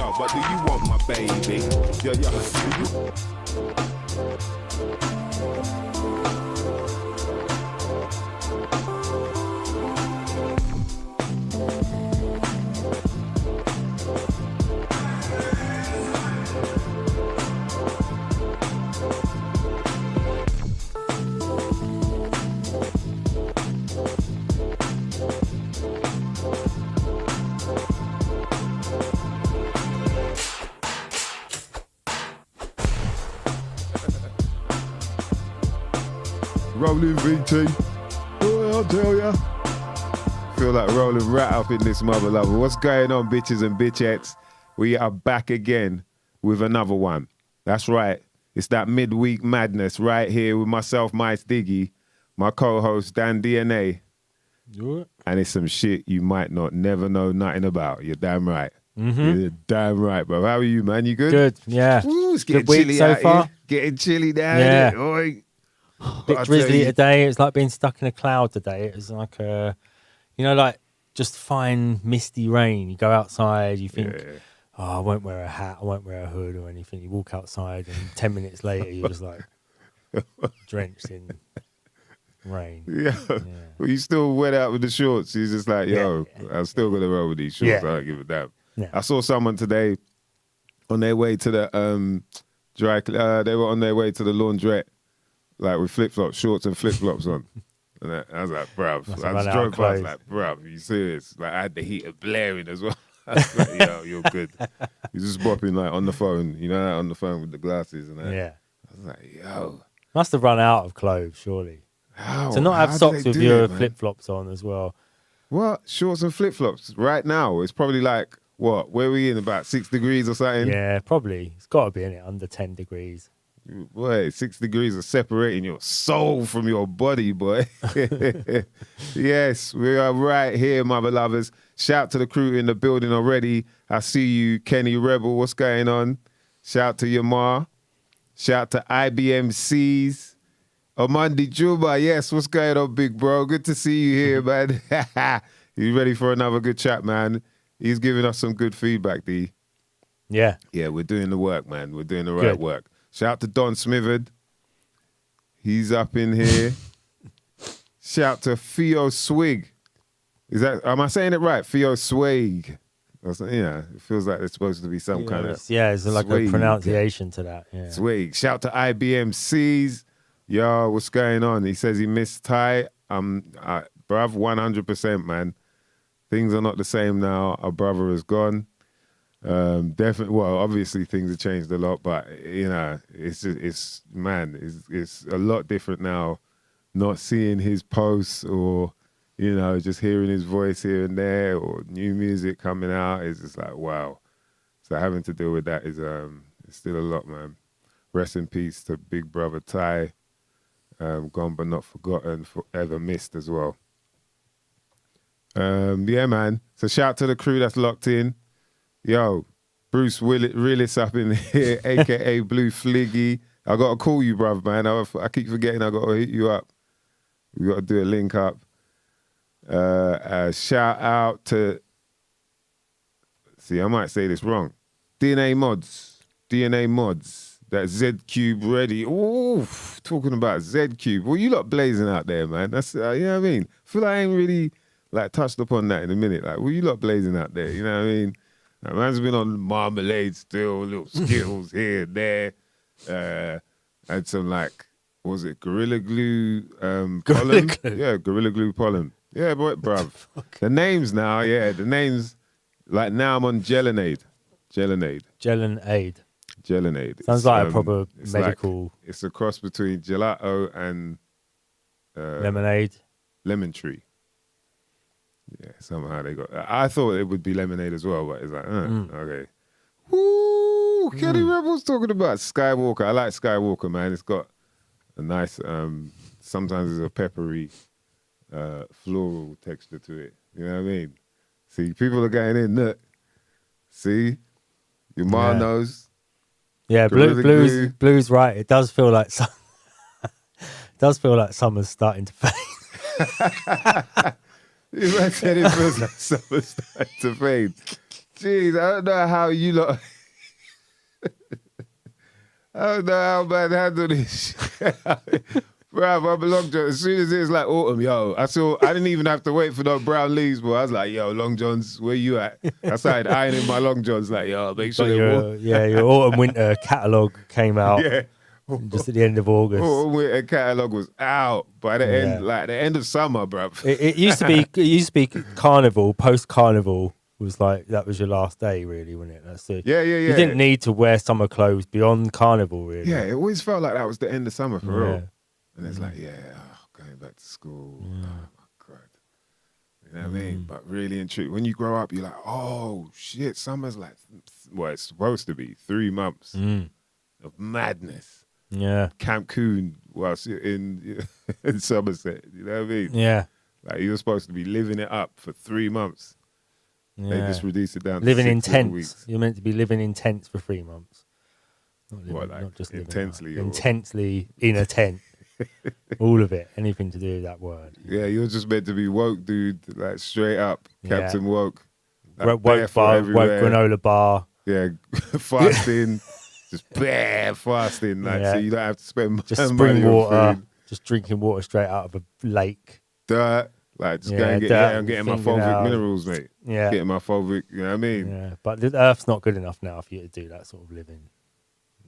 yo, but do you want my baby? Yo, yo. Rolling VT. Oh, I'll tell ya. Feel like rolling right up in this mother lover. What's going on, bitches and bitchettes? We are back again with another one. That's right. It's that midweek madness right here with myself, MysDiggi, my co-host, Dan DNA. And it's some shit you might not never know nothing about. You're damn right. Mm-hmm. You're damn right, bro. How are you, man? You good? Good, yeah. Ooh, it's getting good chilly week so out far. Here. Getting chilly down Yeah. here. Oi. Bit drizzly today. It's like being stuck in a cloud today. It was like like just fine misty rain. You go outside, you think, I won't wear a hat, I won't wear a hood or anything. You walk outside and 10 minutes later you're just like drenched in rain. Yeah. Well, you still wet out with the shorts. You're just like, I'm still going to roll with these shorts. I don't give a damn. Yeah. I saw someone today on their way to the they were on their way to the laundrette, like with flip-flops, shorts and flip-flops on. And I was like, bruv. I was drove past like, bruv, you serious? Like, I had the heater blaring as well. I was like, yo, you're good. You're just bopping like on the phone, on the phone with the glasses and that. Yeah. I was like, yo. Must have run out of clothes, surely. How? To not have socks with your flip-flops on as well. What? Shorts and flip-flops right now? It's probably like, what? Where are we in? About 6 degrees or something? Yeah, probably. It's got to be in it under 10 degrees. Boy, 6 degrees are separating your soul from your body, boy. Yes, we are right here, mother lovers. Shout to the crew in the building already. I see you, Kenny Rebel. What's going on? Shout to Yamar. Shout to IBMCs. Amandi Juba. Yes, what's going on, big bro? Good to see you here, man. You ready for another good chat, man? He's giving us some good feedback, D. Yeah. Yeah, we're doing the work, man. We're doing the right work. Shout out to Don Smitherd. He's up in here. Shout to Theo Swig. Am I saying it right? Theo Swig. Yeah, it feels like there's supposed to be some kind of it's like a pronunciation to that. Yeah. Swig. Shout to IBMCs. Yo, what's going on? He says he missed Ty. Bruv, 100%, man. Things are not the same now. Our brother is gone. Definitely. Well, obviously things have changed a lot, but it's a lot different now. Not seeing his posts or just hearing his voice here and there or new music coming out is just like wow. So having to deal with that is it's still a lot, man. Rest in peace to big brother Ty. Gone but not forgotten, forever missed as well. Yeah, man. So shout to the crew that's locked in. Yo, Bruce Willis up in here, a.k.a. Blue Fliggy. I got to call you, bruv, man. I keep forgetting I got to hit you up. We got to do a link up. Shout out to, I might say this wrong. DNA Mods. That Z Cube ready. Ooh, talking about Z Cube. Well, you lot blazing out there, man. That's, you know what I mean? I feel like I ain't really, touched upon that in a minute. Like, well, you lot blazing out there, you know what I mean? Man's been on Marmalade still, little Skittles here and there. Had some was it Gorilla Glue pollen? Yeah, Gorilla Glue pollen. Yeah, boy, bruv. The names now, the names, now I'm on Gelinade. Sounds like a proper medical. It's a cross between gelato and lemonade. Lemon tree. Yeah, somehow they got. I thought it would be lemonade as well, but it's like, okay. Woo! Kenny Rebel's talking about Skywalker. I like Skywalker, man. It's got a nice, sometimes it's a peppery, floral texture to it. You know what I mean? See, people are getting in. Look. See? Your mom knows. Yeah, blue's right. It does feel like summer's starting to fade. You said it feels like summer's starting to fade. Jeez, I don't know how you lot. I don't know how man handle this. Bruv, I'm a long john. As soon as it's like autumn, I didn't even have to wait for no brown leaves, but I was like, yo, long johns, where you at? I started ironing my long johns, like, yo, make sure they're warm. Your autumn winter catalogue came out just at the end of August. Autumn winter catalogue was out by the end, like the end of summer, bruv. It used to be carnival, post carnival was like that was your last day, really, wasn't it? That's it. Yeah. You didn't need to wear summer clothes beyond carnival, really. Yeah, it always felt like that was the end of summer for real. And it's like, going back to school. Oh my God. You know what I mean? But really and truly, when you grow up, you're like, oh shit, summer's like, well, it's supposed to be 3 months of madness. Yeah. Camp Coon whilst you're in Somerset. You know what I mean? Yeah. Like you're supposed to be living it up for 3 months. Yeah. They just reduce it down living to in 6 little tents. weeks. You're meant to be living in tents for 3 months. Not just intensely? Intensely in a tent. All of it. Anything to do with that word. Yeah, you're just meant to be woke, dude. Like straight up. Captain Woke. Like woke bar, woke granola bar. Yeah, fasting. Just bare fasting. Like, so you don't have to spend just money spring water. on food. Just drinking water straight out of a lake. Dirt. Like, just go and get, I'm getting my fulvic minerals, mate. Yeah. Getting my fulvic, you know what I mean? Yeah, but the earth's not good enough now for you to do that sort of living.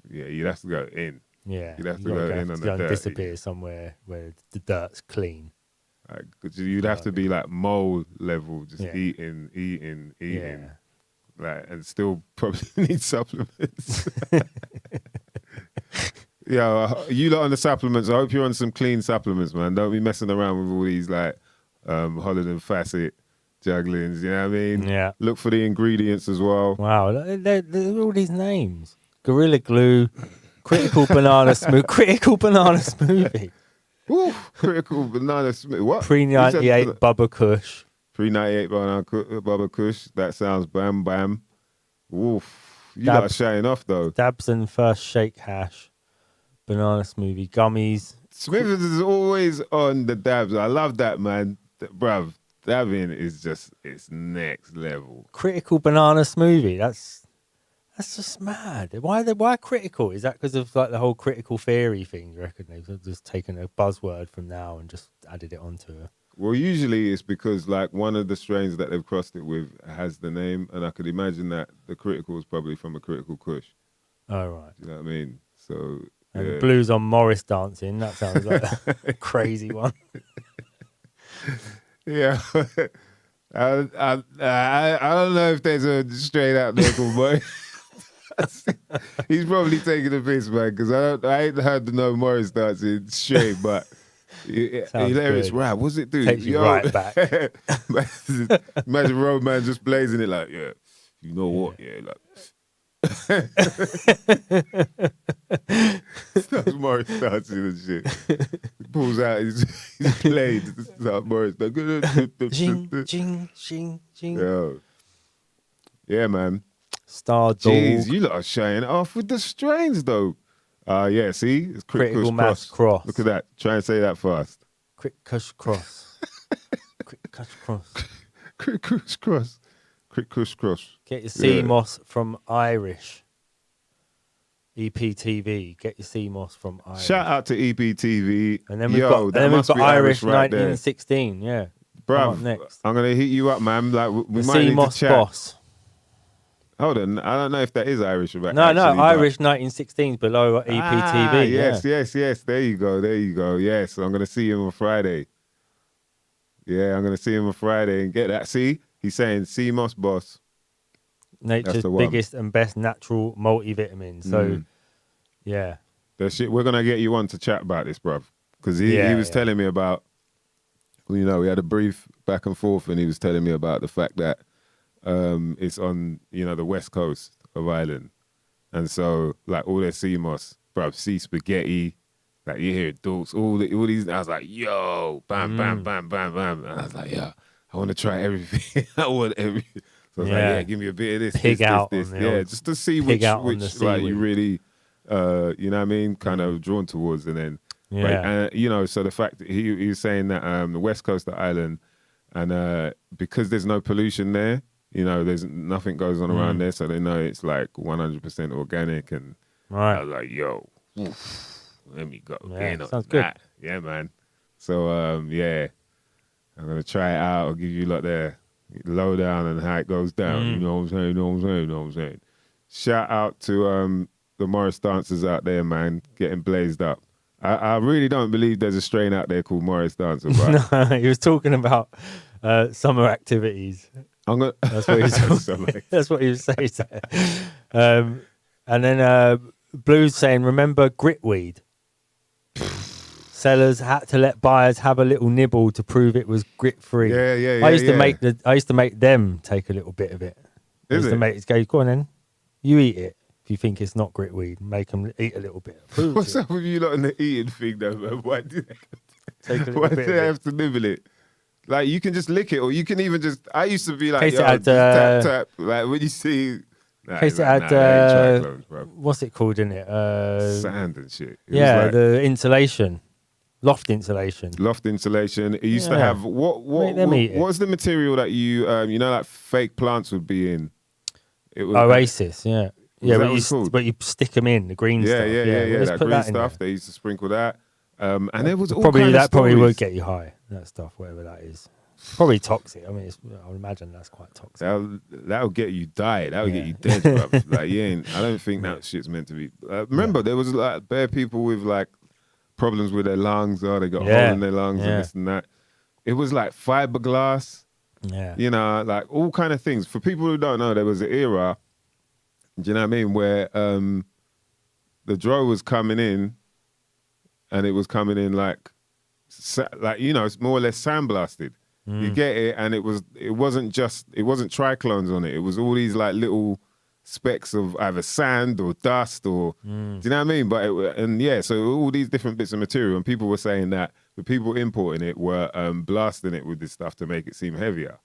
Yeah, you'd have to go in. Yeah. You'd have to go in on the dirt. Disappear somewhere where the dirt's clean. Like, you'd have to be like mole level, just eating. Yeah. Like, and still probably need supplements. Yeah, you lot on the supplements. I hope you're on some clean supplements, man. Don't be messing around with all these like Holland and Facet jugglings. You know what I mean? Yeah. Look for the ingredients as well. Wow, they're all these names: Gorilla Glue, Critical Banana Smoothie, Woo, Critical Banana Smoothie. What? Pre-98 Bubba Kush. Pre-98 Bubba Kush. That sounds bam bam. Woof. You lot are showing off though. Dabs and First Shake Hash. Banana smoothie, gummies. Smithers is always on the dabs. I love that, man. Bruv, dabbing is just, it's next level. Critical banana smoothie. That's just mad. Why critical? Is that because of like the whole critical theory thing? You reckon they've just taken a buzzword from now and just added it onto it? Well, usually it's because like one of the strains that they've crossed it with has the name, and I could imagine that the critical is probably from a critical kush. Oh, right. You know what I mean? So... And Blues on Morris dancing. That sounds like a crazy one. Yeah. I don't know if there's a straight out local boy. He's probably taking a piss, man, because I ain't heard the no Morris dancing straight, but hilarious rap. What's it do? Takes you right back. Imagine Roadman just blazing it like, yeah, you know what? Yeah, like... Starts Morris dancing and shit. He pulls out his blade. Starts Morris Jing, jing, jing, jing. Yo. Yeah, man. Star Dog. Jeez, you lot are showing off with the strains though. Yeah, see? It's Critical Mass Cross. Look at that. Try and say that fast. Quick Cush Cross. Quick Cush Cross. Quick Cush Cross. Quick Cush Cross. Get your CMOS from Irish. EPTV. Get your CMOS from Irish. Shout out to EPTV. And then we've got Irish 1916. Yeah. Bruv, next. I'm going to hit you up, man. Like, we the might need to CMOS chat. Boss. Hold on. I don't know if that is Irish. No, Irish 1916 below EPTV. Yes. There you go. Yes, I'm going to see him on Friday. Yeah, I'm going to see him on Friday and get that. See? He's saying CMOS Boss. Nature's biggest and best natural multivitamin. So, yeah. We're going to get you on to chat about this, bruv. Because he was telling me about, we had a brief back and forth, and he was telling me about the fact that it's on, the west coast of Ireland. And so, like, all their CMOS, bruv, sea spaghetti, like, you hear Dukes, all these, I was like, yo, bam, bam, bam, bam, bam. And I was like, yeah. I want to try everything. I want everything. So I was like, give me a bit of this, Pig out this. Yeah, just to see which like you really, you know what I mean, kind of drawn towards. And then, so the fact that he was saying that the west coast of Ireland, and because there's no pollution there, there's nothing goes on around there, so they know it's like 100% organic. And I was like, yo, let me go. Yeah, sounds good. Yeah, man. So, yeah, I'm going to try it out. I'll give you like the lowdown and how it goes down. You know what I'm saying? Shout out to the Morris dancers out there, man, getting blazed up. I really don't believe there's a strain out there called Morris Dancer. But No, he was talking about summer activities. That's what he was That's what he was saying. And then Blue's saying, remember gritweed? Sellers had to let buyers have a little nibble to prove it was grit free. Yeah. I used to make them take a little bit of it. Go on then, you eat it. If you think it's not gritweed, make them eat a little bit. What's up with you lot in the eating thing though, man? Why do they have to nibble it? Like, you can just lick it, or you can even just... I used to be like, tap. Like, when you see... What's it called in it? Sand and shit. The insulation. Loft insulation. It used to have... What's the material that you... like fake plants would be in? It was Oasis, yeah. Yeah, but you stick them in, the green stuff. Yeah. That green stuff, they used to sprinkle that. And there was all probably would get you high, that stuff, whatever that is. Probably toxic. I mean, I would imagine that's quite toxic. That'll get you die. That'll get you dead, bro. Like, I don't think that shit's meant to be. Remember, there was like bare people with like problems with their lungs, or they got a hole in their lungs and this and that. It was like fiberglass. Yeah. Like all kind of things. For people who don't know, there was an era, do you know what I mean, where the dro was coming in, and it was coming in like it's more or less sandblasted. You get it, and it wasn't triclones on it. It was all these like little specks of either sand or dust or do you know what I mean? But so all these different bits of material, and people were saying that the people importing it were blasting it with this stuff to make it seem heavier.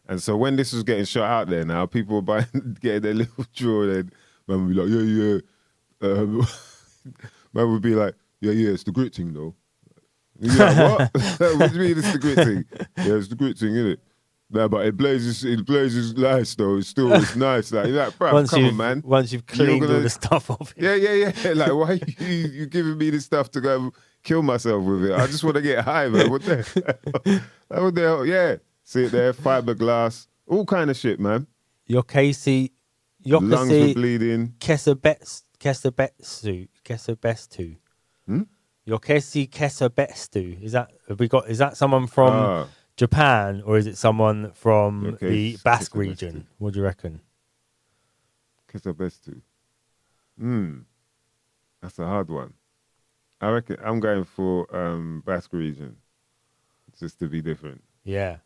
And so when this was getting shot out there now, people were getting their little drawer, and man would be like, man would be like, yeah, it's the grit thing though. You're like, what? What do you mean it's the grit thing? Yeah, it's the grit thing, isn't it? No, but it blazes nice though. It's nice. Like, you're like, bro, come on, man. Once you've cleaned all the stuff off it. Yeah. Like, why you giving me this stuff to go kill myself with it? I just want to get high, man. What the hell? Yeah. See it there, fiberglass, all kind of shit, man. Lungs were bleeding. Kesabetsu. Yokesi Kesabestu. Is that someone from Japan, or is it someone from the Basque region? What do you reckon? Kesabestu. That's a hard one. I reckon I'm going for Basque region, just to be different. Yeah.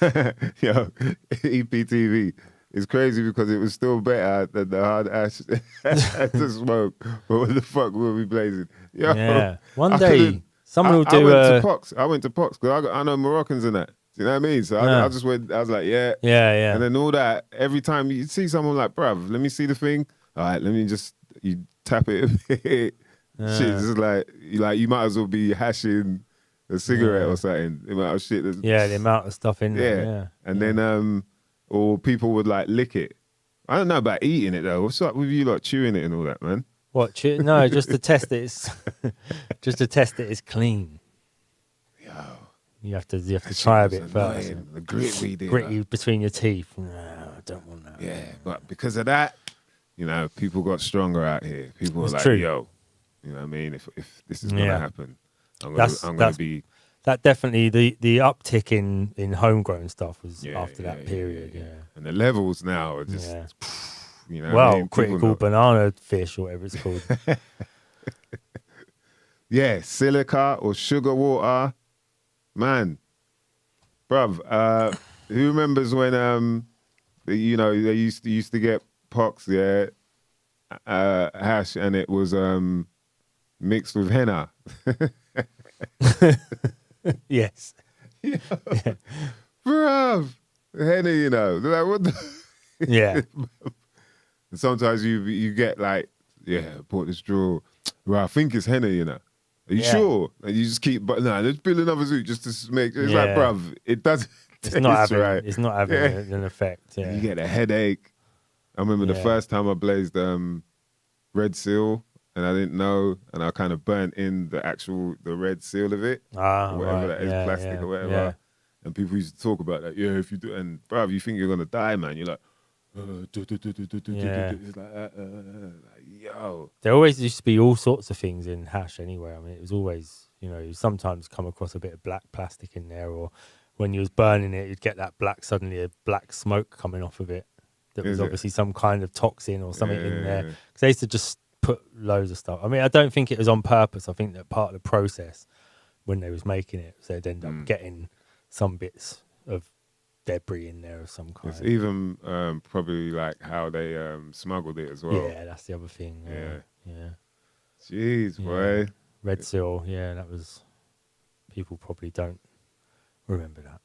Yo, EPTV. It's crazy because it was still better than the hard ash to smoke. But what the fuck were we blazing? Yo, yeah. One day, someone will do. I went to Pox because I know Moroccans and that. Do you know what I mean? So I just went. I was like, yeah. And then all that. Every time you see someone like, bruv, let me see the thing. All right, let me just you tap it a bit. Shit, it's just like you might as well be hashing a cigarette or something. The amount of shit. The amount of stuff in there. Yeah. And then or people would like lick it. I don't know about eating it though. What's up with you like chewing it and all that, man? What? No, just to test it. It's clean. Yo, you have to try a bit first. The gritweed, grit between your teeth. No, I don't want that. Yeah, but because of that, people got stronger out here. People were like, true. Yo, you know what I mean? If this is gonna happen, I'm gonna be. That definitely the uptick in homegrown stuff was after that period. Yeah. And the levels now are just, critical banana fish or whatever it's called. Yeah, silica or sugar water, man, bruv. Who remembers when they used to get pox, hash, and it was mixed with henna. Yes. Yeah. Bruv. Henny, they're like, what the? Yeah. And sometimes you get like, I bought this draw. Well, I think it's henna, Are you sure? And you just keep, but let's build another zoo just to make, it's like, bruv, it doesn't right. It's not having an effect. Yeah. You get a headache. I remember the first time I blazed red seal, and I didn't know, and I kind of burnt in the red seal of it, or whatever that is, plastic or whatever. Yeah. And people used to talk about that. Yeah, if you do, and bruv, you think you're gonna die, man. You're like, it's like, yo. There always used to be all sorts of things in hash anyway. I mean, it was always, you sometimes come across a bit of black plastic in there, or when you was burning it, you'd get that suddenly a black smoke coming off of it. That was obviously some kind of toxin or something in there. Because they used to just put loads of stuff. I mean, I don't think it was on purpose. I think that part of the process when they was making it, was they'd end up getting some bits of debris in there of some kind. It's even probably like how they smuggled it as well. Yeah, that's the other thing. Yeah. Jeez, boy. Red seal, that was... People probably don't remember that.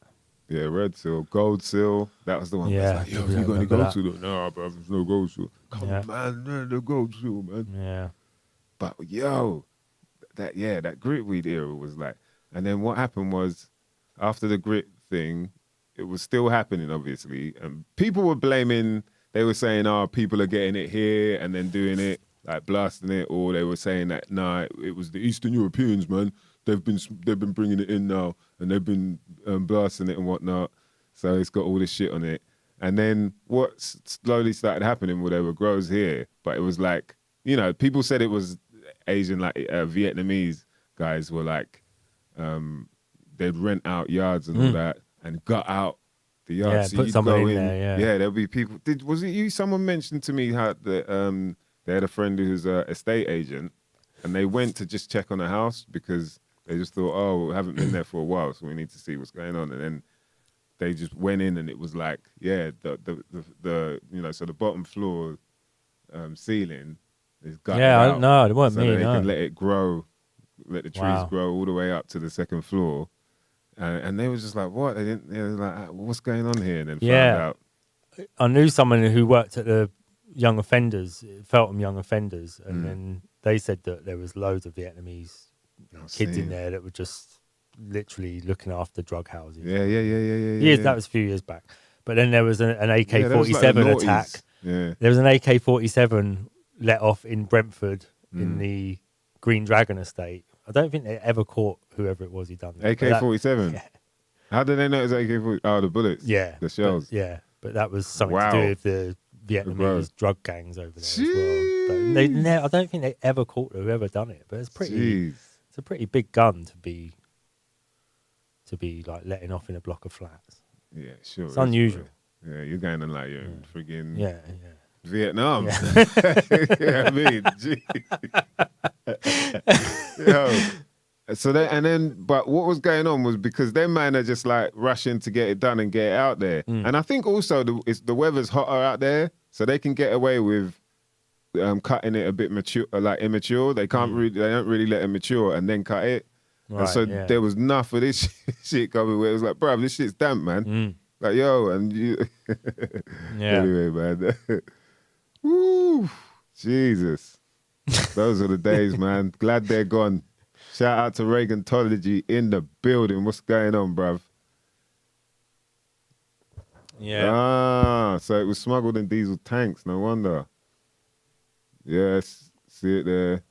Yeah, red seal, gold seal. That was the one. Yeah, That's like, yo, you got any gold seal? No, bro, there's no gold seal. Come on, man, no gold seal, man. Yeah. But yo, that gritweed era was like, and then what happened was, after the grit thing, it was still happening, obviously, and people were blaming. They were saying, "Oh, people are getting it here and then doing it, like blasting it," or they were saying that, "Nah, it was the Eastern Europeans, man. They've been bringing it in now, and they've been blasting it and whatnot. So it's got all this shit on it." And then what slowly started happening, well, there were growers here, but it was like, people said it was Asian, like Vietnamese guys were like, they'd rent out yards and all that and gut out the yards. Yeah, so put you'd someone go in there, there'll be people. Was it you? Someone mentioned to me how they had a friend who's an estate agent, and they went to just check on a house because they just thought, oh, we haven't been there for a while, so we need to see what's going on. And then they just went in, and it was like, the so the bottom floor ceiling is gutted out. No, it wasn't so me. They can let it grow, let the trees grow all the way up to the second floor. And they was just like, what? They was like, what's going on here? And then found out. I knew someone who worked at the young offenders, Feltham Young Offenders, and then they said that there was loads of Vietnamese kids in there that were just literally looking after drug houses. Yeah. That was a few years back. But then there was an AK-47 attack. Yeah. There was an AK-47 let off in Brentford in the Green Dragon estate. I don't think they ever caught whoever it was who done that. AK-47? Yeah. How did they know it was AK-47? Oh, the bullets. Yeah. The shells. But that was something to do with the Vietnamese drug gangs over there as well. But I don't think they ever caught whoever done it. But it's it's a pretty big gun to be like letting off in a block of flats. Yeah, sure. It's unusual. Yeah, you're going on like you're friggin' Yeah. Vietnam. Yeah. I mean, gee. But what was going on was because them man are just like rushing to get it done and get it out there. And I think also the weather's hotter out there, so they can get away with cutting it a bit mature, like immature. They can't they don't really let it mature and then cut it. Right, and so there was enough of this shit coming where it was like, bro, this shit's damp, man. Like, yo, and you. Anyway, man. Woo, Jesus. Those are the days, man. Glad they're gone. Shout out to Reagantology in the building. What's going on, bruv? Yeah. So it was smuggled in diesel tanks. No wonder. Yes, see it there.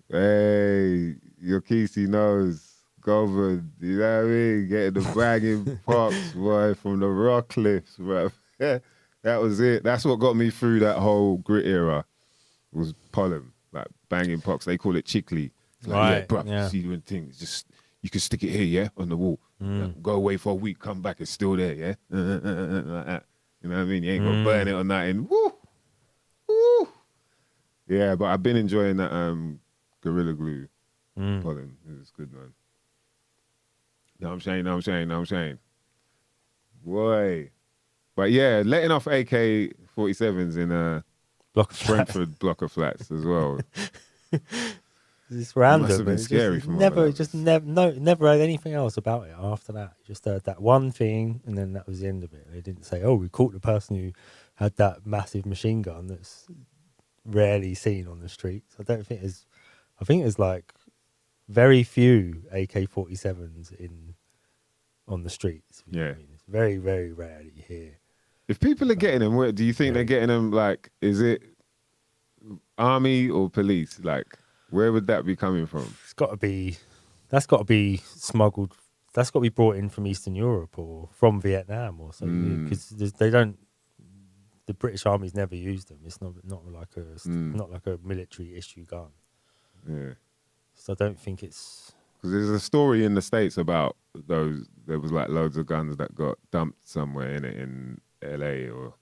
Hey, your Kesey knows. Governed, you know what I mean? Getting the banging pops, boy, from the rock cliffs, bruv. That was it. That's what got me through that whole grit era. Was pollen, like banging pops. They call it chickly. Like, right. Bruv, you see when things just, you can stick it here, yeah, on the wall. Go away for a week, come back, it's still there, yeah? Like that. You know what I mean? You ain't gonna burn it or nothing. Woo! Woo! Yeah, but I've been enjoying that Gorilla Glue pollen. It was good, man. No, I'm saying. Boy. But yeah, letting off AK-47s in Brentford block of flats as well. It's random. It must have been scary from never heard anything else about it after that. Just heard that one thing, and then that was the end of it. They didn't say, "Oh, we caught the person who had that massive machine gun that's rarely seen on the streets." I think there's like very few AK-47s in on the streets. You know Yeah. what I mean? It's very, very rare that you hear. If people are getting them, where do you think they're getting them? Like, is it army or police? Like, where would that be coming from? It's got to be. That's got to be smuggled. That's got to be brought in from Eastern Europe or from Vietnam or something. Because they don't. The British Army's never used them. It's not like a military issue gun. Yeah. So I don't think it's. Because there's a story in the States about those. There was like loads of guns that got dumped somewhere in LA or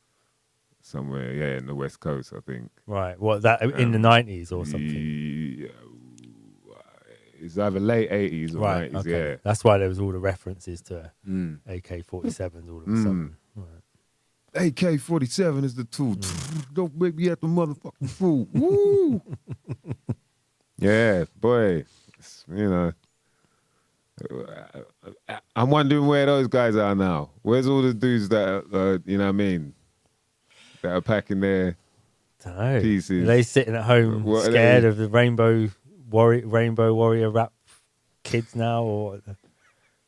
somewhere, in the West Coast, I think. Right. What, that in the 90s or something? It's either late 80s or 90s, okay. yeah. That's why there was all the references to AK-47s all of a sudden. Right. AK-47 is the tool. Don't make me at the motherfucking fool. Woo! Yeah, boy. You know. I'm wondering where those guys are now. Where's all the dudes that, you know what I mean, that are packing their pieces? Are they sitting at home scared of the Rainbow Warrior rap kids now? Or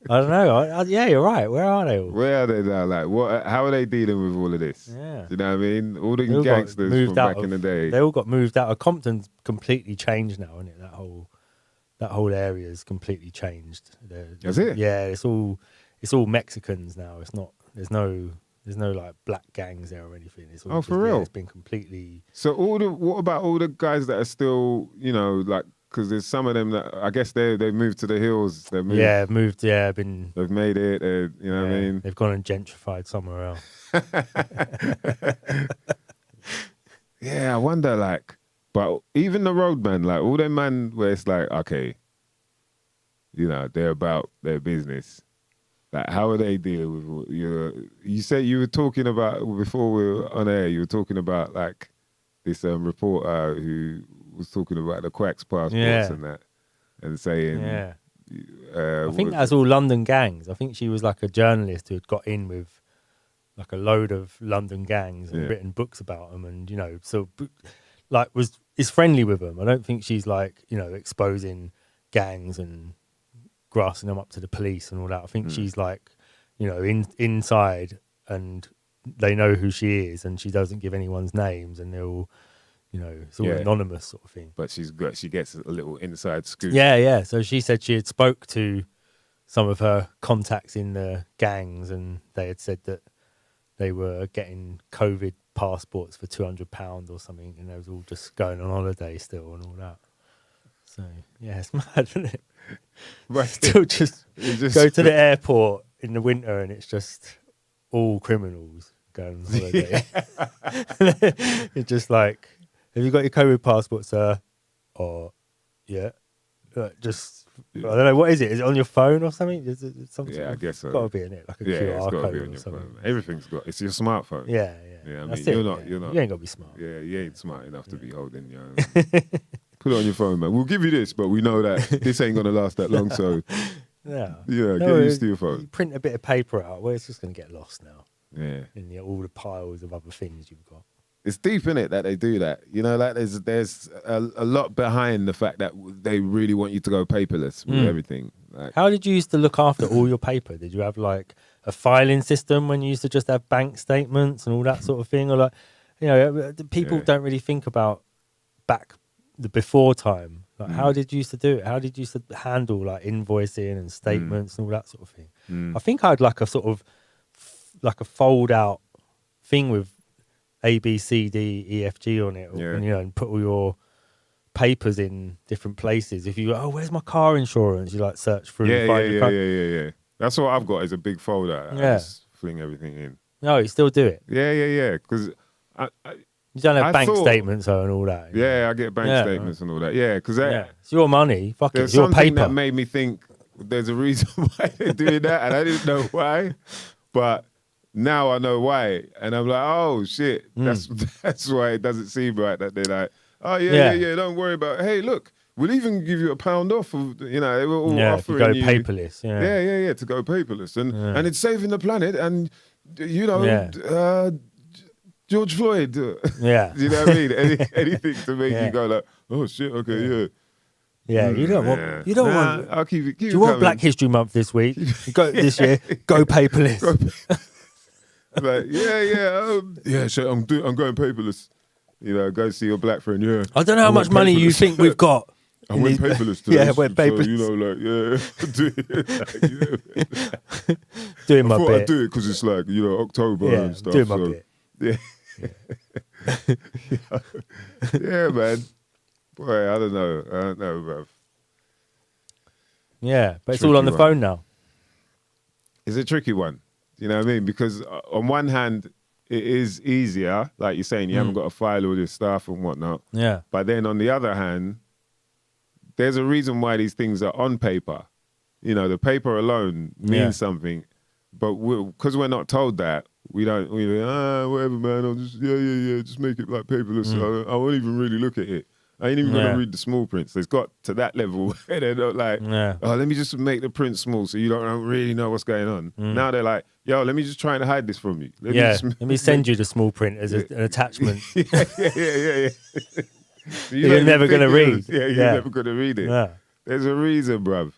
I don't know. Yeah, you're right. Where are they all? Where are they now? Like, what? How are they dealing with all of this? Yeah. Do you know what I mean? All the gangsters from back in the day. They all got moved out. Compton's completely changed now, isn't it? That whole area is completely changed. Is it? Yeah, it's all Mexicans now. It's not. There's no like black gangs there or anything. It's all for real? It's been completely. So what about all the guys that are still, you know, like, because there's some of them that I guess they moved to the hills. They've made it. You know what I mean? They've gone and gentrified somewhere else. Yeah, I wonder, like, but even the roadman, like all them man where it's like, okay, you know, they're about their business. Like, how are they dealing with you said you were talking about, before we were on air, you were talking about like this reporter who was talking about the Quacks passports and that, and saying, I think that's all London gangs. I think she was like a journalist who had got in with like a load of London gangs and written books about them, and you know, so like is friendly with them. I don't think she's like, you know, exposing gangs and grassing them up to the police and all that. I think she's like, you know, inside, and they know who she is, and she doesn't give anyone's names, and they're all, you know, it's all anonymous sort of thing. But she gets a little inside scoop. Yeah. So she said she had spoke to some of her contacts in the gangs, and they had said that they were getting COVID passports for £200 or something, and they was all just going on holiday still and all that. So yeah, it's mad, isn't it? Right. Still just go to the airport in the winter, and it's just all criminals going on holiday. It's just like, have you got your COVID passport, sir? Or just, I don't know, what is it? Is it on your phone or something? Is it something? I guess so. It's got to be in it, like a QR code be on or your something. phone. Everything's got. It's your smartphone. Yeah. I mean, That's you're it, not. You ain't got to be smart. Yeah, you ain't smart enough to be holding your own. Put it on your phone, man. We'll give you this, but we know that this ain't gonna last that long. So get used to your phone. You print a bit of paper out, well, it's just gonna get lost now. Yeah, in all the piles of other things you've got. It's deep in it that they do that. You know, like there's a lot behind the fact that they really want you to go paperless with everything. Like, how did you used to look after all your paper? Did you have like a filing system when you used to just have bank statements and all that sort of thing? Or like, you know, people don't really think about the before time. Like, how did you used to do it? How did you used to handle like invoicing and statements and all that sort of thing? I think I had like a sort of like a fold out thing with A, B, C, D, E, F, G on it, and, you know, and put all your papers in different places. If you go, oh, where's my car insurance? You like search through. Yeah. That's what I've got, is a big folder. I just fling everything in. No, you still do it. Yeah. Because you don't have bank statements and all that. Yeah, I get bank statements and all that. Yeah, because it's your money. Fuck it, it's your something paper. That made me think there's a reason why they're doing that, and I didn't know why, but now I know why, and I'm like, oh shit, that's why it doesn't seem right that they're like, oh yeah, don't worry about it. Hey, look, we'll even give you £1 off of, you know, they were all offering to go paperless. Yeah, to go paperless, and it's saving the planet, and you know, George Floyd. Yeah. You know what I mean? Anything to make you go like, oh shit, okay, Yeah, you don't want. Yeah. You don't Nah, want. I'll keep it. Do you want Black History Month this week? Go this year. Go paperless. Like, yeah. So I'm going paperless. You know, go see your black friend. Yeah. I don't know how much money you think we've got. I went paperless today. Yeah, went paperless. So, you know, like, Doing my I thought bit. I'd do it because it's like, you know, October and stuff. Doing my bit. Yeah. Yeah, man. Boy, I don't know, bruv. Yeah, but it's Tricky all on the one. phone now. It's a tricky one. You know what I mean? Because on one hand, it is easier. Like you're saying, you haven't got to file all this stuff and whatnot. Yeah. But then on the other hand, there's a reason why these things are on paper. You know, the paper alone means something. But because we're not told that, we're whatever, man. I'll just, just make it like paperless. I won't even really look at it. I ain't even going to read the small print. So it's got to that level where they're not like, oh, let me just make the print small so you don't really know what's going on. Now they're like, yo, let me just try and hide this from you. Let me send you the small print as an attachment. Yeah. You're never going to read. Yeah, you're never going to read it. Yeah. There's a reason, bruv.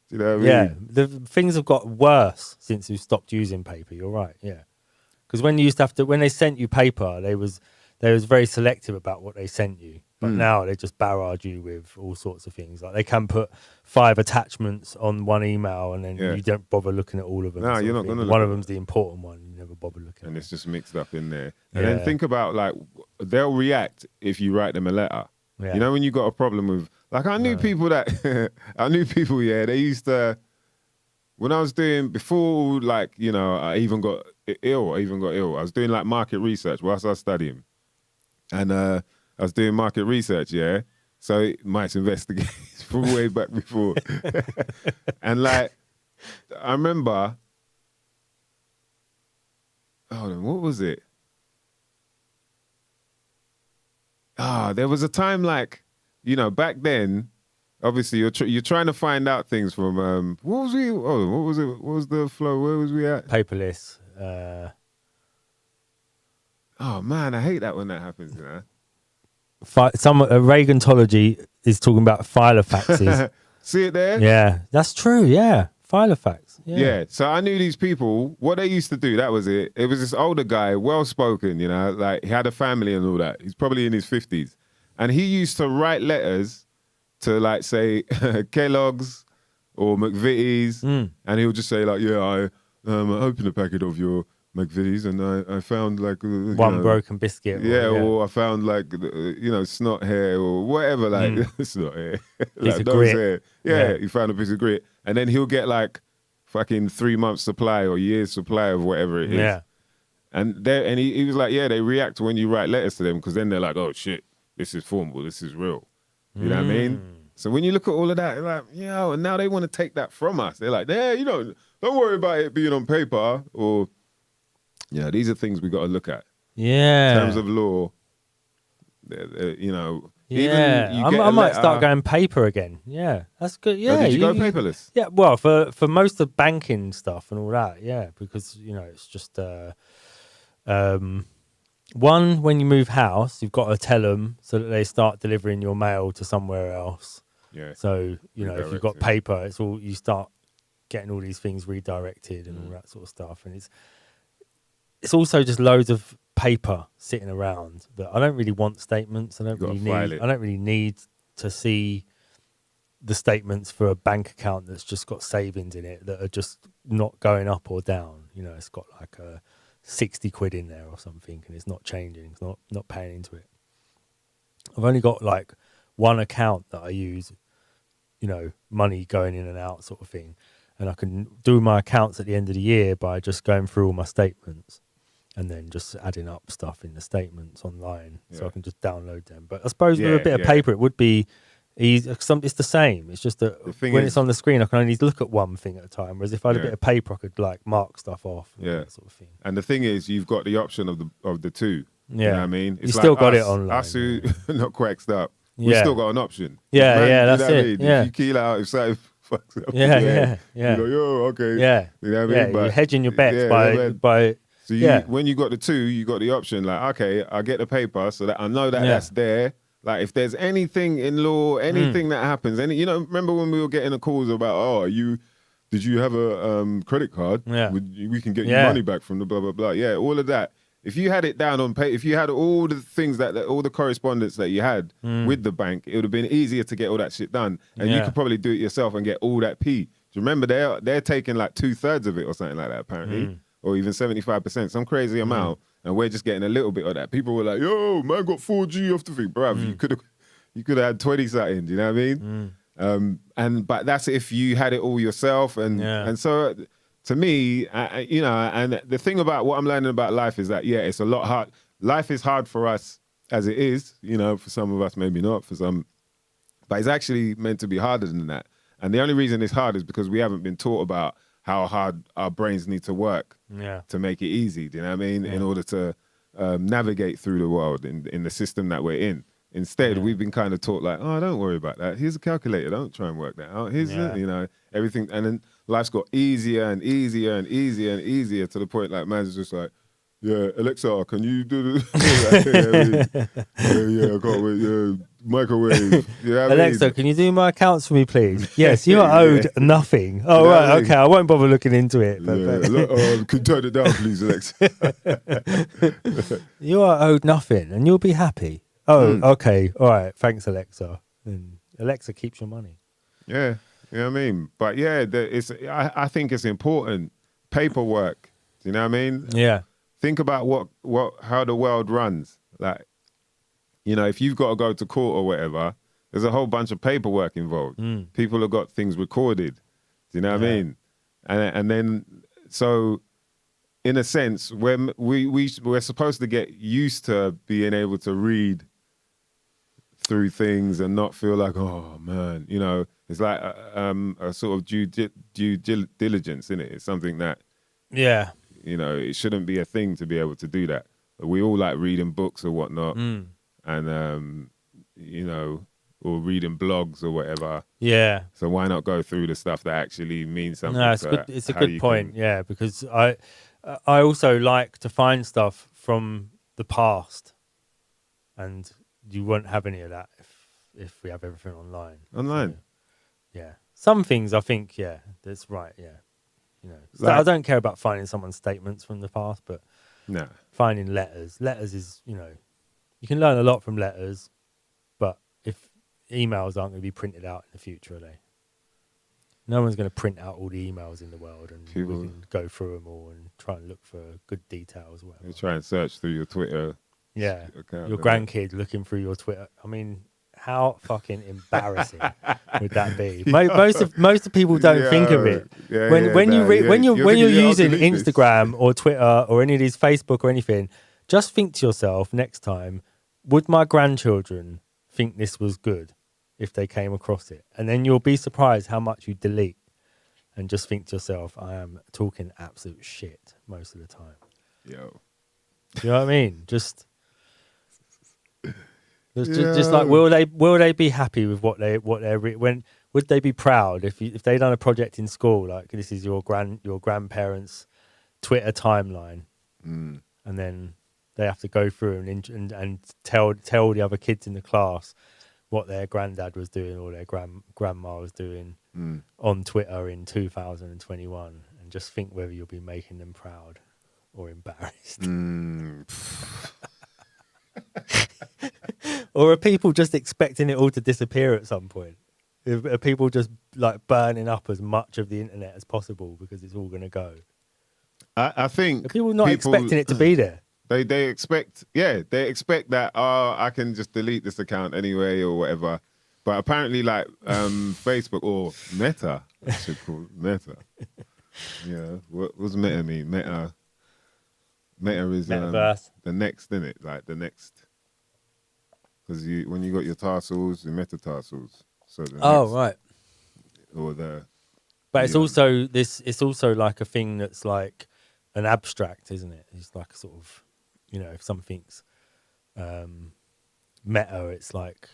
Do you know what I mean? Yeah, the things have got worse since we stopped using paper. You're right, yeah. Because when you used to have to, when they sent you paper, they was very selective about what they sent you. But now they just barrage you with all sorts of things. Like they can put 5 attachments on one email, and then you don't bother looking at all of them. No, you're not going to. One of them's the important one. You never bother looking. And it's just mixed up in there. And then think about like they'll react if you write them a letter. Yeah. You know when you got a problem with like I knew people that they used to. When I was doing before, like I even got ill. I was doing like market research whilst I was studying, and I was doing market research, so it might investigate from way back before. And like, I remember, hold on, what was it? There was a time like, back then, obviously you're trying to find out things from, what was it? What was the flow? Where was we at? Paperless. Oh man, I hate that when that happens, Some Reagantology is talking about filofaxes. See it there? Yeah, that's true. Yeah, filofax. Yeah. So I knew these people. What they used to do, that was it. It was this older guy, well spoken. Like he had a family and all that. He's probably in his 50s, and he used to write letters to like say Kellogg's or McVitie's, and he would just say like, I opened a packet of your McVitie's and I found like one broken biscuit. Or I found like snot hair or whatever, like snot hair, like grit. Hair. Yeah, he found a piece of grit, and then he'll get like fucking 3 months supply or years supply of whatever it is. Yeah, and he was like, they react when you write letters to them because then they're like, oh shit, this is formal, this is real. You know what I mean? So when you look at all of that, you're like, and now they want to take that from us. They're like, don't worry about it being on paper or. Yeah, these are things we got to look at. Yeah. In terms of law, Yeah. Even I might start going paper again. Yeah, that's good. Yeah. Did you go paperless? Yeah, well, for most of banking stuff and all that, yeah, because, it's just... one, when you move house, you've got to tell them so that they start delivering your mail to somewhere else. Yeah. So, if you've got paper, it's all you start getting all these things redirected and all that sort of stuff. And it's also just loads of paper sitting around that I don't really want statements. I don't really need to see the statements for a bank account that's just got savings in it that are just not going up or down. It's got like a 60 quid in there or something and it's not changing. It's not paying into it. I've only got like one account that I use, money going in and out sort of thing. And I can do my accounts at the end of the year by just going through all my statements and then just adding up stuff in the statements online. So I can just download them. But I suppose with a bit of paper, it would be easy. It's the same. It's just that when it's on the screen, I can only look at one thing at a time. Whereas if I had a bit of paper, I could like mark stuff off. And that sort of thing. And the thing is, you've got the option of the two. Yeah. You know what I mean? It's you still got it online. Us who not quaxed up, we still got an option. Yeah, that's it. I mean? Yeah. If you keel out, if something fucks up. Yeah. You go, yo, okay. Yeah. You know what I mean? But, you're hedging your bets by So when you got the two, you got the option like, okay, I get the paper so that I know that that's there. Like if there's anything in law, anything that happens, remember when we were getting the calls about, did you have a credit card? Yeah. We can get you money back from the blah, blah, blah. Yeah, all of that. If you had it down on paper, if you had all the things all the correspondence that you had with the bank, it would have been easier to get all that shit done. And you could probably do it yourself and get all that P. Do you remember they're taking like 2/3 of it or something like that, apparently, or even 75%, some crazy amount, and we're just getting a little bit of that. People were like, "Yo, man, got 4G off the thing, bruv. You could have had 20 something." Do you know what I mean? But that's if you had it all yourself, and so. To me, and the thing about what I'm learning about life is that, it's a lot hard. Life is hard for us as it is, for some of us, maybe not for some, but it's actually meant to be harder than that. And the only reason it's hard is because we haven't been taught about how hard our brains need to work to make it easy. Do you know what I mean? In order to navigate through the world in the system that we're in. Instead, we've been kind of taught like, don't worry about that. Here's a calculator. Don't try and work that out. Here's everything. And then life's got easier and easier and easier and easier to the point like man's just like, Alexa, can you do this? I can't wait. Microwave. Alexa, can you do my accounts for me, please? Yes, you are owed nothing. Oh, right. Okay, I won't bother looking into it. Can you turn it down, please, Alexa? You are owed nothing and you'll be happy. Oh, okay. All right. Thanks, Alexa. And Alexa keeps your money. Yeah. You know what I mean? But I think it's important. Paperwork. Do you know what I mean? Yeah. Think about how the world runs. Like, if you've got to go to court or whatever, there's a whole bunch of paperwork involved. People have got things recorded. Do you know what I mean? And then, so in a sense, we're supposed to get used to being able to read through things and not feel like, oh man, it's like a sort of due diligence, isn't it? It's something that, it shouldn't be a thing to be able to do that. We all like reading books or whatnot, and or reading blogs or whatever. Yeah. So why not go through the stuff that actually means something? No, it's good. It's a good point. Yeah, because I also like to find stuff from the past, and you won't have any of that if we have everything online. Online. So, some things I think, that's right. Yeah, so I don't care about finding someone's statements from the past, but finding letters is, you can learn a lot from letters, but if emails aren't going to be printed out in the future, are they? No one's going to print out all the emails in the world and we can go through them all and try and look for good details. Whatever. You try and search through your Twitter. Yeah, your grandkid looking through your Twitter. I mean, how fucking embarrassing would that be? Most of people don't think of it. When you're using Instagram or Twitter or any of these Facebook or anything, just think to yourself next time: would my grandchildren think this was good if they came across it? And then you'll be surprised how much you delete, and just think to yourself, I am talking absolute shit most of the time. Yo, do you know what I mean? Just like, will they be happy with what they're when would they be proud if they done a project in school like this is your grandparents' Twitter timeline, and then they have to go through and tell the other kids in the class what their granddad was doing or their grandma was doing on Twitter in 2021, and just think whether you'll be making them proud or embarrassed. Or are people just expecting it all to disappear at some point? Are people just like burning up as much of the internet as possible because it's all going to go? I think are people not expecting it to be there. They expect that I can just delete this account anyway or whatever. But apparently, like Facebook or Meta, I should call it Meta. Yeah, what does Meta mean? Meta is the next, isn't it? Like the next, because when you got your tarsals, your metatarsals. So right. Or the. But it's also It's also like a thing that's like an abstract, isn't it? It's like a sort of, if something's meta, it's like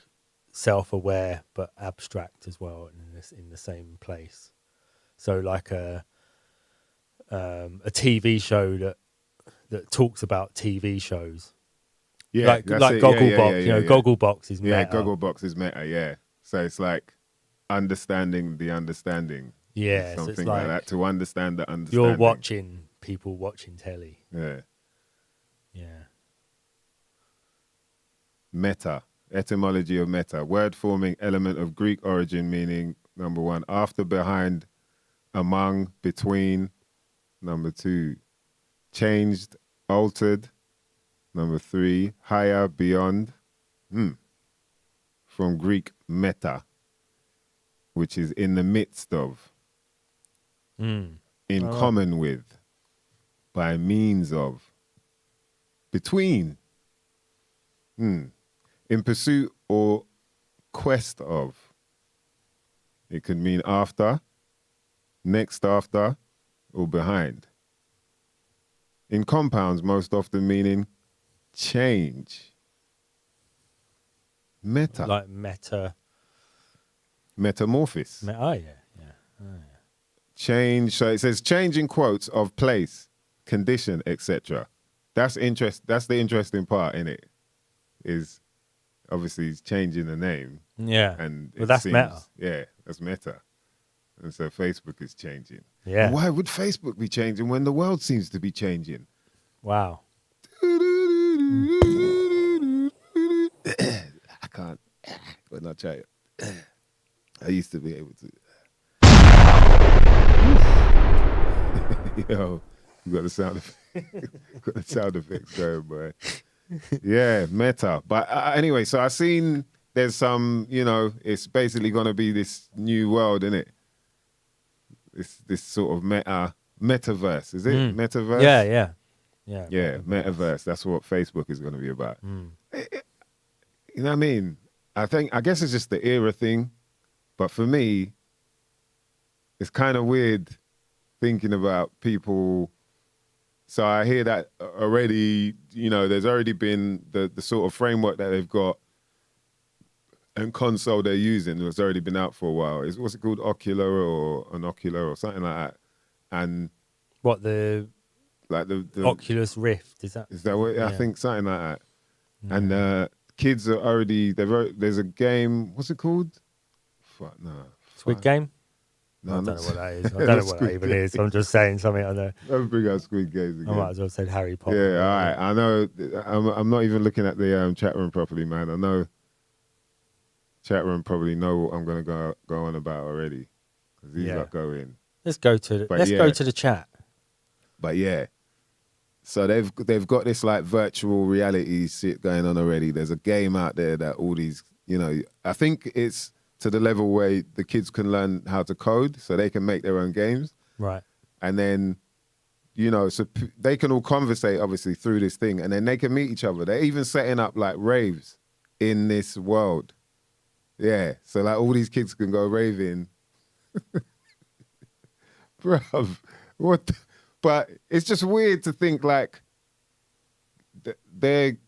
self-aware but abstract as well, in the same place. So like a TV show that talks about TV shows. Yeah, like that's like it. Gogglebox. Yeah. Gogglebox is Yeah, meta. Gogglebox is meta. Yeah, so it's like understanding the understanding. Yeah, so it's Something like that to understand the understanding. you're watching people watching telly. Yeah. Yeah. Meta. Etymology of meta. Word forming element of Greek origin meaning, number one, after, behind, among, between. Number two, changed, altered. Number three, higher, beyond. From Greek meta, which is in the midst of, in common with, by means of, between, in pursuit or quest of. It could mean after, next after, or behind. In compounds, most often meaning change. Meta. Like meta. Metamorphosis. Oh, yeah. Change. So it says change in quotes of place, condition, etc. That's the interesting part in it. Is obviously it's changing the name. Yeah. And well, that's meta. Yeah, that's meta. And so Facebook is changing. Yeah. And why would Facebook be changing when the world seems to be changing? Wow. I can't. But not try it. I used to be able to. Yo, you got the sound effects. Got the sound effects going, boy. Yeah, meta. But anyway, so I seen there's some, it's basically going to be this new world, isn't it? This sort of metaverse, is it? Metaverse? Yeah. Yeah, metaverse. That's what Facebook is going to be about. You know what I mean? I guess it's just the era thing. But for me, it's kind of weird thinking about people. So I hear that already, there's already been the sort of framework that they've got and console they're using has already been out for a while. What's it called? Ocular or Onocular or something like that. And what the Oculus Rift, is that what I think something like that. And kids are already there's a game, what's it called? Squid Game? No, I don't know what that is. I don't know what that even is. I'm just saying something I know. Don't bring out Squid Games again. I might as well say Harry Potter. Yeah, all right. I know. I'm not even looking at the chat room properly, man. I know chat room probably know what I'm going to go on about already because these got go in. Let's go to the chat. But yeah, so they've got this like virtual reality shit going on already. There's a game out there that all these, I think it's to the level where the kids can learn how to code so they can make their own games. Right. And then, so they can all conversate obviously through this thing and then they can meet each other. They're even setting up like raves in this world. Yeah. So like all these kids can go raving. Bruv, what? But it's just weird to think like they're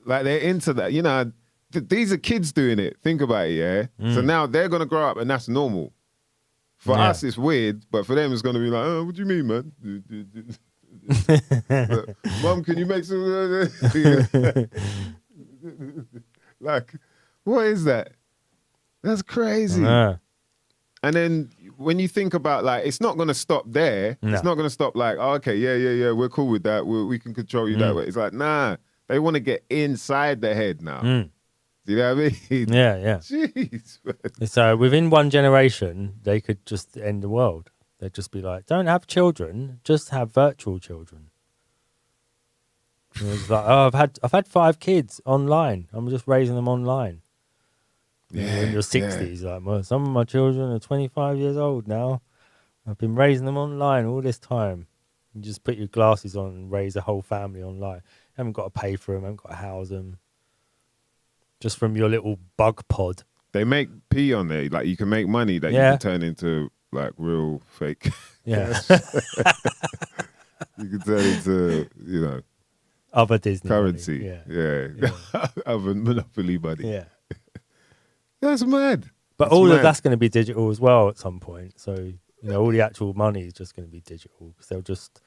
into that, these are kids doing it. Think about it, yeah? So now they're going to grow up and that's normal. For us, it's weird, but for them, it's going to be like, oh, what do you mean, man? Mom, can you make some... Like, what is that? That's crazy. And then when you think about, like, it's not going to stop there. No. It's not going to stop like, oh, okay, yeah, we're cool with that. We can control you that way. It's like, nah, they want to get inside the head now. Do you know what I mean? Yeah. Jeez, man. So within one generation, they could just end the world. They'd just be like, don't have children, just have virtual children. And it's like, oh, I've had 5 kids online. I'm just raising them online. Yeah, in your 60s, like, well, some of my children are 25 years old now. I've been raising them online all this time. You just put your glasses on and raise a whole family online. You haven't got to pay for them, haven't got to house them. Just from your little bug pod. They make P on there. Like, you can make money that you can turn into, like, real fake. Yeah. You can turn into, other Disney currency. Money. Yeah. Other Monopoly money. Yeah. That's mad. But all of that's going to be digital as well at some point. So, all the actual money is just going to be digital because they'll just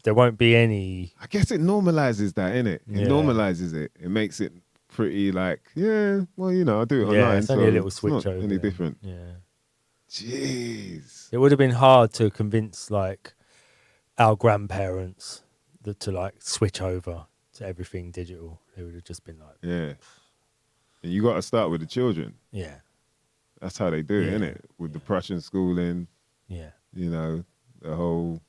there won't be any. I guess it normalizes that, innit? It Yeah. normalizes it. It makes it pretty like, yeah, well, you know, I do it Yeah, online, it's so only a little it's switch not over. any different. Yeah. Jeez. It would have been hard to convince like our grandparents to like switch over to everything digital. They would have just been like, Yeah. And you got to start with the children. yeah, That's how they do it, Yeah. innit? With the Prussian schooling, yeah, you know, the whole,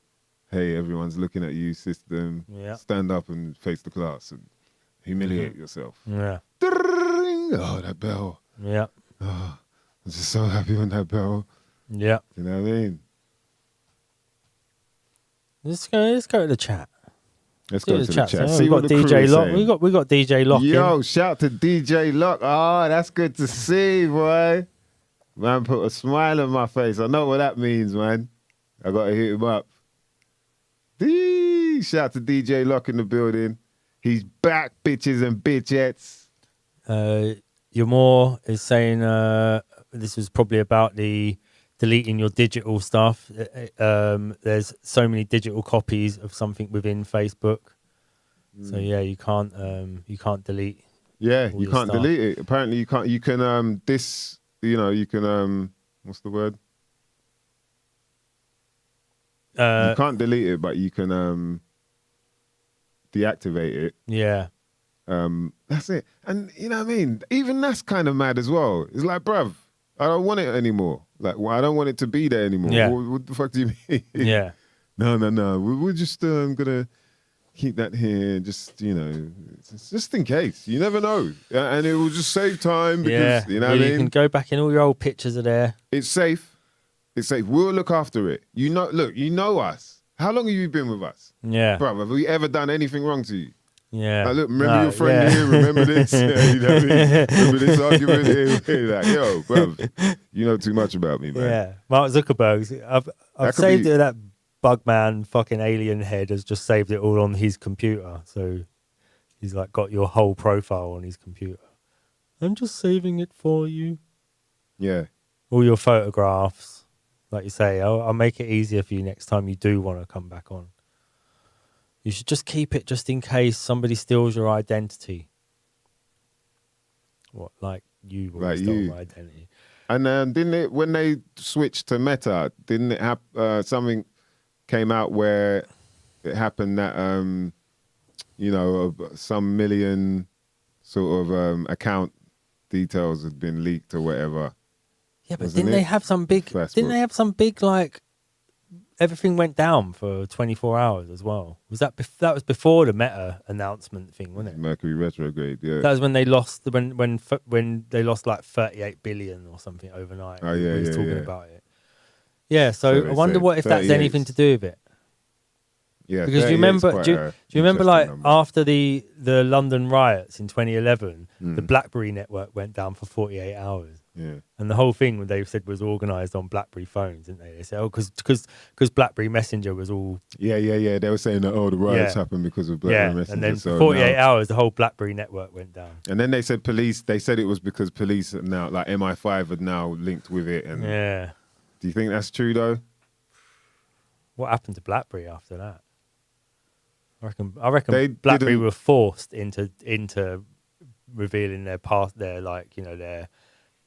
hey, everyone's looking at you system. Yeah. Stand up and face the class and humiliate yourself. yeah, Oh, that bell. yeah, Oh, I'm just so happy when that bell. yeah. You know what I mean? Let's go to the chat. Let's Do go to the chat. So See we've what got the crew DJ is Lock. saying. We got DJ Lock. Yo, shout to DJ Lock. Oh, that's good to see, boy. Man, put a smile on my face. I know what that means, man. I got to hit him up. Shout to DJ Lock in the building. He's back, bitches and bitchettes. Your more is saying this was probably about the deleting your digital stuff. There's so many digital copies of something within Facebook, so yeah, you can't delete. Yeah, all you your can't stuff. delete it. Apparently, you can't. You can you can what's the word? You can't delete it, but you can deactivate it. Yeah, That's it. And you know what I mean? Even that's kind of mad as well. It's like, bruv, I don't want it anymore. Like, well, I don't want it to be there anymore. Yeah. What the fuck do you mean? yeah, No. We're just gonna keep that here, just, you know, just in case. You never know. And it will just save time because, yeah. you know what I You mean? can go back in all your old pictures are there. It's safe. It's safe. We'll look after it. You know, look, you know us. How long have you been with us? Yeah, Bruv, have we ever done anything wrong to you? yeah. Like, look, remember No, your friend yeah. here? Remember this? You know what I mean? Remember this argument here? Like, yo, bruv, you know too much about me, man. Yeah, Mark Zuckerberg's. I've That could saved be- it. That Bugman fucking alien head has just saved it all on his computer. So he's like got your whole profile on his computer. I'm just saving it for you. Yeah. All your photographs, like you say. I'll make it easier for you next time you do want to come back on. You should just keep it just in case somebody steals your identity. What, like you Like stole you. my identity? And didn't it, when they switched to Meta, didn't it have something came out where it happened that, you know, some million sort of account details had been leaked or whatever? Yeah, but Wasn't didn't they it? have some big? Facebook. Didn't they have some big like? Everything went down for 24 hours as well. Was that that was before the Meta announcement thing, wasn't it? Mercury retrograde, yeah. That was when they lost when they lost like 38 billion or something overnight. Oh, We yeah, was yeah, talking yeah. about it. Yeah, so So they I wonder said what if that's 38. anything to do with it. Yeah, Because do 38 you is remember? quite Do you a remember interesting like number. after the London riots in 2011, Hmm. the BlackBerry network went down for 48 hours. Yeah. And the whole thing, they said, was organised on BlackBerry phones, didn't they? They said, oh, because BlackBerry Messenger was all... Yeah. They were saying that, the riots Yeah. happened because of BlackBerry yeah, Messenger. and then so for 48 now- hours, the whole BlackBerry network went down. And then they said it was because police are now, like MI5 are now linked with it. And Yeah. do you think that's true though? What happened to BlackBerry after that? I reckon They BlackBerry didn't- were forced into revealing their past, their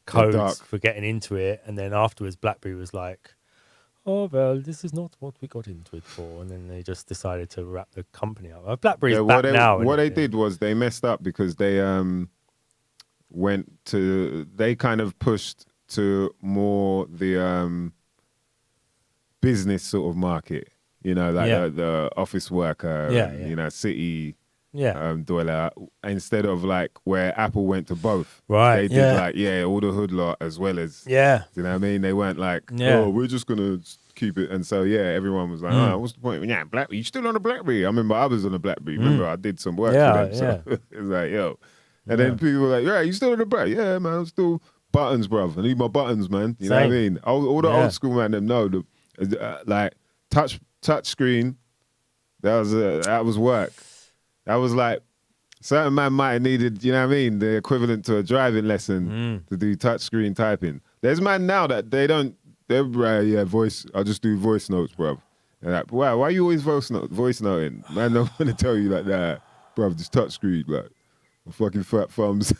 codes dark. for getting into it, and then afterwards BlackBerry was like, oh well, this is not what we got into it for, and then they just decided to wrap the company up. BlackBerry's back now. What innit? they Yeah. did was they messed up because they they kind of pushed to more the business sort of market, you know, like Yeah. the office worker, Yeah, and, yeah. you know, city Yeah. dweller, instead of like where Apple went to both. Right, They did yeah. all the hood lot as well as, Yeah. you know what I mean? They weren't like, Yeah. oh, we're just going to keep it. And so, yeah, everyone was like, oh, what's the point? Yeah, BlackBerry, you still on a BlackBerry? I remember I was on a BlackBerry. Remember, I did some work Yeah, for them. So it was like, yo. And then people were like, yeah, you still on a BlackBerry? Yeah, man, I'm still buttons, bruv. I need my buttons, man. You know what I Same. mean? All the Yeah. old school man, them know, like touch screen, that was work. That was like, certain man might have needed, you know what I mean, the equivalent to a driving lesson to do touchscreen typing. There's man now that they're voice, I'll just do voice notes, bruv. And like, wow, why you always voice noting? Man, don't want to tell you like that, bruv. Just touch screen, like fucking fat thumbs.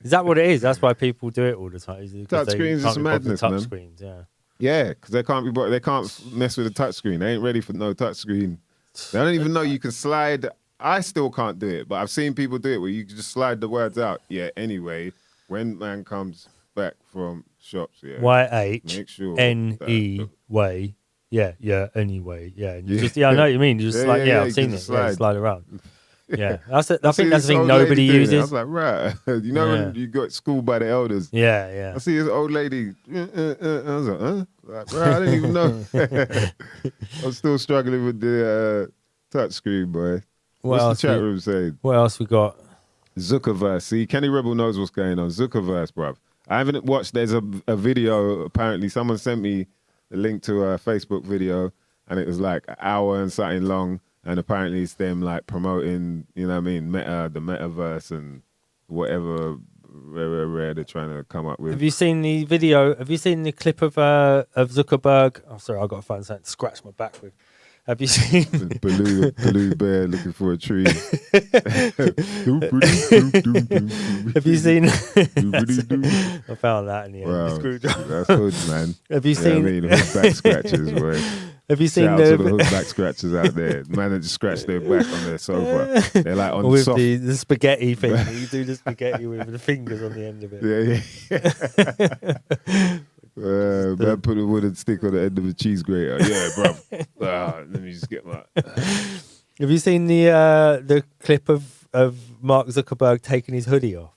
Is that what it is? That's why people do it all the time. Touch screens is madness, touch man. Screens, yeah. Yeah, because they can't mess with a touch screen. They ain't ready for no touch screen. They don't even know you can slide. I still can't do it, but I've seen people do it where you can just slide the words out. Yeah. Anyway, when man comes back from shops, yeah. YH Make sure NE way. Yeah. Anyway, yeah. And you just I know what you mean. You just I've seen it. Slide. Yeah, slide around. Yeah, I think that's the this thing old nobody lady doing it. uses. I was like, right, you know when you got schooled by the elders. Yeah. I see this old lady. I was like, huh? Like, right, I didn't even know. I'm still struggling with the touch screen, boy. What's the chat room saying? What else we got? Zuckerverse. See, Kenny Rebel knows what's going on. Zuckerverse, bruv. I haven't watched. There's a video. Apparently, someone sent me the link to a Facebook video, and it was like an hour and something long. And apparently, it's them like promoting, you know what I mean, the metaverse and whatever rare they're trying to come up with. Have you seen the video? Have you seen the clip of Zuckerberg? Oh, sorry, I've got to find something to scratch my back with. Have you seen Blue bear looking for a tree? Have you seen? I found that in the end. Wow, that's hood, man. Have you seen? I mean, hood back scratchers, boy. Have you seen Shout out to the hood back scratchers out there? Man, that just scratch their back on their sofa. They're like on with soft. the spaghetti thing. You do the spaghetti with the fingers on the end of it. Yeah. Man put a wooden stick on the end of a cheese grater. Yeah, bro. Let me just get my. Have you seen the clip of Mark Zuckerberg taking his hoodie off?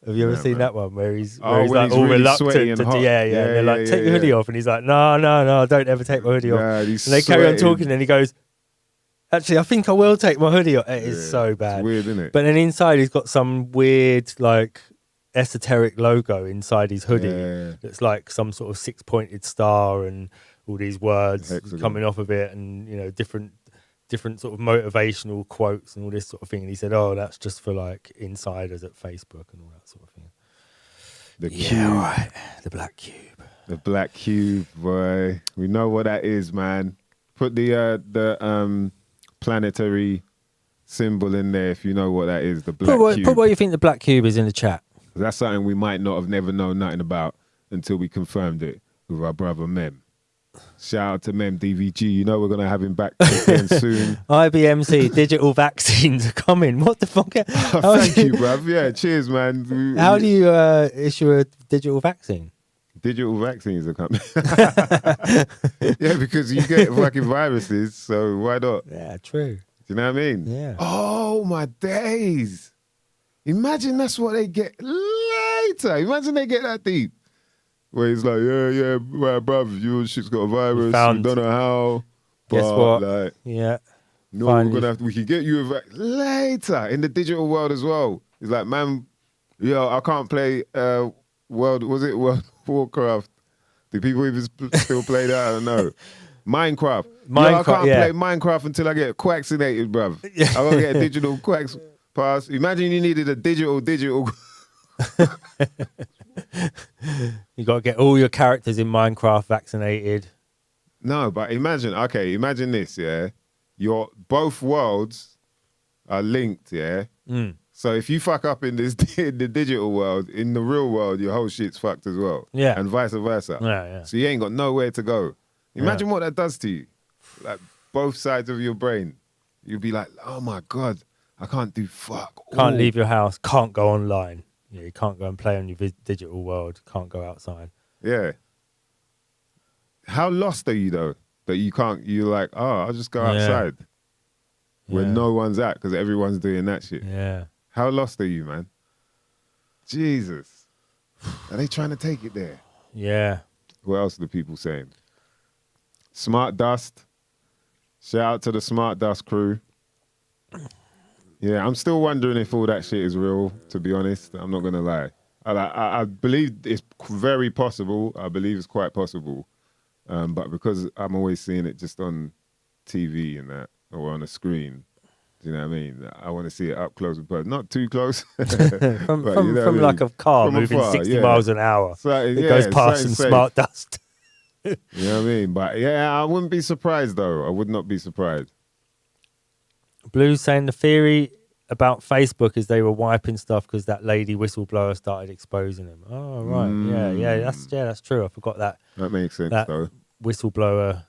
Have you ever seen that one where he's like he's all really reluctant sweaty and to hot. yeah, they're like, take your hoodie off, and he's like, no, don't ever take my hoodie off. And they carry on talking, and he goes, actually, I think I will take my hoodie off. It is so bad. It's weird, isn't it? But then inside, he's got some weird like esoteric logo inside his hoodie. Yeah. It's like some sort of 6-pointed star and all these words Hexagon. coming off of it, and different sort of motivational quotes and all this sort of thing. And he said, "Oh, that's just for like insiders at Facebook and all that sort of thing." The cube, right. The black cube. the black cube, boy. We know what that is, man. Put the planetary symbol in there if you know what that is. The black cube. Put what you think the black cube is in the chat. That's something we might not have never known nothing about until we confirmed it with our brother Mem. Shout out to Mem DVG. You know we're going to have him back again soon. IBMC digital vaccines are coming. What the fuck? Thank you, bruv. Yeah, cheers, man. How do you issue a digital vaccine? Digital vaccines are coming. Yeah, because you get fucking viruses, so why not? Yeah, true. Do you know what I mean? Yeah. Oh, my days. Imagine that's what they get later. Imagine they get that deep. Where he's like, yeah, right, bruv, your shit's got a virus. We don't know how. Guess but, what? Like, yeah. no, we can get you a later in the digital world as well. He's like, man, I can't play World Warcraft. Do people even still play that? I don't know. Minecraft. I can't play Minecraft until I get quaxinated, bruv. Yeah. I gotta get a digital quacks pass. Imagine you needed a digital. You got to get all your characters in Minecraft vaccinated. No, but imagine this, yeah. Both worlds are linked, yeah. So if you fuck up in the digital world, in the real world, your whole shit's fucked as well. Yeah. And vice versa. Yeah. So you ain't got nowhere to go. Imagine what that does to you. Like both sides of your brain. You'll be like, oh my God, I can't do fuck. Can't leave your house. Can't go online. Yeah, you can't go and play on your digital world. Can't go outside. Yeah. How lost are you though? That you're like, I'll just go outside. Where no one's at because everyone's doing that shit. Yeah. How lost are you, man? Jesus. Are they trying to take it there? Yeah. What else are the people saying? Smart Dust. Shout out to the Smart Dust crew. Yeah, I'm still wondering if all that shit is real, to be honest. I'm not going to lie. I believe it's very possible. I believe it's quite possible. But because I'm always seeing it just on TV and that, or on a screen, do you know what I mean? I want to see it up close and personal. Not too close. from like a car moving 60 miles an hour. It goes past some Smart Dust. You know what I mean? But yeah, I wouldn't be surprised though. I would not be surprised. Blue's saying the theory about Facebook is they were wiping stuff because that lady whistleblower started exposing them. Oh right, that's true. I forgot that. That makes sense That though. whistleblower.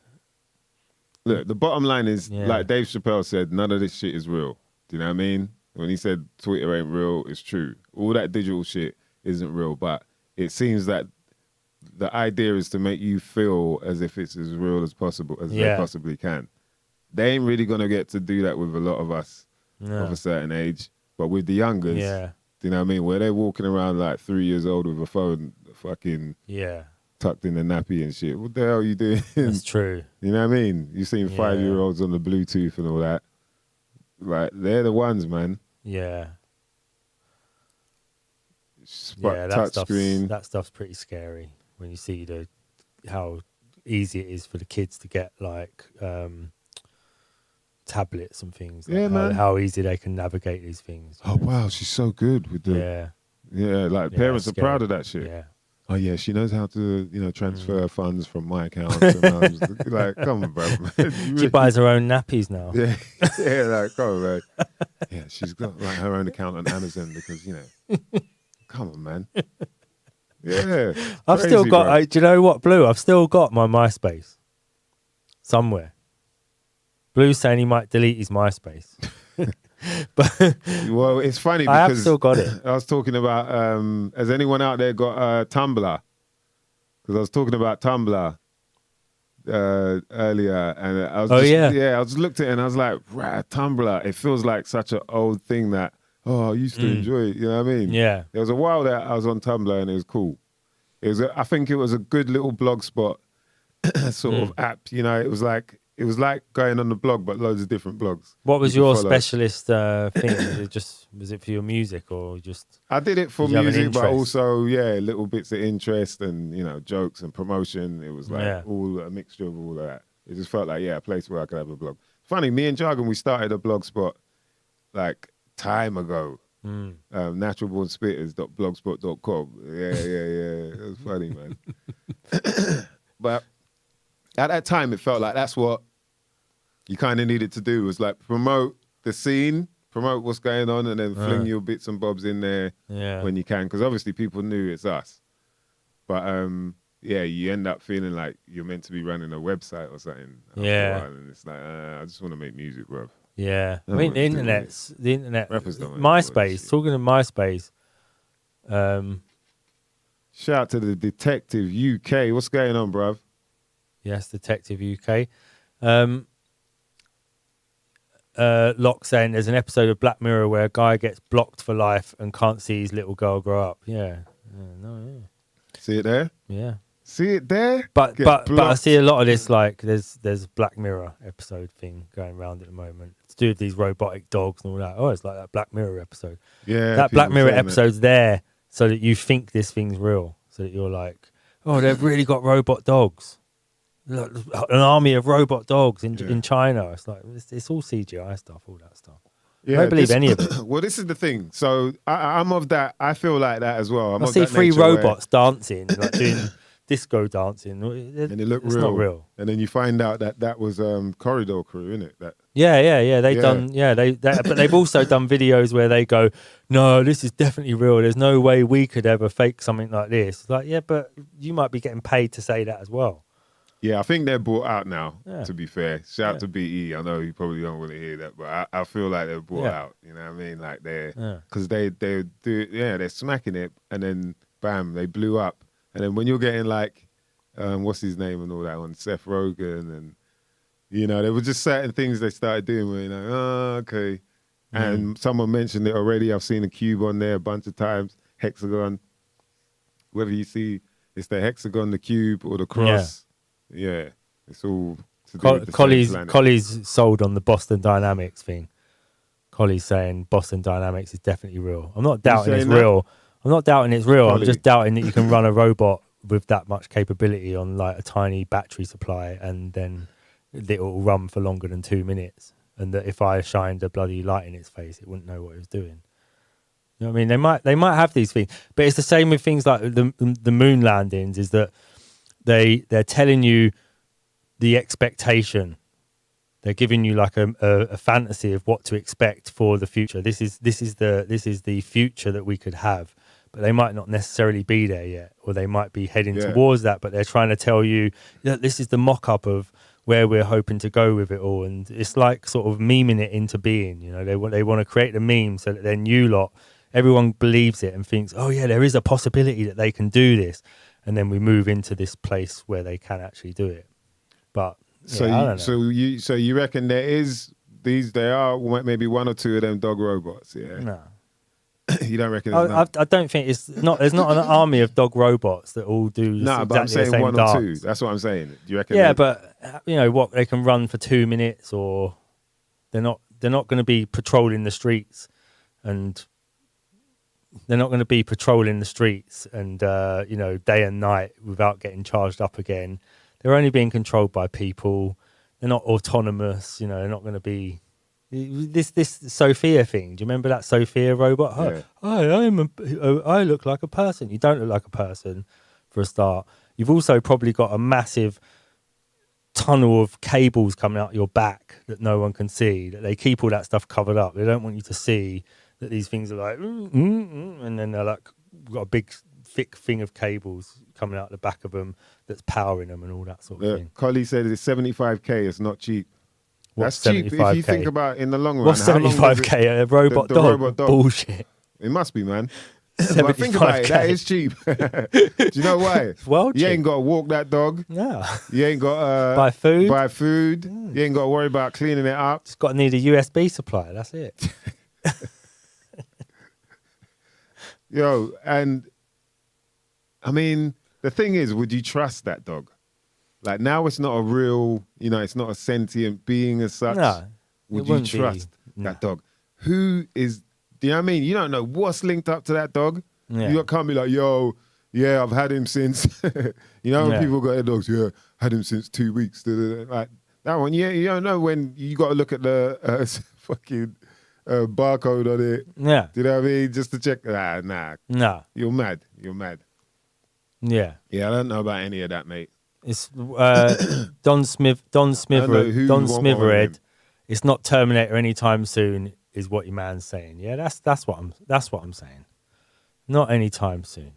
Look, the bottom line is, like Dave Chappelle said, none of this shit is real. Do you know what I mean? When he said Twitter ain't real, it's true. All that digital shit isn't real, but it seems that the idea is to make you feel as if it's as real as possible as they possibly can. They ain't really gonna get to do that with a lot of us of a certain age, but with the youngers, do you know what I mean? Where they're walking around like 3 years old with a phone, fucking tucked in the nappy and shit. What the hell are you doing? That's true. You know what I mean? You've seen 5-year-olds on the Bluetooth and all that. Like, they're the ones, man. Yeah. Touch screen. That stuff's pretty scary when you see how easy it is for the kids to get like tablets and things. Like man. How easy they can navigate these things. Oh wow, she's so good with the like parents are proud of that shit. Yeah. Oh yeah, she knows how to transfer funds from my account. And I was like, come on, bro. She buys her own nappies now. Yeah, like come on, man. Yeah, she's got like her own account on Amazon because come on, man. Yeah, I've still got. Do you know what, Blue? I've still got my MySpace somewhere. Blue's saying he might delete his MySpace. But well, it's funny I because have still got it. I was talking about has anyone out there got Tumblr? Because I was talking about Tumblr earlier, and I was I just looked at it and I was like, right, Tumblr. It feels like such an old thing that I used to enjoy it. You know what I mean? Yeah. There was a while that I was on Tumblr and it was cool. I think it was a good little blog spot sort of app. It was like going on the blog, but loads of different blogs. What was your specialist thing? Was it for your music or just? I did it for music, but also little bits of interest and jokes and promotion. It was like all a mixture of all of that. It just felt like a place where I could have a blog. Funny, me and Jargon, we started a blog spot like time ago. Naturalbornspitters.blogspot.com. Yeah. It was funny, man. But at that time, it felt like that's what you kind of needed to do, was like promote the scene, promote what's going on, and then fling your bits and bobs in there when you can. Because obviously people knew it's us. But you end up feeling like you're meant to be running a website or something. Yeah. And it's like, I just want to make music, bro. Yeah. I mean, the internet, rappers don't MySpace, talking of MySpace. Shout out to the Detective UK. What's going on, bruv? Yes, Detective UK. Locke saying there's an episode of Black Mirror where a guy gets blocked for life and can't see his little girl grow up. Yeah. See it there? Yeah. See it there? But I see a lot of this, like there's Black Mirror episode thing going around at the moment. To do with these robotic dogs and all that. Oh, it's like that Black Mirror episode. Yeah. That Black Mirror episode's there so that you think this thing's real. So that you're like, oh, they've really got robot dogs. An army of robot dogs in China. It's like it's all CGI stuff, all that stuff. I don't believe any of it. Well, this is the thing. So I'm of that. I feel like that as well. I see 3 robots dancing, like doing disco dancing, and it looked real. Not real. And then you find out that was Corridor Crew, isn't it? But they've also done videos where they go, no, this is definitely real. There's no way we could ever fake something like this. It's like, yeah, but you might be getting paid to say that as well. Yeah, I think they're brought out now, to be fair. Shout out to BE. I know you probably don't want to hear that, but I feel like they're brought out. You know what I mean? Like because they do, they're smacking it, and then bam, they blew up. And then when you're getting like, what's his name and all that on Seth Rogen, and there were just certain things they started doing where you're like, oh, okay. And someone mentioned it already. I've seen a cube on there a bunch of times, hexagon. Whether you see it's the hexagon, the cube, or the cross. Yeah, it's all to do with the same planet. Collie's sold on the Boston Dynamics thing. Collie's saying Boston Dynamics is definitely real. I'm not doubting it's real. I'm not doubting it's real. I'm just doubting that you can run a robot with that much capability on like a tiny battery supply, and then it will run for longer than 2 minutes. And that if I shined a bloody light in its face, it wouldn't know what it was doing. You know what I mean? They might have these things, but it's the same with things like the moon landings. Is that they're telling you the expectation. They're giving you like a fantasy of what to expect for the future. This is the future that we could have, but they might not necessarily be there yet, or they might be heading towards that. But they're trying to tell you that this is the mock-up of where we're hoping to go with it all, and it's like sort of memeing it into being. You know, they want to create a meme so that then everyone believes it and thinks, oh yeah, there is a possibility that they can do this, and then we move into this place where they can actually do it. But so you reckon there are maybe one or two of them dog robots? Yeah. No. You don't reckon? I don't think there's not an army of dog robots that all do no, but I'm saying one or two. That's what I'm saying. Do you reckon? Yeah, but you know what? They can run for 2 minutes, or they're not going to be patrolling the streets, and you know, day and night without getting charged up again. They're only being controlled by people. They're not autonomous. You know, they're not going to be this Sophia thing. Do you remember that Sophia robot? Yeah. I look like a person. You don't look like a person, for a start. You've also probably got a massive tunnel of cables coming out your back that no one can see. That they keep all that stuff covered up. They don't want you to see that these things are like, and then they're like got a big thick thing of cables coming out the back of them that's powering them and all that sort of thing. Collie said it's 75k. It's not cheap. What's That's cheap 75K? if you think about it in the long run. What's 75k? A robot the dog? robot dog? Bullshit. It must be, man. But think about it. That is cheap. Do you know why? Well, you ain't got to walk that dog. No. You ain't got to buy food. You ain't got to worry about cleaning it up. Just got to need a USB supply. That's it. Yo, and I mean, the thing is, would you trust that dog? Like now it's not a real, you know, it's not a sentient being as such. No. Would you trust that dog? Who is, do you know what I mean? You don't know what's linked up to that dog. Yeah. You can't be like, yo, yeah, I've had him since, you know, when people got their dogs, yeah, had him since 2 weeks. Like that one, yeah, you don't know when you got to look at the fucking barcode on it. Yeah. Do you know what I mean? Just to check. Nah. No. You're mad. You're mad. Yeah. Yeah, I don't know about any of that, mate. It's Don Smitherhead. It's not Terminator anytime soon, is what your man's saying. Yeah, that's what I'm saying. Not anytime soon.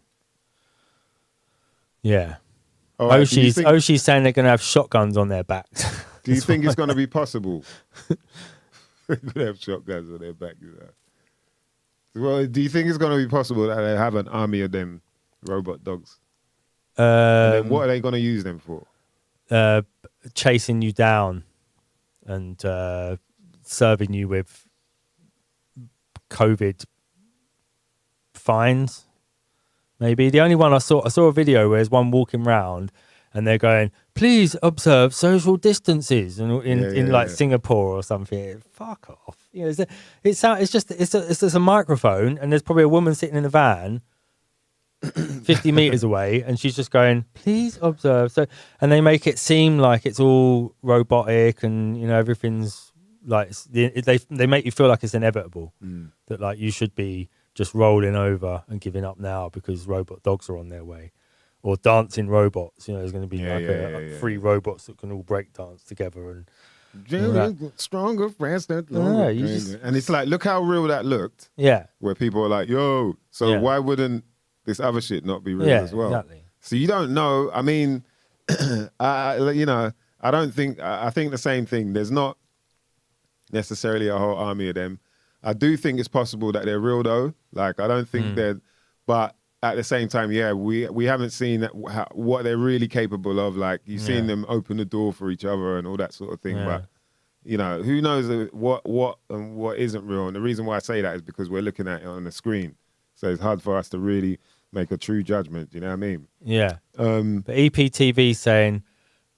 Yeah. Right, Oshi's saying they're going to have shotguns on their backs. Do you think it's going to be possible? They're going to have shotguns on their back. You know? Well, do you think it's going to be possible that they have an army of them robot dogs? And then what are they going to use them for? Chasing you down and serving you with COVID fines. Maybe the only one I saw a video where there's one walking around and they're going, please observe social distances, and in like Singapore or something. Fuck off. You know, it's just a microphone, and there's probably a woman sitting in the van 50 meters away, and she's just going, please observe. So, and they make it seem like it's all robotic, and you know everything's like they make you feel like it's inevitable, that like you should be just rolling over and giving up now because robot dogs are on their way, or dancing robots. You know, there's going to be three robots that can all break dance together and. Stronger, faster, longer. And it's like, look how real that looked. Yeah. Where people are like, yo, so why wouldn't this other shit not be real as well? Exactly. So you don't know. I mean, you know, I think the same thing. There's not necessarily a whole army of them. I do think it's possible that they're real though. Like, I don't think they're, but at the same time, we haven't seen what they're really capable of. Like, you've seen them open the door for each other and all that sort of thing. Yeah. But, you know, who knows what and what isn't real. And the reason why I say that is because we're looking at it on the screen. So it's hard for us to really make a true judgment. You know what I mean? Yeah. But EPTV saying,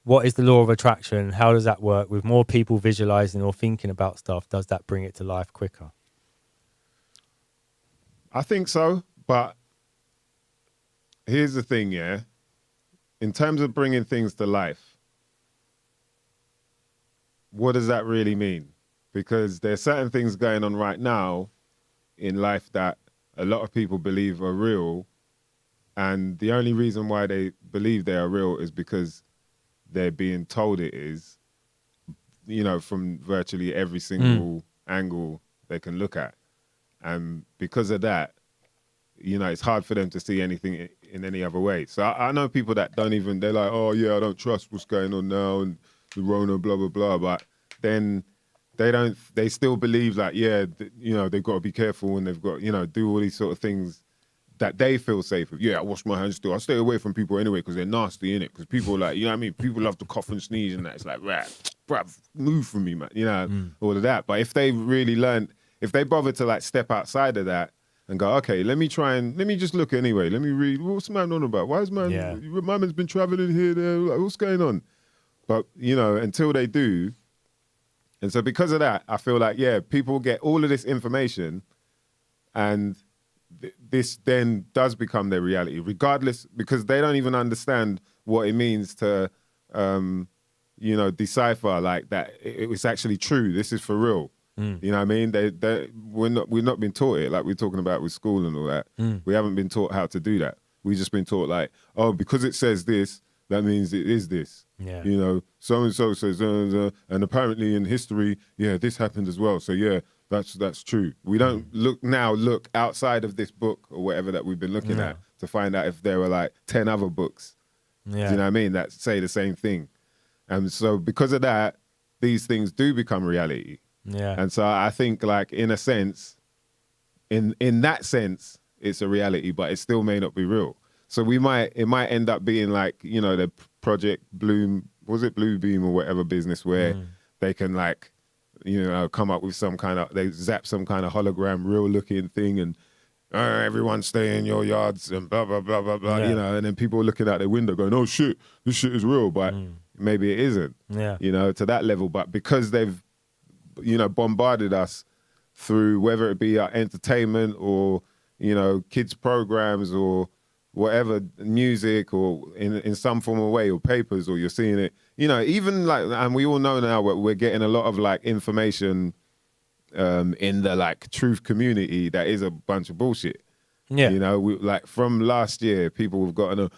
what is the law of attraction? How does that work? With more people visualizing or thinking about stuff, does that bring it to life quicker? I think so, but here's the thing, in terms of bringing things to life, what does that really mean? Because there's certain things going on right now in life that a lot of people believe are real, And the only reason why they believe they are real is because they're being told it is, from virtually every single angle they can look at. And because of that, it's hard for them to see anything in any other way. So I know people that don't even, they're like, oh yeah, I don't trust what's going on now and the Rona, blah, blah, blah. But then they still believe like, they've got to be careful and they've got, do all these sort of things that they feel safe with. Yeah, I wash my hands still. I stay away from people anyway because they're nasty, innit? Because people like, people love to cough and sneeze and that. It's like, bruv, move from me, man. All of that. But if they really if they bother to like step outside of that and go, okay, let me just look anyway. Let me read. What's man on about? Why is my man's been traveling here, there? Like, what's going on? But, until they do. And so because of that, I feel like, people get all of this information and this then does become their reality, regardless, because they don't even understand what it means to, decipher like that. It's actually true. This is for real. You know what I mean? We've not been taught it like we're talking about with school and all that. We haven't been taught how to do that. We've just been taught like, oh, because it says this, that means it is this. Yeah. So-and-so says, and apparently in history, this happened as well. So that's true. We don't look outside of this book or whatever that we've been looking at to find out if there were like 10 other books. Yeah. Do you know what I mean? That say the same thing. And so because of that, these things do become reality. Yeah. And so I think like in a sense, in that sense, it's a reality, but it still may not be real. So it might end up being like, the Project Bloom, was it Blue Beam or whatever business where they can like, come up with they zap some kind of hologram, real looking thing and everyone stay in your yards and blah, blah, blah, blah, blah, and then people are looking out their window going, oh shit, this shit is real, but maybe it isn't, to that level. But because they've, bombarded us through whether it be our entertainment or, kids programs or whatever, music or in some form of way or papers, or you're seeing it, even like, and we all know now we're getting a lot of like information in the like truth community that is a bunch of bullshit. Yeah. Like from last year, people have gotten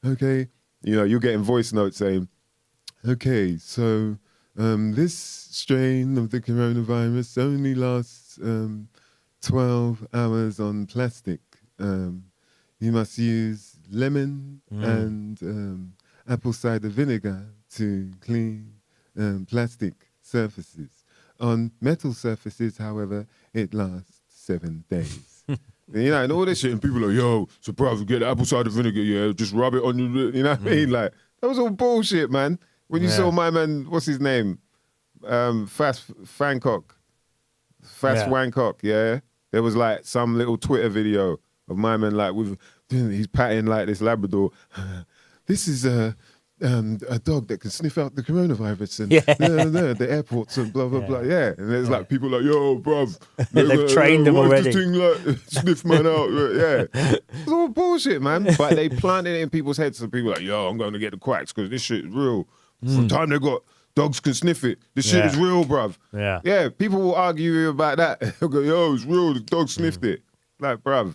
okay, you're getting voice notes saying, okay, so this strain of the coronavirus only lasts 12 hours on plastic. You must use lemon and apple cider vinegar to clean plastic surfaces. On metal surfaces, however, it lasts 7 days. And all this shit, and people are like, yo, so bro, get apple cider vinegar, just rub it on your, you know what I mean? Like, that was all bullshit, man. When you saw my man, what's his name? Fast Fancock. Wancock, There was like some little Twitter video of my man like he's patting like this Labrador. This is a dog that can sniff out the coronavirus and the airports and blah blah blah. Yeah, and there's like people like, yo, bruv, they've trained them already. This thing like sniff man out. Yeah, it's all bullshit, man. But they planted it in people's heads, so people are like, yo, I'm going to get the quacks because this shit is real. From the time they got dogs can sniff it. This shit is real, bruv. Yeah. Yeah, people will argue about that. They'll go, yo, it's real. The dog sniffed it. Like, bruv.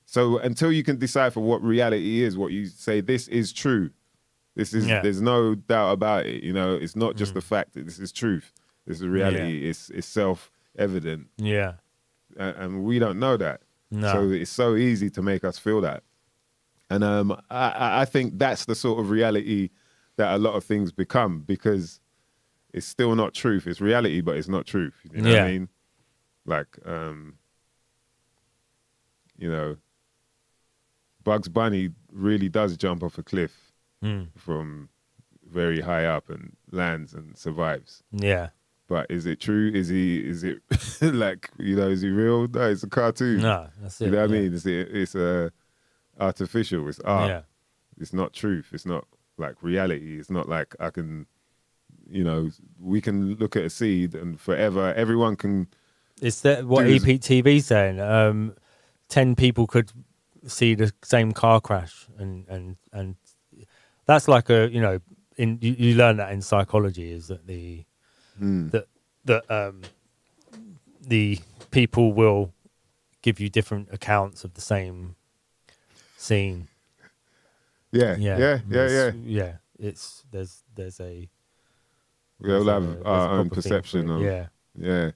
So until you can decipher what reality is, what you say, this is true. This is, there's no doubt about it. It's not just the fact that this is truth. This is reality. Yeah. It's self-evident. Yeah. And we don't know that. No. So it's so easy to make us feel that. And I think that's the sort of reality that a lot of things become, because it's still not truth. It's reality, but it's not truth. You know what I mean? Like, Bugs Bunny really does jump off a cliff from very high up and lands and survives. Yeah. But is it true? Is it like, is he real? No, it's a cartoon. No, that's it. You know what I mean? It's artificial. It's art. Yeah. It's not truth. It's not like reality. It's not like I can, we can look at a seed and forever everyone can. It's that what EPTV's saying. 10 people could see the same car crash, and that's like a you learn that in psychology, is that the people will give you different accounts of the same scene. Yeah. It's there's a We all have there's a our own proper thing for perception it. of Yeah.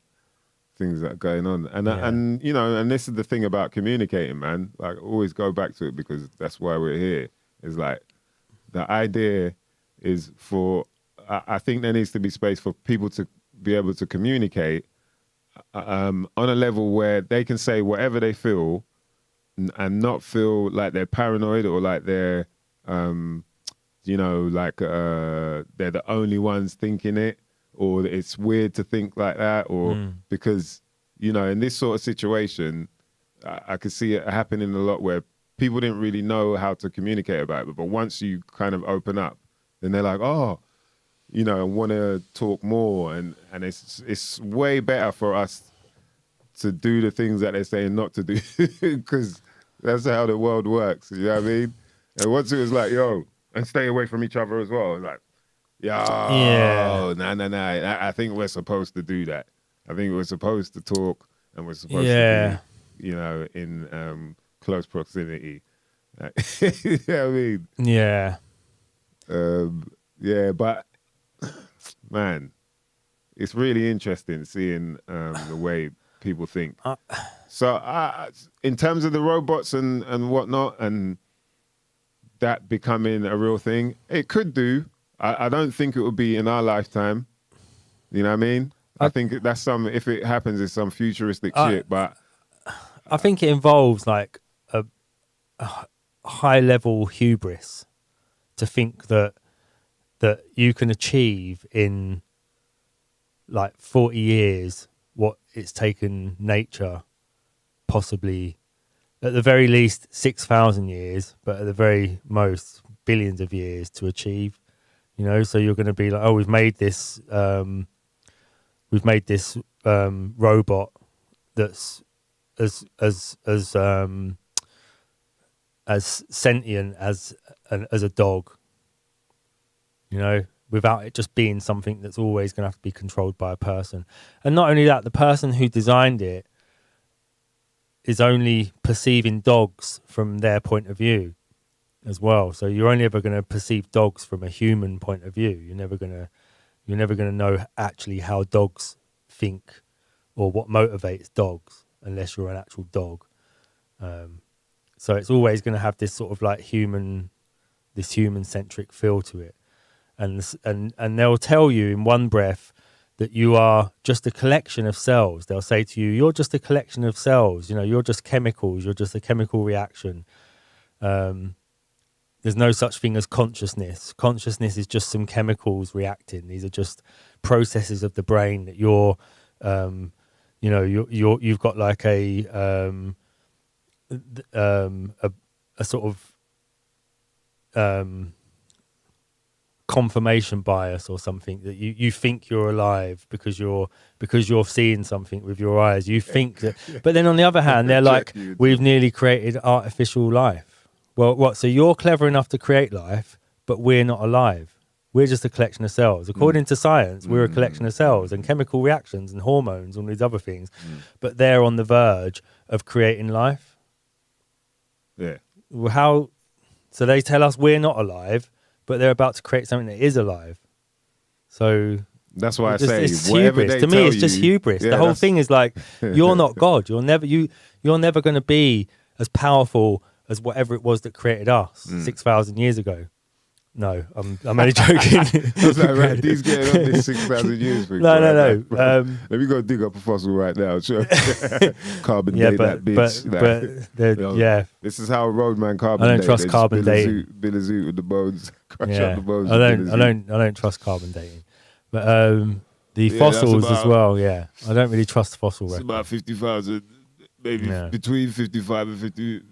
things that are going on, and Yeah. and you know, and this is the thing about communicating, man. Like, always go back to it because that's why we're here. Is like the idea is for. I think there needs to be space for people to be able to communicate on a level where they can say whatever they feel and not feel like they're paranoid or like they're, you know, like they're the only ones thinking it, or it's weird to think like that, or because, you know, in this sort of situation, I could see it happening a lot where people didn't really know how to communicate about it. But once you kind of open up, then they're like, oh, you know, want to talk more. And it's way better for us to do the things that they're saying not to do because that's how the world works. You know what I mean? And once it was like, yo, and stay away from each other as well. Like, yo, nah. I think we're supposed to do that. I think we're supposed to talk and we're supposed to be, you know, in close proximity. You know what I mean? Yeah. Yeah, but man, it's really interesting seeing the way people think. So in terms of the robots and whatnot and that becoming a real thing, it could do. I don't think it would be in our lifetime. You know what I mean? I think that's if it happens, it's some futuristic shit, but... I think it involves like a high level hubris to think that you can achieve in like 40 years what it's taken nature possibly at the very least 6,000 years, but at the very most billions of years to achieve, you know. So you're going to be like, oh, we've made this robot that's as sentient as a dog, you know, without it just being something that's always going to have to be controlled by a person. And not only that, the person who designed it is only perceiving dogs from their point of view as well. So you're only ever going to perceive dogs from a human point of view. You're never going to know actually how dogs think or what motivates dogs unless you're an actual dog. So it's always going to have this sort of like this human-centric feel to it. And they'll tell you in one breath that you are just a collection of cells. They'll say to you, you're just a collection of cells. You know, you're just chemicals. You're just a chemical reaction. There's no such thing as consciousness. Consciousness is just some chemicals reacting. These are just processes of the brain that you've got like a sort of confirmation bias or something that you think you're alive because you're seeing something with your eyes. You think that, but then on the other hand, they're like, we've nearly created artificial life. Well, what? So you're clever enough to create life, but we're not alive. We're just a collection of cells. According to science, we're a collection of cells and chemical reactions and hormones and all these other things. But they're on the verge of creating life. Yeah. How? So they tell us we're not alive, but they're about to create something that is alive. So that's why it's hubris. To me, it's just hubris. The whole thing is like, you're not God. You're never going to be as powerful as whatever it was that created us 6,000 years ago. No, I'm only joking. I was like, right, these getting on this 6,000 years. No. Let me go dig up a fossil right now. Sure. Carbon date that bitch. This is how a roadman carbon date. I don't trust carbon dating. Bill a zoot with the bones. Crush out the bones. I don't trust carbon dating. But the fossils as well. Yeah, I don't really trust fossil records. It's about 50,000, maybe between 55 and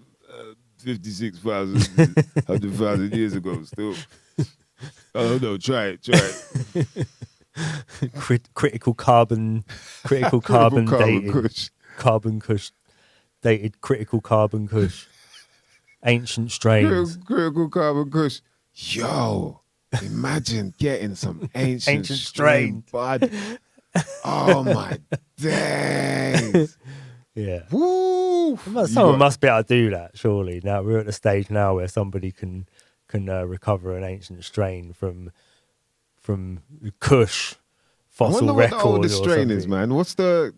56,000, 100,000 years ago still. I don't know, try it. Critical carbon dated. Kush. Carbon kush. Dated critical carbon kush. Ancient strains. Critical carbon kush. Yo, imagine getting some ancient strain, bud. Oh my days. Yeah. Woo! Someone must be able to do that, surely. Now we're at the stage now where somebody can can recover an ancient strain from Kush fossil I wonder what the record oldest or strain something. is, man. What's the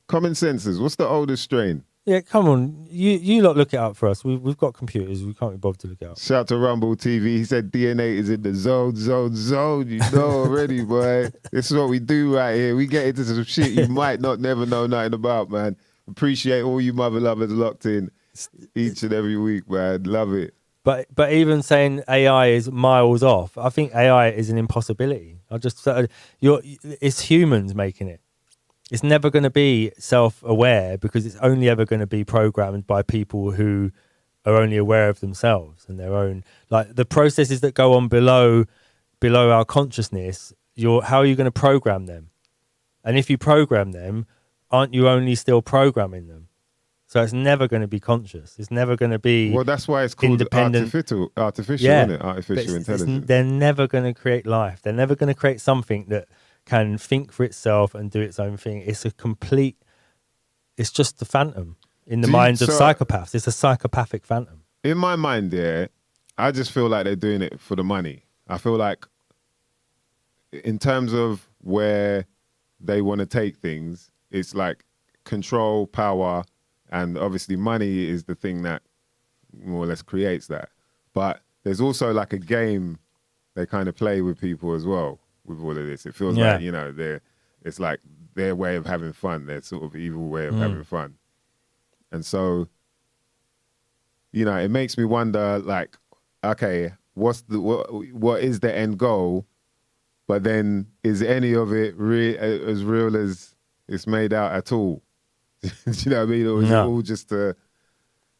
common senses? What's the oldest strain? Yeah, come on, you lot look it up for us. We've got computers. We can't be bothered to look it up. Shout to Rumble TV. He said DNA is in the zone. You know already, boy. This is what we do right here. We get into some shit you might not never know nothing about, man. Appreciate all you mother lovers locked in each and every week, man. Love it. But even saying AI is miles off, I think AI is an impossibility. It's humans making it. It's never going to be self-aware because it's only ever going to be programmed by people who are only aware of themselves and their own. Like the processes that go on below our consciousness. How are you going to program them? And if you program them, aren't you only still programming them? So it's never going to be conscious. It's never going to be. Well, that's why it's called artificial, yeah, isn't it? Artificial intelligence. They're never going to create life. They're never going to create something that can think for itself and do its own thing. It's just a phantom in the minds of psychopaths. It's a psychopathic phantom. In my mind, I just feel like they're doing it for the money. I feel like in terms of where they want to take things, it's like control, power, and obviously money is the thing that more or less creates that. But there's also like a game they kind of play with people as well with all of this. It feels like, it's like their way of having fun, their sort of evil way of having fun. And so, it makes me wonder, like, okay, what is the end goal? But then is any of it as real as it's made out at all? Do you know what I mean? Or is it all just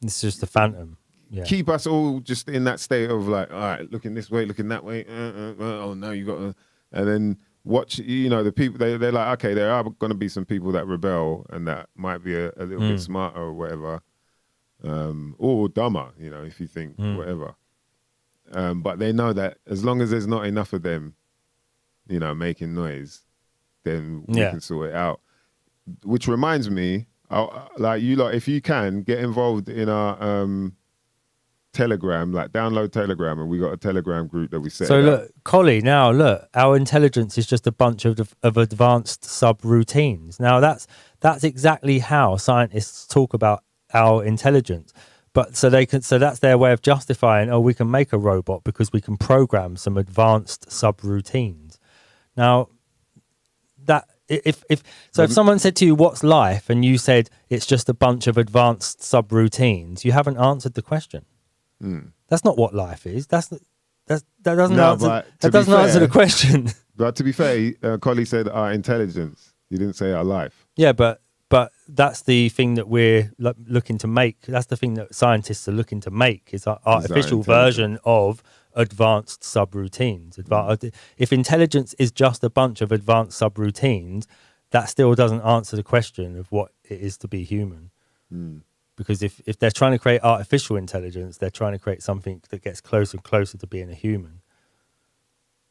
it's just a phantom. Yeah. Keep us all just in that state of like, all right, looking this way, looking that way. Oh no, you got to, and then watch. The people they're like, okay, there are going to be some people that rebel and that might be a little bit smarter or whatever, or dumber. If you think whatever. But they know that as long as there's not enough of them, making noise, then we can sort it out. Which reminds me, like you lot, if you can get involved in our Telegram, like download Telegram, and we got a Telegram group that we set. So look, Collie, now look, our intelligence is just a bunch of advanced subroutines. Now that's exactly how scientists talk about our intelligence. But so that's their way of justifying, we can make a robot because we can program some advanced subroutines. Now that if someone said to you, what's life? And you said it's just a bunch of advanced subroutines, you haven't answered the question. That's not what life is. That doesn't answer the question. But to be fair, Collie said our intelligence. He didn't say our life. Yeah, but that's the thing that we're looking to make. That's the thing that scientists are looking to make, is an artificial version of advanced subroutines. If intelligence is just a bunch of advanced subroutines, that still doesn't answer the question of what it is to be human. Because if they're trying to create artificial intelligence, they're trying to create something that gets closer and closer to being a human.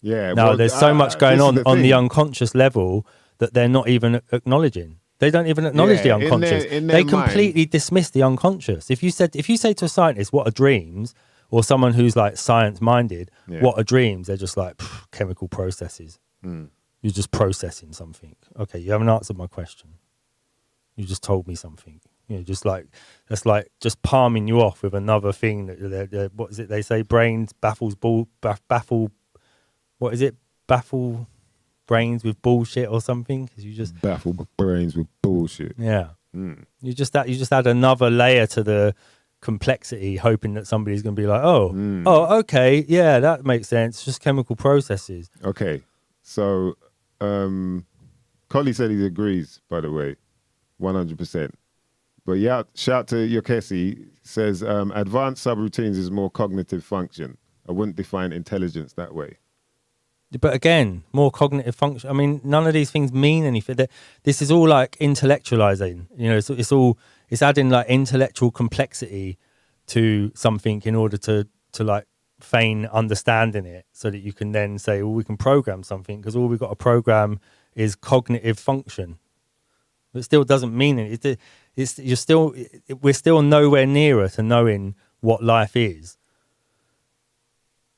Yeah. Now, there's so much going on the unconscious level that they're not even acknowledging. They don't even acknowledge the unconscious. They completely dismiss the unconscious. If you say to a scientist, what are dreams? Or someone who's like science-minded, what are dreams? They're just like chemical processes. You're just processing something. Okay, you haven't answered my question. You just told me something. Just like that's like just palming you off with another thing that what is it they say? Brains baffle. What is it? Baffle brains with bullshit or something? Because you just baffle brains with bullshit. Yeah. You just add another layer to the complexity, hoping that somebody's going to be like, okay, yeah, that makes sense. Just chemical processes. Okay, so Collie said he agrees, by the way, 100%. But yeah, shout to Yokesi, says advanced subroutines is more cognitive function. I wouldn't define intelligence that way. But again, more cognitive function. I mean, none of these things mean anything. This is all like intellectualizing. It's adding like intellectual complexity to something in order to like feign understanding it, so that you can then say, well, we can program something because all we've got to program is cognitive function. But it still doesn't mean it. We're still nowhere nearer to knowing what life is.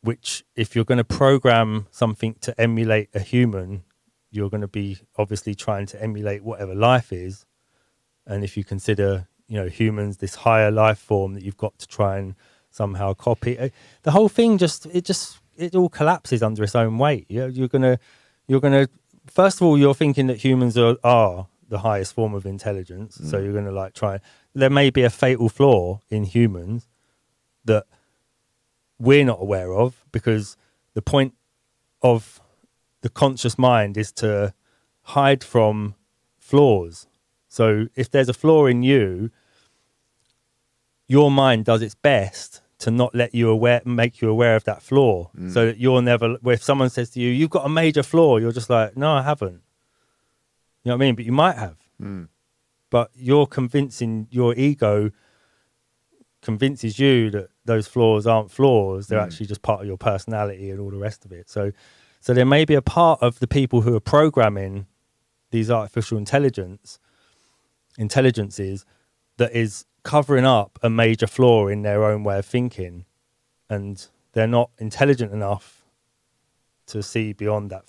which if you're going to program something to emulate a human, you're going to be obviously trying to emulate whatever life is. And if you consider, humans, this higher life form that you've got to try and somehow copy, the whole thing it all collapses under its own weight. You're gonna first of all, you're thinking that humans are the highest form of intelligence. So you're gonna try. There may be a fatal flaw in humans that we're not aware of, because the point of the conscious mind is to hide from flaws. So if there's a flaw in you, your mind does its best to not let you make you aware of that flaw. So that you're never, if someone says to you, you've got a major flaw, you're just like, no, I haven't. You know what I mean? But you might have. But you're convincing, your ego convinces you that those flaws aren't flaws. They're actually just part of your personality and all the rest of it. So there may be a part of the people who are programming these artificial intelligences that is covering up a major flaw in their own way of thinking, and they're not intelligent enough to see beyond that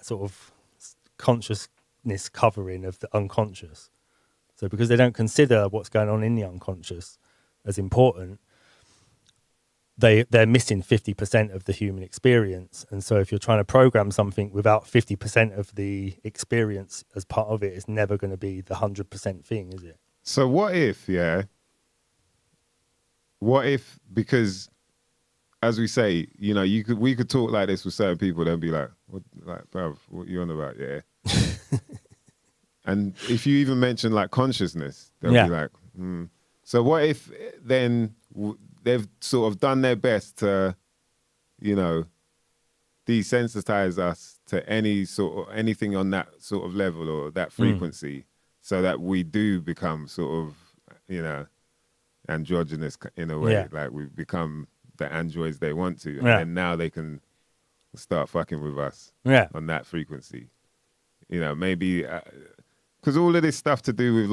sort of consciousness covering of the unconscious. So because they don't consider what's going on in the unconscious as important, they're missing 50% of the human experience. And so if you're trying to program something without 50% of the experience as part of it, it's never going to be the 100% thing, is it? So what if, because as we say, we could talk like this with certain people, they'll be like, bruv, what you on about? Yeah. And if you even mention consciousness, they'll be like, So what if then they've sort of done their best to, desensitize us to anything on that sort of level or that frequency, so that we do become sort of, androgynous in a way, like we become the androids they want to, and then now they can start fucking with us on that frequency. Maybe because all of this stuff to do with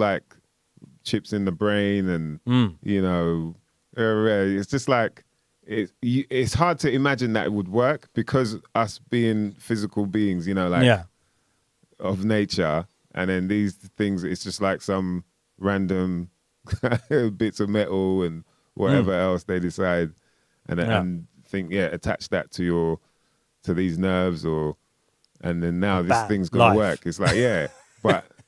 chips in the brain and it's just it's hard to imagine that it would work, because us being physical beings, of nature, and then these things, it's just like some random bits of metal and whatever else they decide, and think attach that to these nerves, and then now this thing's gonna work. It's but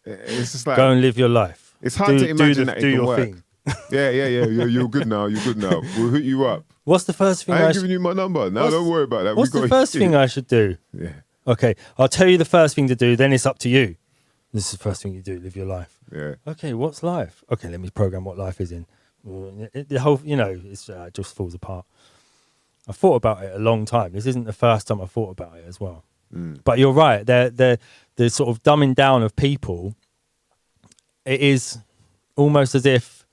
it's just go and live your life. It's hard to imagine that it can work. Thing. Yeah. You're good now. We'll hook you up. What's the first thing? I ain't giving you my number. No, don't worry about that. What's the first thing I should do? Yeah. Okay, I'll tell you the first thing to do. Then it's up to you. This is the first thing you do. Live your life. Yeah. Okay, what's life? Okay, let me program what life is in. The whole, it just falls apart. I thought about it a long time. This isn't the first time I thought about it as well. But you're right. The sort of dumbing down of people. It is almost as if,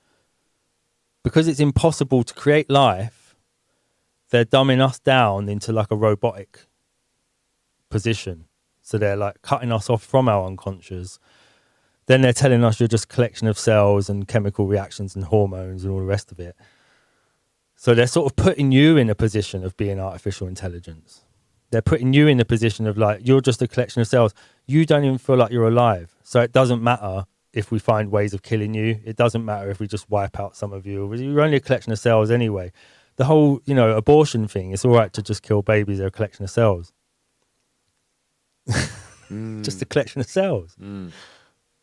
because it's impossible to create life, they're dumbing us down into a robotic position. So they're cutting us off from our unconscious. Then they're telling us you're just a collection of cells and chemical reactions and hormones and all the rest of it. So they're sort of putting you in a position of being artificial intelligence. They're putting you in a position of you're just a collection of cells. You don't even feel like you're alive. So it doesn't matter if we find ways of killing you. It doesn't matter if we just wipe out some of you. You're only a collection of cells anyway. The whole, abortion thing, it's all right to just kill babies. They're a collection of cells. Just a collection of cells.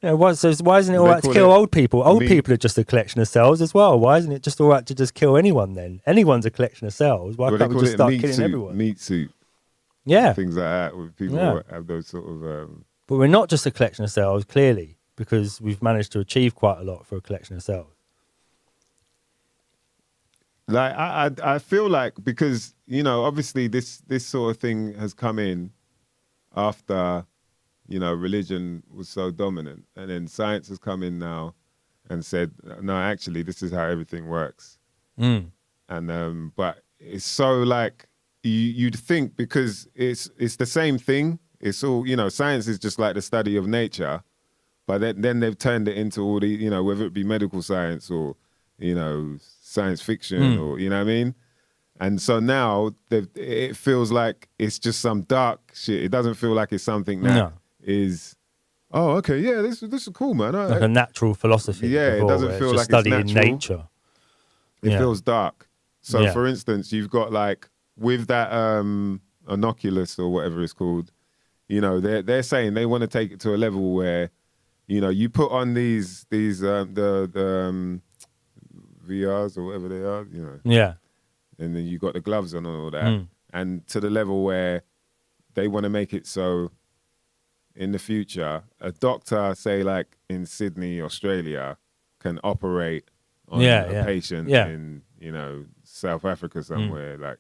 Why isn't it all right to kill old people? Old people are just a collection of cells as well. Why isn't it just all right to just kill anyone then? Anyone's a collection of cells. Why can't we just start killing everyone? Meat suit. Yeah. Things like that, with people who have those sort of... But we're not just a collection of cells, clearly, because we've managed to achieve quite a lot for a collection of cells. I feel because, obviously this sort of thing has come in after, religion was so dominant, and then science has come in now and said, no, actually, this is how everything works. And but it's so you'd think, because it's the same thing. It's all, science is just the study of nature, but then they've turned it into all the, whether it be medical science or, science fiction or, you know what I mean? And so now it feels like it's just some dark shit. It doesn't feel like it's something that is, oh, okay, yeah, this is cool, man. Like a natural philosophy. Yeah, it doesn't feel like studying it's natural. nature. It feels dark. So, for instance, you've got like with that inoculus or whatever it's called, you know, they're saying they want to take it to a level where, you know, you put on these the VRs or whatever they are, you know. Yeah. And then you got the gloves on and all that. And to the level where they want to make it so in the future, a doctor, say like in Sydney, Australia, can operate on a patient in, you know, South Africa somewhere. Like,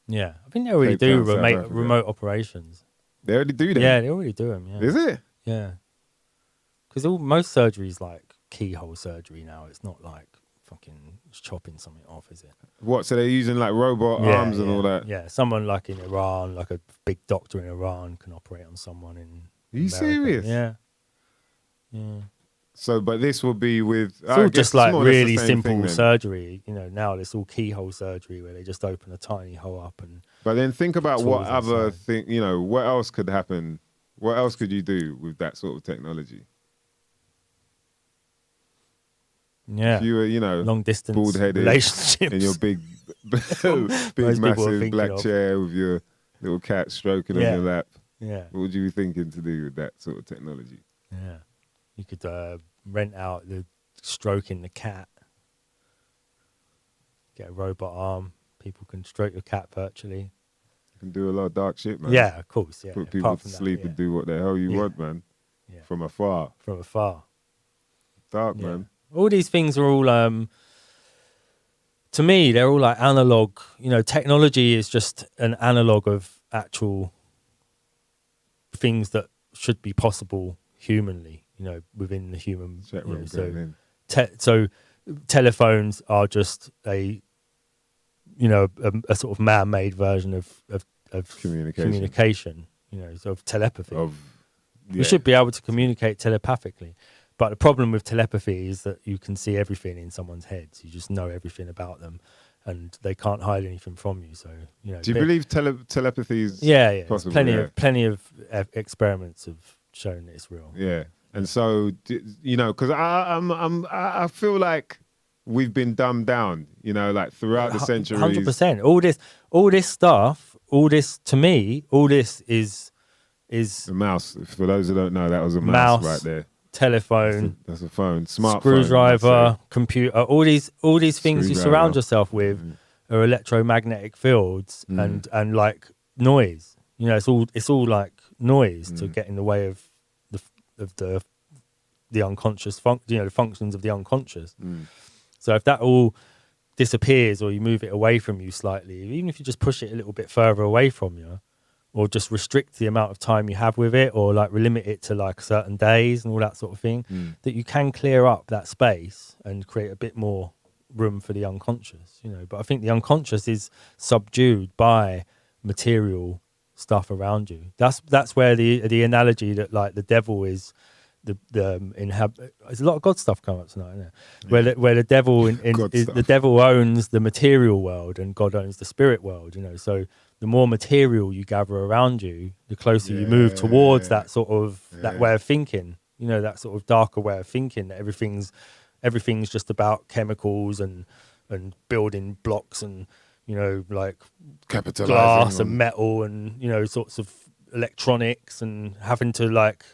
yeah, I think they already do remote operations. They already do them? Yeah, they already do them, yeah. Is it? Yeah. Because most surgery is like keyhole surgery now. It's not like fucking chopping something off, is it? What, so they're using like robot arms and all that? Yeah, someone like in Iran, like a big doctor in Iran can operate on someone in Are you serious? Yeah. Yeah. So, but this will be with... It's all just like really simple surgery. You know, now it's all keyhole surgery where they just open a tiny hole up and... But then think about what other thing, you know, what else could happen? What else could you do with that sort of technology? Yeah. If you were, you know, long distance bald-headed relationships in your big massive black chair with your little cat stroking on your lap. Yeah. What would you be thinking to do with that sort of technology? Yeah. You could rent out the stroking the cat. Get a robot arm. People can stroke your cat virtually. You can do a lot of dark shit, man. Yeah, of course. Yeah. Put people to sleep and do what the hell you want, man. Yeah. From afar. From afar. Dark, man. All these things are all, to me, they're all like analog. You know, technology is just an analog of actual things that should be possible humanly, you know, within the human. So telephones are just a sort of man-made version of communication, you know, sort of telepathy. We should be able to communicate telepathically. But the problem with telepathy is that you can see everything in someone's heads. You just know everything about them, and they can't hide anything from you. So, you know. Do you believe telepathy is possible? Plenty of experiments have shown that it's real. Yeah, and so you know, because I feel like we've been dumbed down. You know, like throughout the centuries. 100%. All this stuff. All this to me. All this is a mouse. For those who don't know, that was a mouse right there. Telephone, that's a phone, smartphone, screwdriver, computer, all these things you surround yourself with are electromagnetic fields and like noise. You know, it's all like noise to get in the way of the unconscious the functions of the unconscious. So if that all disappears or you move it away from you slightly, even if you just push it a little bit further away from you, or just restrict the amount of time you have with it, or like limit it to like certain days and all that sort of thing, that you can clear up that space and create a bit more room for the unconscious, you know. But I think the unconscious is subdued by material stuff around you. That's where the analogy that like the devil is there's a lot of God stuff coming up tonight, isn't it? Where the devil the devil owns the material world and God owns the spirit world, you know. So the more material you gather around you, the closer you move towards that sort of that way of thinking, you know, that sort of darker way of thinking that everything's just about chemicals and building blocks and, you know, like glass and metal and, you know, sorts of electronics and having to like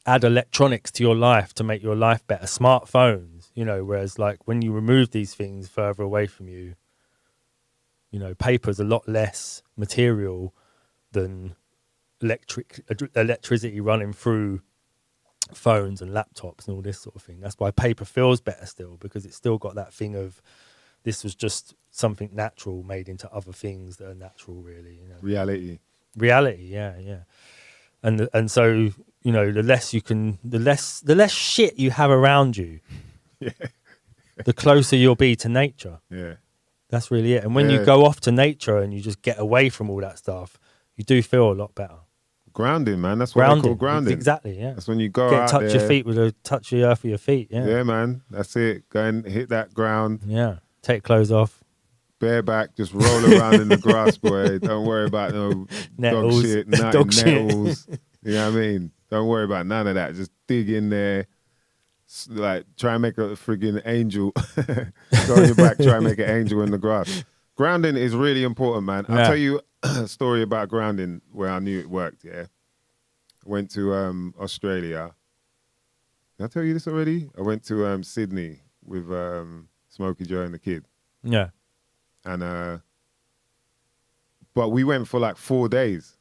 add electronics to your life to make your life better. Smartphones, you know, whereas like when you remove these things further away from you, you know, paper's a lot less material than electricity running through phones and laptops and all this sort of thing. That's why paper feels better still, because it's still got that thing of this was just something natural made into other things that are natural, really. You know? Reality, yeah. And so, you know, the less shit you have around you, the closer you'll be to nature. Yeah. That's really it. And when you go off to nature and you just get away from all that stuff, you do feel a lot better. Grounding, man. That's what they call grounding. Exactly, yeah. That's when you go out touch your feet with a touch of the earth with your feet, yeah. Yeah, man. That's it. Go and hit that ground. Yeah. Take clothes off. bareback, just roll around in the grass, boy. Don't worry about no dog Nettles. shit, nothing, Dog shit. nettles. You know what I mean? Don't worry about none of that. Just dig in there, like try and make a friggin' angel. Go on your back, try and make an angel in the grass. Grounding is really important, man. I'll tell you a story about grounding where I knew it worked, yeah. Went to Australia. Did I tell you this already? I went to Sydney with Smokey Joe and the kid. Yeah. And but we went for like 4 days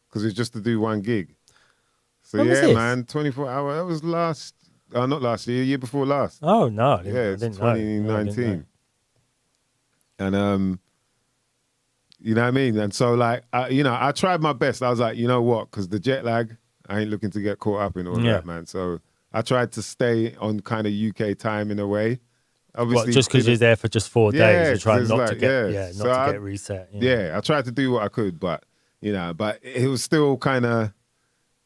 because it's just to do one gig. So When was yeah, this? man, 24 hours. That was not last year, year before last. Oh no, I Yeah, it's didn't know. 2019. And you know what I mean? And so like, I tried my best. I was like, you know what? Because the jet lag, I ain't looking to get caught up in all that, man. So I tried to stay on kind of UK time in a way. Obviously, what, just because you're there for just 4 days, you're trying not to get, so not to get reset. Yeah, I tried to do what I could, but but it was still kind of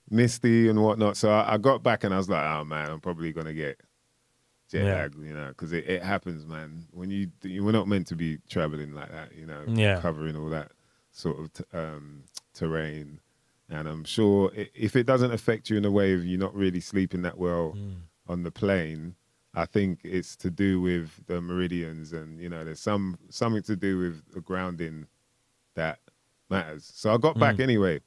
misty and whatnot. So I got back and I was like, oh man, I'm probably gonna get jet lag, because it happens, man. When we're not meant to be traveling like that, covering all that sort of terrain. And I'm sure if it doesn't affect you in a way of you're not really sleeping that well on the plane, I think it's to do with the meridians and, there's something to do with the grounding that matters. So I got back anyway.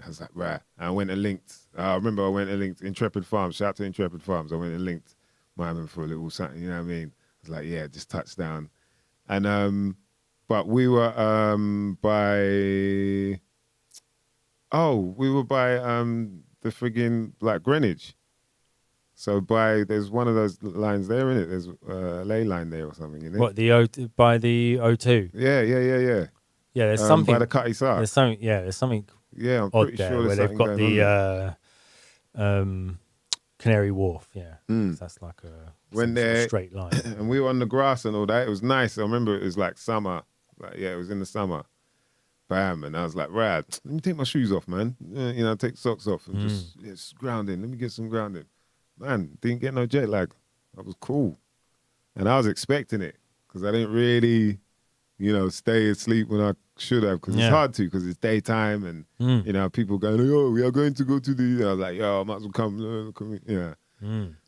I was like, right. I went and linked. I remember I went and linked Intrepid Farms. Shout out to Intrepid Farms. I went and linked Myman for a little something, you know what I mean? I was like, yeah, just touchdown. And, but we were by the friggin' like Greenwich. So there's one of those lines there, isn't it? There's a ley line there or something, isn't it? What, by the O2? Yeah. Yeah, there's something. By the Cutty Sark. There's something Yeah, I'm odd pretty there sure where there's they've got the Canary Wharf, That's like a straight line. And we were on the grass and all that. It was nice. I remember it was like summer. It was in the summer. Bam. And I was like, Rad, let me take my shoes off, man. Take socks off and just grounding. Let me get some grounding. Man, didn't get no jet lag. That was cool. And I was expecting it because I didn't really, stay asleep when I should have because it's hard to because it's daytime and, people going, oh, we are going to go to the, I was like, yo, I might as well come.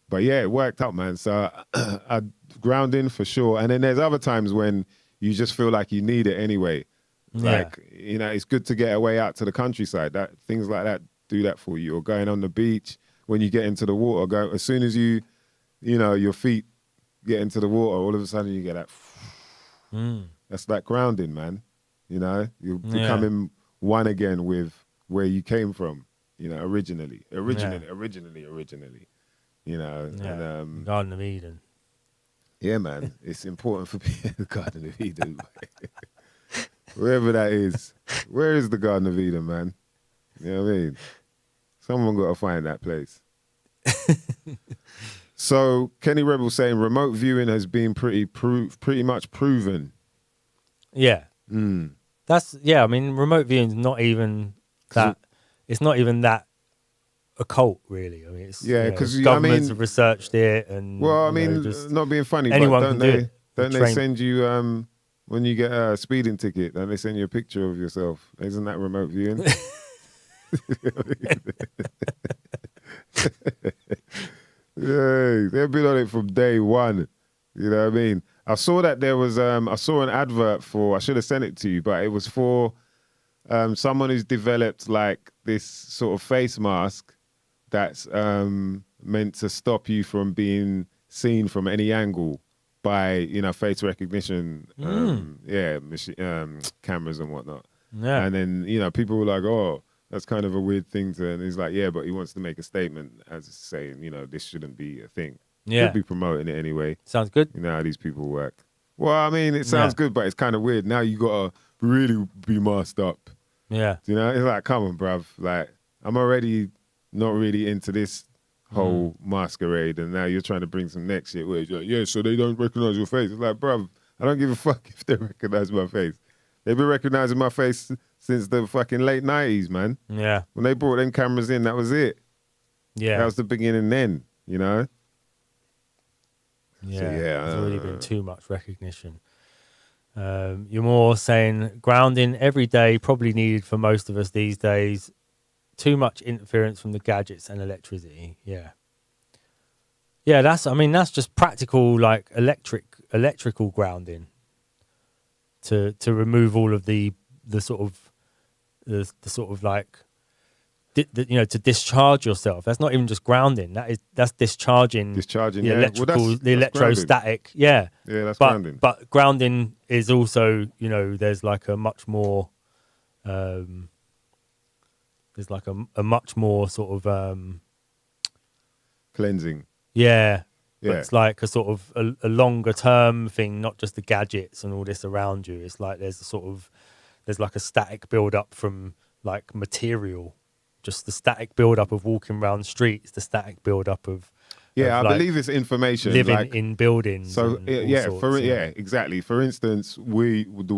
But yeah, it worked out, man. So I grounding for sure. And then there's other times when you just feel like you need it anyway. Like, it's good to get away out to the countryside. Things like that do that for you. Or going on the beach. When you get into the water, as soon as your feet get into the water, all of a sudden you get that. That's like grounding, man. You're becoming one again with where you came from. Originally. And, Garden of Eden. Yeah, man. It's important for people. The Garden of Eden, wherever that is. Where is the Garden of Eden, man? You know what I mean? Someone got to find that place. So Kenny Rebel saying remote viewing has been pretty much proven. Yeah. That's I mean, remote viewing's not even that. It's not even that occult, really. I mean, it's because governments have researched it, and not being funny, anyone but can do it. Don't they send you when you get a speeding ticket? Don't they send you a picture of yourself? Isn't that remote viewing? Yeah, they've been on it from day one. You know what I mean? I saw that there was I saw an advert for, I should have sent it to you, but it was for someone who's developed like this sort of face mask that's meant to stop you from being seen from any angle by face recognition cameras and whatnot. And then people were like, oh, that's kind of a weird thing to, and he's like, yeah, but he wants to make a statement as saying, this shouldn't be a thing. Could be promoting it anyway. Sounds good. You know how these people work. Well, I mean, it sounds good, but it's kind of weird. Now you gotta really be masked up. Yeah. It's like, come on, bruv. Like, I'm already not really into this whole masquerade, and now you're trying to bring some next shit where you're like, yeah, so they don't recognize your face. It's like, bruv, I don't give a fuck if they recognize my face. They've been recognizing my face since the fucking late 90s, man. Yeah. When they brought them cameras in, that was it. Yeah. That was the beginning then, Yeah. So, There's already been too much recognition. You're more saying grounding every day, probably needed for most of us these days. Too much interference from the gadgets and electricity. Yeah. Yeah, that's just practical, like electrical grounding to remove all of the sort of like to discharge yourself. That's not even just grounding. That's discharging the yeah. electrical, Well, the electrostatic. Yeah. Yeah, that's but, grounding. But grounding is also, there's like a much more there's like a much more sort of Cleansing. yeah. Yeah. But it's like a sort of a longer term thing, not just the gadgets and all this around you. It's like there's like a static build up from like material, just the static build up of walking around streets, the static build up of I like believe it's information. living like, in buildings. So and all sorts, exactly. For instance, especially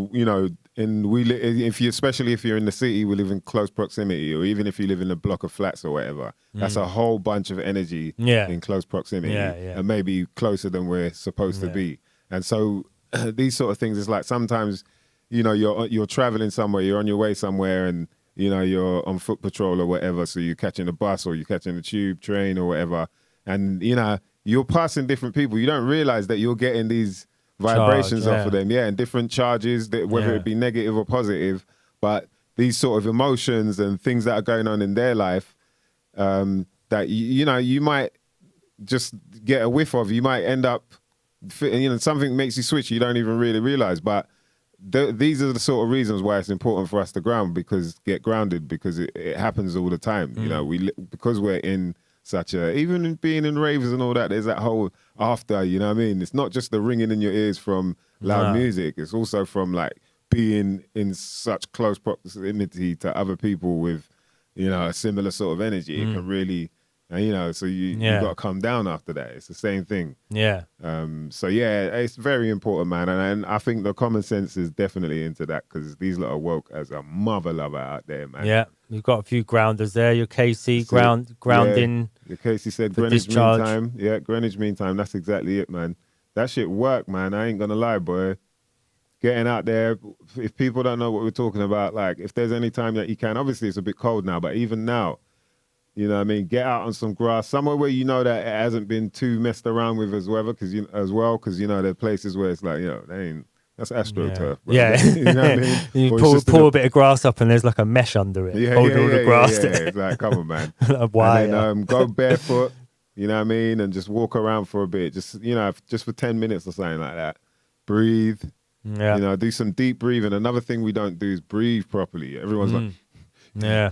if you're in the city, we live in close proximity, or even if you live in a block of flats or whatever. That's a whole bunch of energy in close proximity, and maybe closer than we're supposed to be. And so these sort of things is like sometimes, you're traveling somewhere, you're on your way somewhere, and you're on foot patrol or whatever. So you're catching a bus or you're catching a tube, train or whatever. And, you're passing different people. You don't realize that you're getting these vibrations off of them. Yeah, and different charges, whether it be negative or positive. But these sort of emotions and things that are going on in their life that, you might just get a whiff of. You might end up, something makes you switch. You don't even really realize. But these are the sort of reasons why it's important for us to get grounded, because it happens all the time. Because we're in such even in being in raves and all that, there's that whole after, it's not just the ringing in your ears from loud music, it's also from like being in such close proximity to other people with a similar sort of energy. It can really so you got to come down after that. It's the same thing. It's very important, man, and I think the common sense is definitely into that, because these lot are woke as a mother lover out there, man. You've got a few grounders there. Your KC grounding. Your Casey said Greenwich Mean Time. Yeah, Greenwich Mean Time. That's exactly it, man. That shit work, man. I ain't gonna lie, boy. Getting out there. If people don't know what we're talking about, like if there's any time that you can, obviously it's a bit cold now, but even now, get out on some grass somewhere where that it hasn't been too messed around with as weather, because there are places where it's like they ain't. That's AstroTurf. Bro. Yeah. You know what I mean? You pour a bit of grass up and there's like a mesh under it. Holding all the grass. Yeah. It's like, come on, man. Why? And then go barefoot, you know what I mean? And just walk around for a bit. Just, just for 10 minutes or something like that. Breathe. Yeah. Do some deep breathing. Another thing we don't do is breathe properly. Everyone's like, yeah.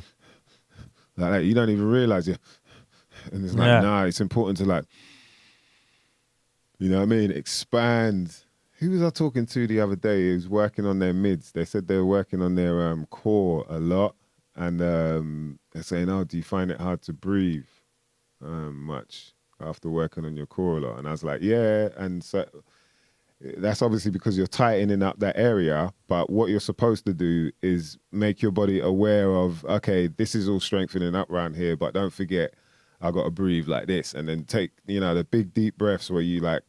Like that. You don't even realize it. And it's like, nah, it's important to like, you know what I mean? Expand. Who was I talking to the other day who's working on their mids? They said they were working on their core a lot. And they're saying, oh, do you find it hard to breathe much after working on your core a lot? And I was like, yeah. And so that's obviously because you're tightening up that area. But what you're supposed to do is make your body aware of, okay, this is all strengthening up around here, but don't forget, I got to breathe like this. And then take, the big deep breaths where you like,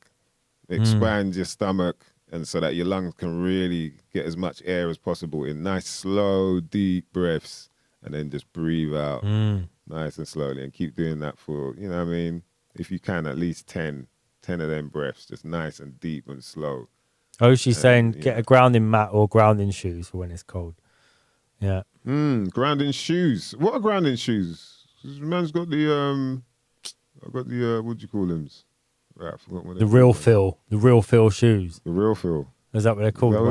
expand your stomach, and so that your lungs can really get as much air as possible in nice, slow, deep breaths, and then just breathe out nice and slowly, and keep doing that for, if you can, at least 10 of them breaths, just nice and deep and slow. Oh, she's saying get a grounding mat or grounding shoes for when it's cold. Yeah. Grounding shoes. What are grounding shoes? This man's got the, what do you call them? Right, I forgot what the real feel shoes. The real feel. Is that what they're called? No,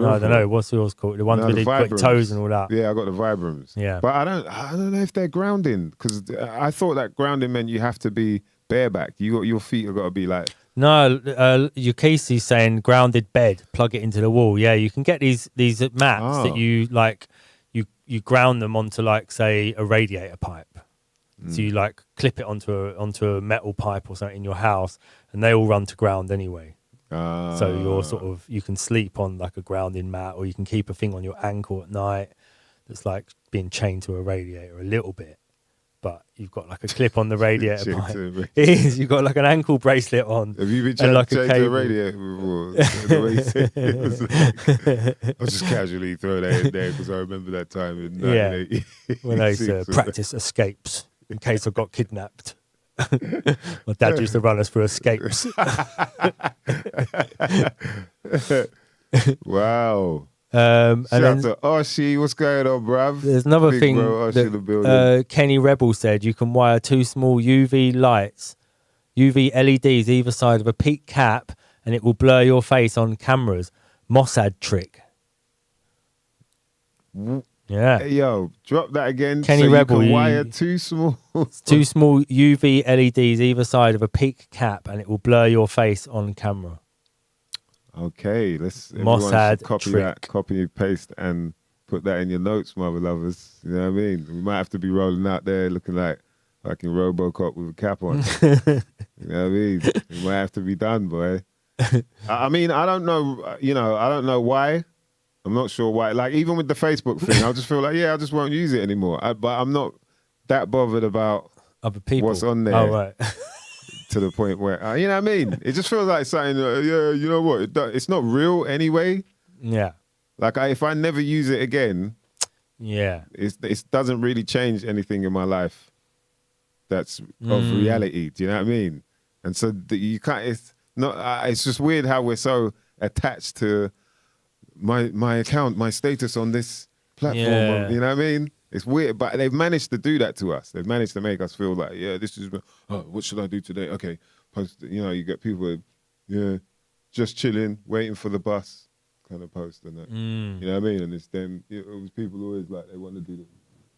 I don't know. What's yours called? The ones with the got toes and all that. Yeah, I got the Vibrams. Yeah, but I don't know if they're grounding, because I thought that grounding meant you have to be bareback. Your feet have got to be like. No, your Casey's saying grounded bed. Plug it into the wall. Yeah, you can get these mats that you like. You ground them onto like say a radiator pipe. So you like clip it onto a metal pipe or something in your house, and they all run to ground anyway. So you can sleep on like a grounding mat, or you can keep a thing on your ankle at night that's like being chained to a radiator a little bit. but you've got like a clip on the radiator Check pipe. to me. It is. You've got like an ankle bracelet on. Have you been and trying like to a change the cable. radiator before? The way you said it was like, I'll just casually throw that in there because I remember that time in Yeah. 1986. When I used to practice escapes in case I got kidnapped. My dad used to run us through escapes. Wow. And Shout then out to Oshi. What's going on, bruv? there's another Big thing bro, Oshi in the building. that Kenny Rebel said. You can wire 2 small UV lights, UV LEDs either side of a peak cap, and it will blur your face on cameras. Mossad trick. Yeah. Hey, yo, drop that again. Kenny so Rebel, you can you- wire too small. 2 small UV LEDs either side of a peak cap, and it will blur your face on camera. Okay, everyone Mossad should copy trick. that, copy, paste, and put that in your notes, mother lovers. You know what I mean? We might have to be rolling out there looking like fucking RoboCop with a cap on. You know what I mean? It might have to be done, boy. I mean, I don't know, I don't know why. I'm not sure why. Like, even with the Facebook thing, I just feel like, I just won't use it anymore. But I'm not that bothered about Other people. what's on there. Oh, right. To the point where, you know what I mean? It just feels like something, you know what? It's not real anyway. Yeah. Like, if I never use it again, Yeah. it doesn't really change anything in my life that's of reality. Do you know what I mean? And so you can't, it's just weird how we're so attached to my account, my status on this platform. Yeah. You know what I mean? It's weird, but they've managed to do that to us. They've managed to make us feel like, this is, what should I do today? Okay, post, you get people, just chilling, waiting for the bus kind of post and that. You know what I mean? And it's them, it was people always like, they want to do the,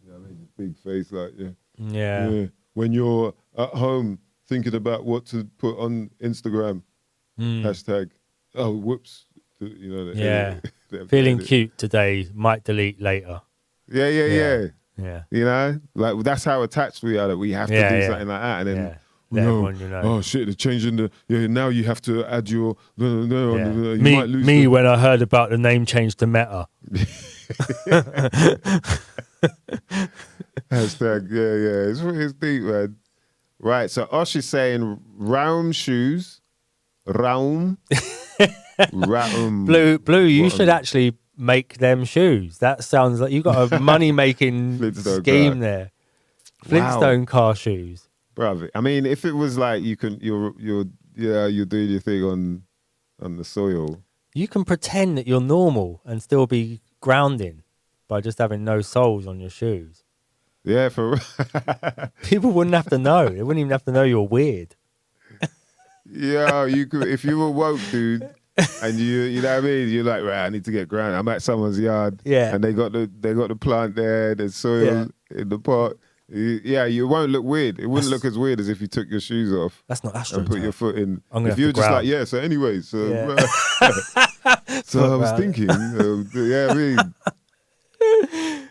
you know what I mean? Big face, like, Yeah. When you're at home thinking about what to put on Instagram, hashtag, oh, whoops. Yeah. them Feeling edit. cute today, might delete later. Yeah. Yeah. You know, like that's how attached we are that we have to do something like that, and then Yeah. Let everyone, you know. oh shit, they're changing the now you have to add your you Me, might lose me when I heard about the name change to Meta. hashtag it's deep, man. Right, so Osh is saying round shoes, round. Blue, you should actually make them shoes. That sounds like you got a money making Flintstone scheme car. there. Flintstone car shoes. Bruv, I mean, if it was like you're doing your thing on the soil. You can pretend that you're normal and still be grounding by just having no soles on your shoes. Yeah, for People wouldn't have to know. They wouldn't even have to know you're weird. yeah, you could if you were woke, dude. And you know what I mean? You're like, right, I need to get grounded. I'm at someone's yard, Yeah. and they got the plant there, the soil in the pot. You won't look weird. It wouldn't look as weird as if you took your shoes off That's not and put your foot in. I'm gonna If you're have to just like, ground. so anyway, so Yeah. so I was Ground. thinking, I mean,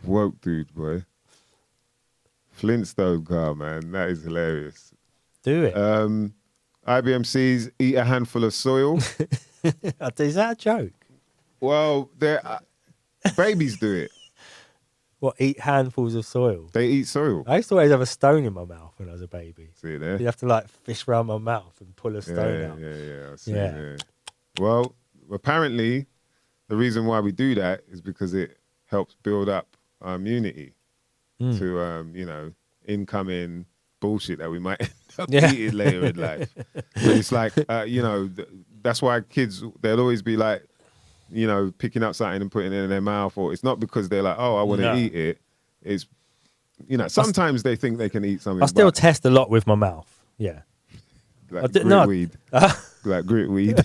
woke dude, boy. Flintstone car, man, that is hilarious. Do it. IBMCs eat a handful of soil. Is that a joke? Well, babies do it. What, eat handfuls of soil? They eat soil. I used to always have a stone in my mouth when I was a baby. See it there? You'd have to like fish around my mouth and pull a stone out. I see, Yeah. yeah. Well, apparently, the reason why we do that is because it helps build up our immunity to, incoming bullshit that we might end up eating later in life. But it's like, that's why kids, they'll always be like, picking up something and putting it in their mouth, or it's not because they're like, oh, I want to eat it. It's, sometimes they think they can eat something. I still test a lot with my mouth. Yeah. Like gritweed. Like gritweed.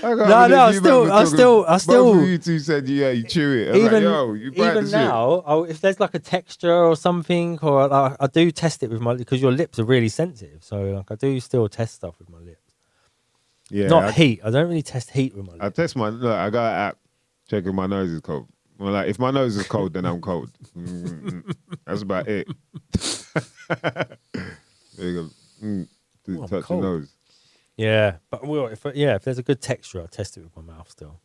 I still. Both of you two said, you chew it. You bite even the shit. now, if there's like a texture or something, or I do test it with my, because your lips are really sensitive. So like I do still test stuff with my lips. Yeah, Not heat. I don't really test heat with my lips. I test I got an app checking my nose is cold. Well, like if my nose is cold, then I'm cold. That's about it. There you go. Touch cold. your nose. Yeah, but if there's a good texture, I'll test it with my mouth still.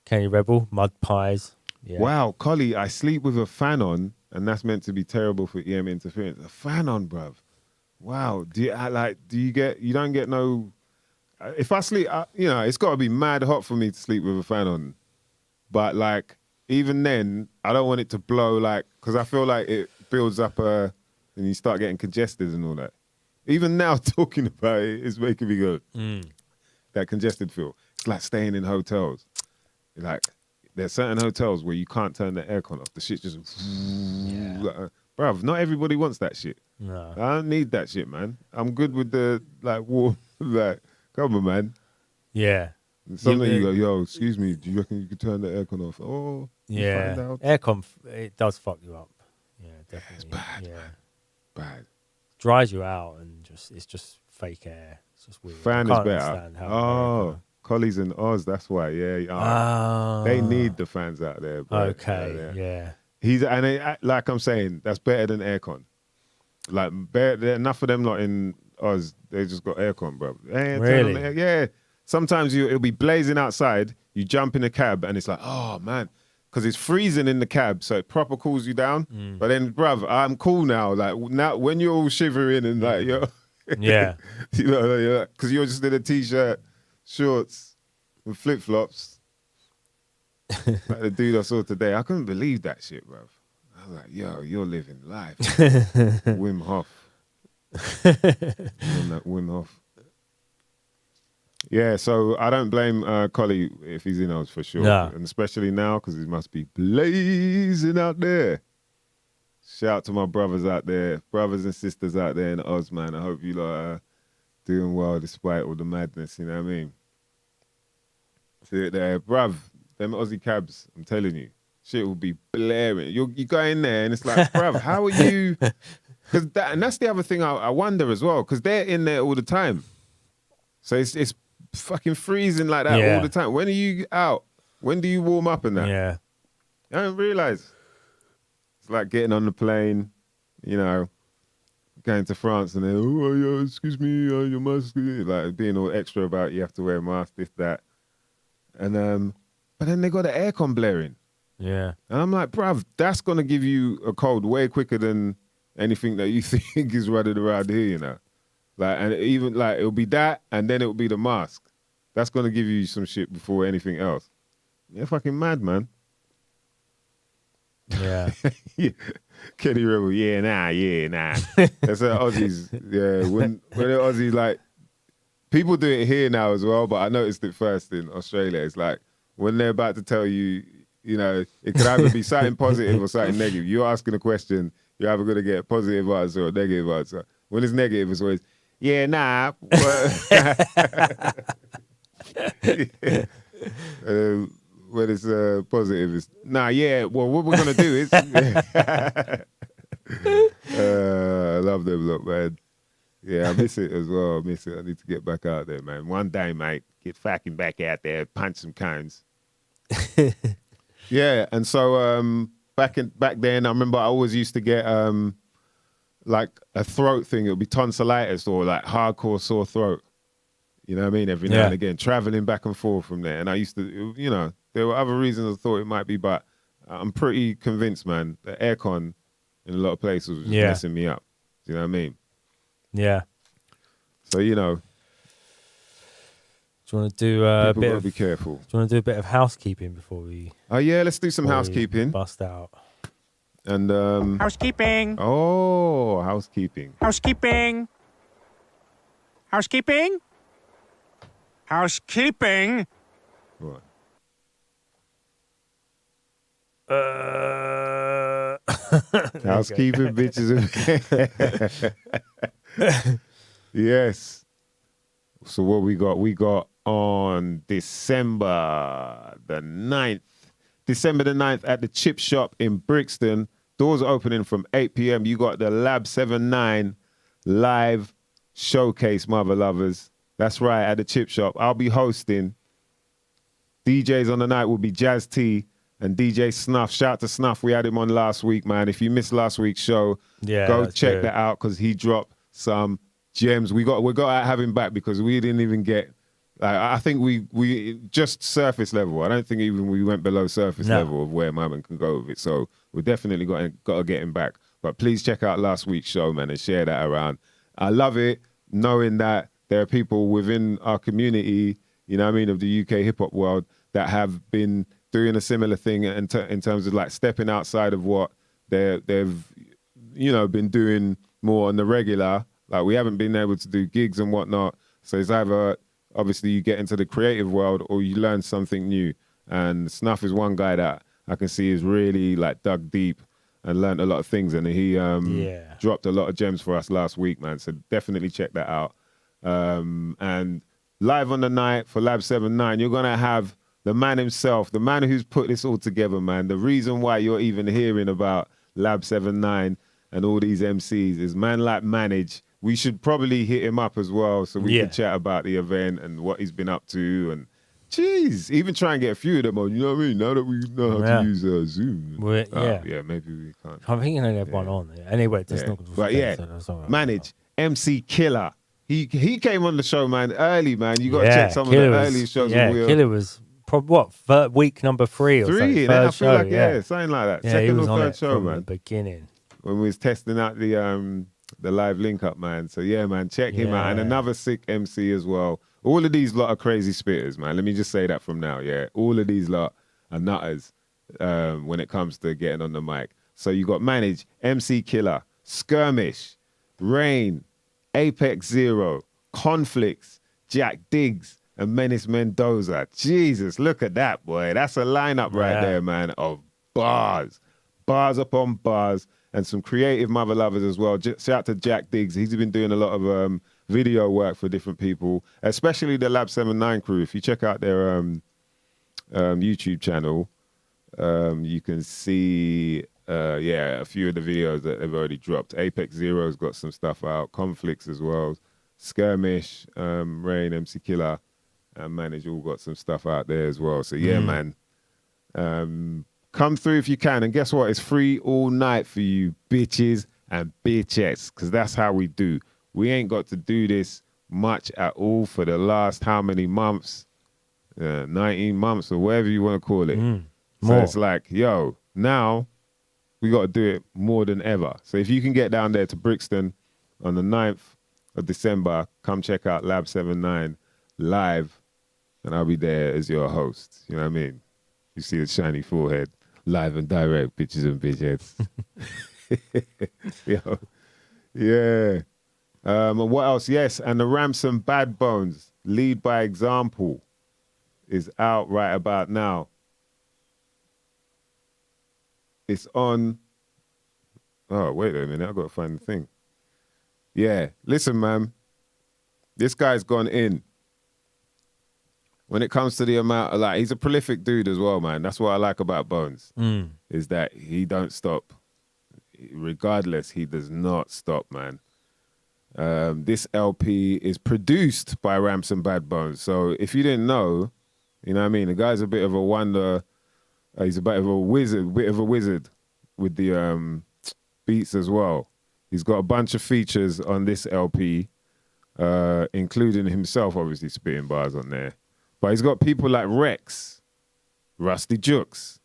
Kenny Rebel, mud pies. Yeah. Wow, Collie, I sleep with a fan on, and that's meant to be terrible for EM interference. A fan on, bruv. Wow. Do you don't get no... If I sleep, it's got to be mad hot for me to sleep with a fan on. But like, even then, I don't want it to blow because I feel like it builds up and you start getting congested and all that. Even now, talking about it is making me go, that congested feel. It's like staying in hotels. Like, there's certain hotels where you can't turn the aircon off. The shit just, bruv, not everybody wants that shit. No. I don't need that shit, man. I'm good with the, warm, come on, man. Yeah. Something you go, yo, excuse me, do you reckon you could turn the aircon off? Oh, yeah. Find out. Aircon, it does fuck you up. Yeah, definitely. It's bad, yeah. man. Bad. Dries you out and it's just fake air. It's just weird. Fan is better. Oh, Collies and Oz, that's why. Yeah. They need the fans out there, bro. Okay, yeah. Like I'm saying, that's better than aircon. Like, enough of them not in Oz, they just got aircon, bro. Really? Yeah. Sometimes it'll be blazing outside, you jump in a cab, and it's like, oh, man, because it's freezing in the cab, so it proper cools you down. But then, bruv, I'm cool now. Like, now, when you're all shivering and like, yo... Yeah. Because you're just in a T-shirt, shorts, and flip-flops. Like the dude I saw today, I couldn't believe that shit, bruv. I was like, yo, you're living life. Wim Hof. Wim Hof. Yeah, so I don't blame Collie if he's in Oz for sure. No. And especially now, because he must be blazing out there. Shout out to my brothers out there, brothers and sisters out there in Oz, man. I hope you lot are doing well despite all the madness, you know what I mean? See it there. Bruv, them Aussie cabs, I'm telling you, shit will be blaring. You go in there and it's like, bruv, how are you... And that's the other thing I wonder as well, because they're in there all the time. So it's fucking freezing like that all the time. When are you out? When do you warm up in that? Yeah. I don't realise. It's like getting on the plane, going to France and then, oh, excuse me, your mask, like being all extra about you have to wear a mask, this, that. And but then they got the aircon blaring. Yeah. And I'm like, bruv, that's going to give you a cold way quicker than anything that you think is running around here, Like, and even like it'll be that, and then it'll be the mask. That's gonna give you some shit before anything else. You're fucking mad, man. Yeah. Kenny Rebel, nah. That's how Aussies, when the Aussies, like, people do it here now as well, but I noticed it first in Australia. It's like, when they're about to tell you, it could either be something positive or something negative. You're asking a question, you're either going to get a positive answer or a negative answer. When it's negative, it's always, nah. When it's positive, it's, nah, well, what we're going to do is... I love them, look, man. Yeah, I miss it as well. I miss it. I need to get back out there, man. One day, mate, get fucking back out there, punch some cones. Yeah, and so back then, I remember I always used to get like a throat thing. It would be tonsillitis or like hardcore sore throat. You know what I mean? Every now and again, traveling back and forth from there. And I used to, there were other reasons I thought it might be, but I'm pretty convinced, man, the aircon in a lot of places was just messing me up. Do you know what I mean? Yeah. So, Do you want to do a bit of... be careful. Do you want to do a bit of housekeeping before we... Oh, yeah, let's do some housekeeping. Bust out. And housekeeping. Oh, housekeeping. Housekeeping. Housekeeping. Housekeeping. What? Housekeeping, bitches. Yes. So what we got? We got on December the 9th at the Chip Shop in Brixton. Doors opening from 8 p.m. You got the Lab 79 live showcase, mother lovers. That's right, at the Chip Shop. I'll be hosting. DJs on the night will be Jazz T and DJ Snuff. Shout out to Snuff. We had him on last week, man. If you missed last week's show, go check that out because he dropped some gems. We got to have him back because we didn't even get Like, I think we just surface level. I don't think even we went below surface level of where my man can go with it. So we definitely got to get him back. But please check out last week's show, man, and share that around. I love it knowing that there are people within our community, you know what I mean, of the UK hip hop world that have been doing a similar thing in terms of like stepping outside of what they've, you know, been doing more on the regular. Like we haven't been able to do gigs and whatnot. So it's either obviously you get into the creative world or you learn something new. And Snuff is one guy that I can see is really like dug deep and learned a lot of things. And he dropped a lot of gems for us last week, man. So definitely check that out. And live on the night for Lab 79, you're going to have the man himself, the man who's put this all together, man. The reason why you're even hearing about Lab 79 and all these MCs is man like Manage. We should probably hit him up as well so we can chat about the event and what he's been up to. And jeez, even try and get a few of them on, you know what I mean? Now that we know how to use Zoom. Yeah, maybe we can't. I think you only have one on. Anyway, that's not good. But Manage, MC Killer. He came on the show, man, early, man. You got to check some Killer of the early shows. Yeah, Killer was week number 3 or something? I feel like, something like that. Yeah, Second or on third show, man. The beginning. When we was testing out the live link up, man. So yeah, man, check him out. And another sick MC as well. All of these lot are crazy spitters, man. Let me just say that from now, yeah. All of these lot are nutters when it comes to getting on the mic. So you got Manage, MC Killer, Skirmish, Rain, Apex Zero, Conflicts, Jack Diggs, and Menace Mendoza. Jesus, look at that, boy. That's a lineup right there, man, of bars. Bars upon bars. And some creative mother lovers as well. Shout out to Jack Diggs. He's been doing a lot of video work for different people, especially the Lab 79 crew. If you check out their YouTube channel, you can see, a few of the videos that they've already dropped. Apex Zero's got some stuff out. Conflicts as well. Skirmish, Rain, MC Killer, and Manage all got some stuff out there as well. So yeah, man. Come through if you can. And guess what? It's free all night for you bitches and bitchettes, because that's how we do. We ain't got to do this much at all for the last how many months? 19 months or whatever you want to call it. So it's like, yo, now we got to do it more than ever. So if you can get down there to Brixton on the 9th of December, come check out Lab 79 live, and I'll be there as your host. You know what I mean? You see the shiny forehead. Live and direct, bitches and bitchettes. Yo. Yeah. And what else? Yes, and the Ramson Bad Bones, Lead by Example, is out right about now. It's on... Oh, wait a minute. I've got to find the thing. Yeah. Listen, man. This guy's gone in. When it comes to the amount of, like, he's a prolific dude as well, man. That's what I like about Bones, is that he don't stop. Regardless, he does not stop, man. This LP is produced by Ramson Bad Bones. So if you didn't know, you know what I mean? The guy's a bit of a wonder. He's a bit of a wizard with the beats as well. He's got a bunch of features on this LP, including himself, obviously, spitting bars on there. But he's got people like Rex, Rusty Jukes,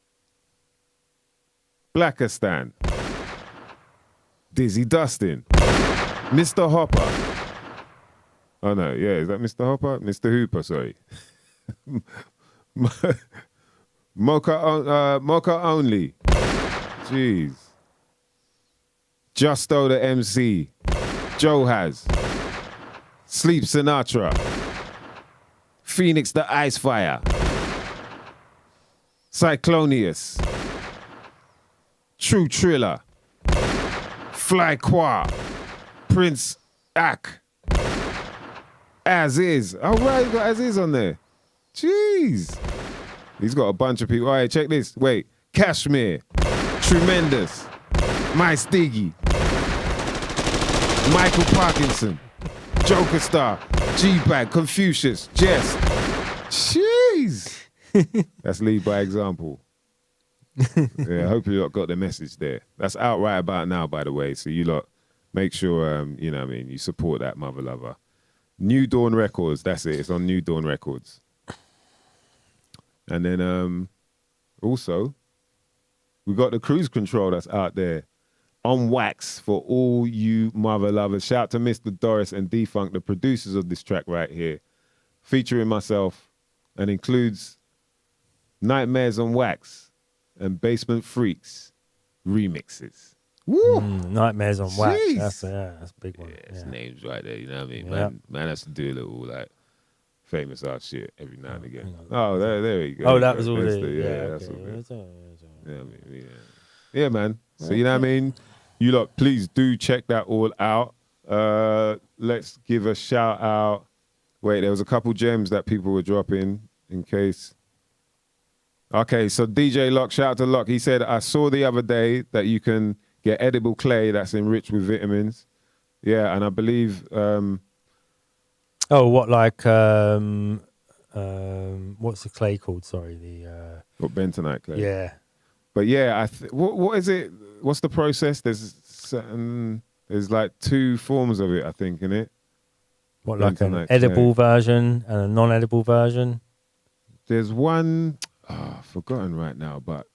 Blackerstan, Dizzy Dustin, Mr. Hopper. Oh, no, yeah, is that Mr. Hopper? Mr. Hooper, sorry. Mocha Only. Jeez. Justo the MC. Joe Has. Sleep Sinatra. Phoenix the Ice Fire. Cyclonius. True Triller. Fly Qua. Prince Ack. As Is. Oh, right, he's got As Is on there. Jeez. He's got a bunch of people. All right, check this. Wait. Kashmir. Tremendous. MysDiggi. Michael Parkinson. Joker Star. G-Bag. Confucius. Jess. Jeez. That's Lead by Example. Yeah, I hope you lot got the message there. That's out right about now, by the way. So you lot make sure, you know what I mean, you support that mother lover. New Dawn Records. That's it. It's on New Dawn Records. And then also, we got the Cruise Control that's out there on wax for all you mother lovers. Shout out to Mr. Doris and D-Funk, the producers of this track right here, featuring myself, and includes Nightmares on Wax and Basement Freaks remixes. Woo! Nightmares on Wax. Jeez. That's a big one. Yeah, it's names right there. You know what I mean? Yeah. Man has to do a little like famous art shit every now and again. Oh, there you go. Oh, that was all That's the... that's okay. all good. Yeah, man. So you know what I mean? You lot, please do check that all out. Let's give a shout out. Wait, there was a couple gems that people were dropping in case. Okay, so DJ Locke, shout out to Locke. He said, I saw the other day that you can get edible clay that's enriched with vitamins. Yeah, and I believe... Oh, what, like... what's the clay called? Sorry, what, bentonite clay? Yeah. But yeah, what is it? What's the process? There's like two forms of it, I think, in it. What, like an edible version and a non-edible version? There's one, I've forgotten right now, but...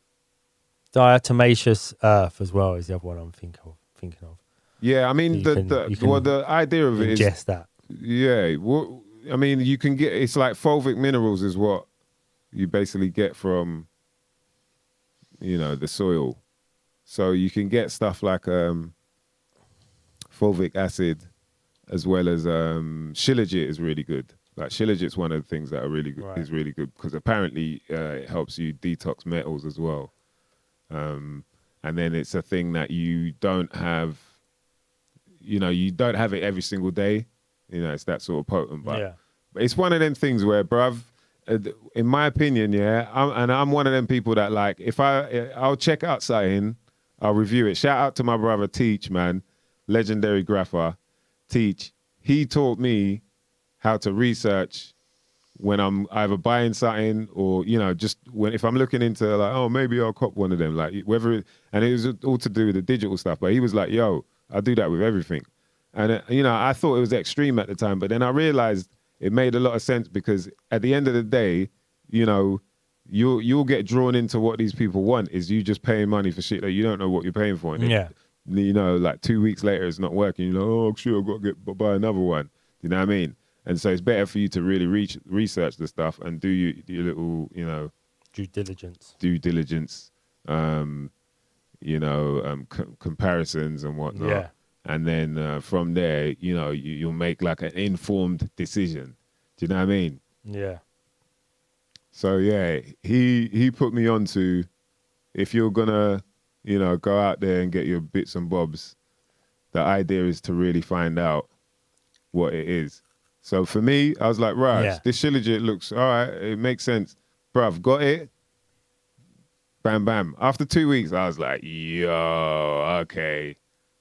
Diatomaceous earth as well is the other one I'm thinking of. Yeah, I mean, So the idea of it is... ingest that. Yeah, I mean, you can get... It's like fulvic minerals is what you basically get from, you know, the soil. So you can get stuff like fulvic acid, as well as shilajit is really good. Like shilajit's one of the things that are really good. Right. Is really good because apparently it helps you detox metals as well. And then it's a thing that you don't have. You know, you don't have it every single day. You know, it's that sort of potent. But it's one of them things where, bruv, in my opinion, I'm one of them people that like if I'll check out something, I'll review it. Shout out to my brother Teach, man, legendary grapher. Teach, he taught me how to research when I'm either buying something or, you know, just if I'm looking into like, oh, maybe I'll cop one of them, like and it was all to do with the digital stuff. But he was like, yo, I do that with everything. And, you know, I thought it was extreme at the time, but then I realized it made a lot of sense because at the end of the day, you know, you'll get drawn into what these people want is you just paying money for shit that you don't know what you're paying for. And you know, like 2 weeks later, it's not working. You're like, oh, sure, I've got to buy another one. You know what I mean? And so it's better for you to really research the stuff and do your little, you know... Due diligence. You know, comparisons and whatnot. Yeah. And then from there, you know, you'll make like an informed decision. Do you know what I mean? Yeah. So, yeah, he put me on to, if you're going to, you know, go out there and get your bits and bobs, the idea is to really find out what it is. So for me, I was like, right, this shilajit looks, all right, it makes sense. Bruv, got it. Bam, bam. After 2 weeks, I was like, yo, okay.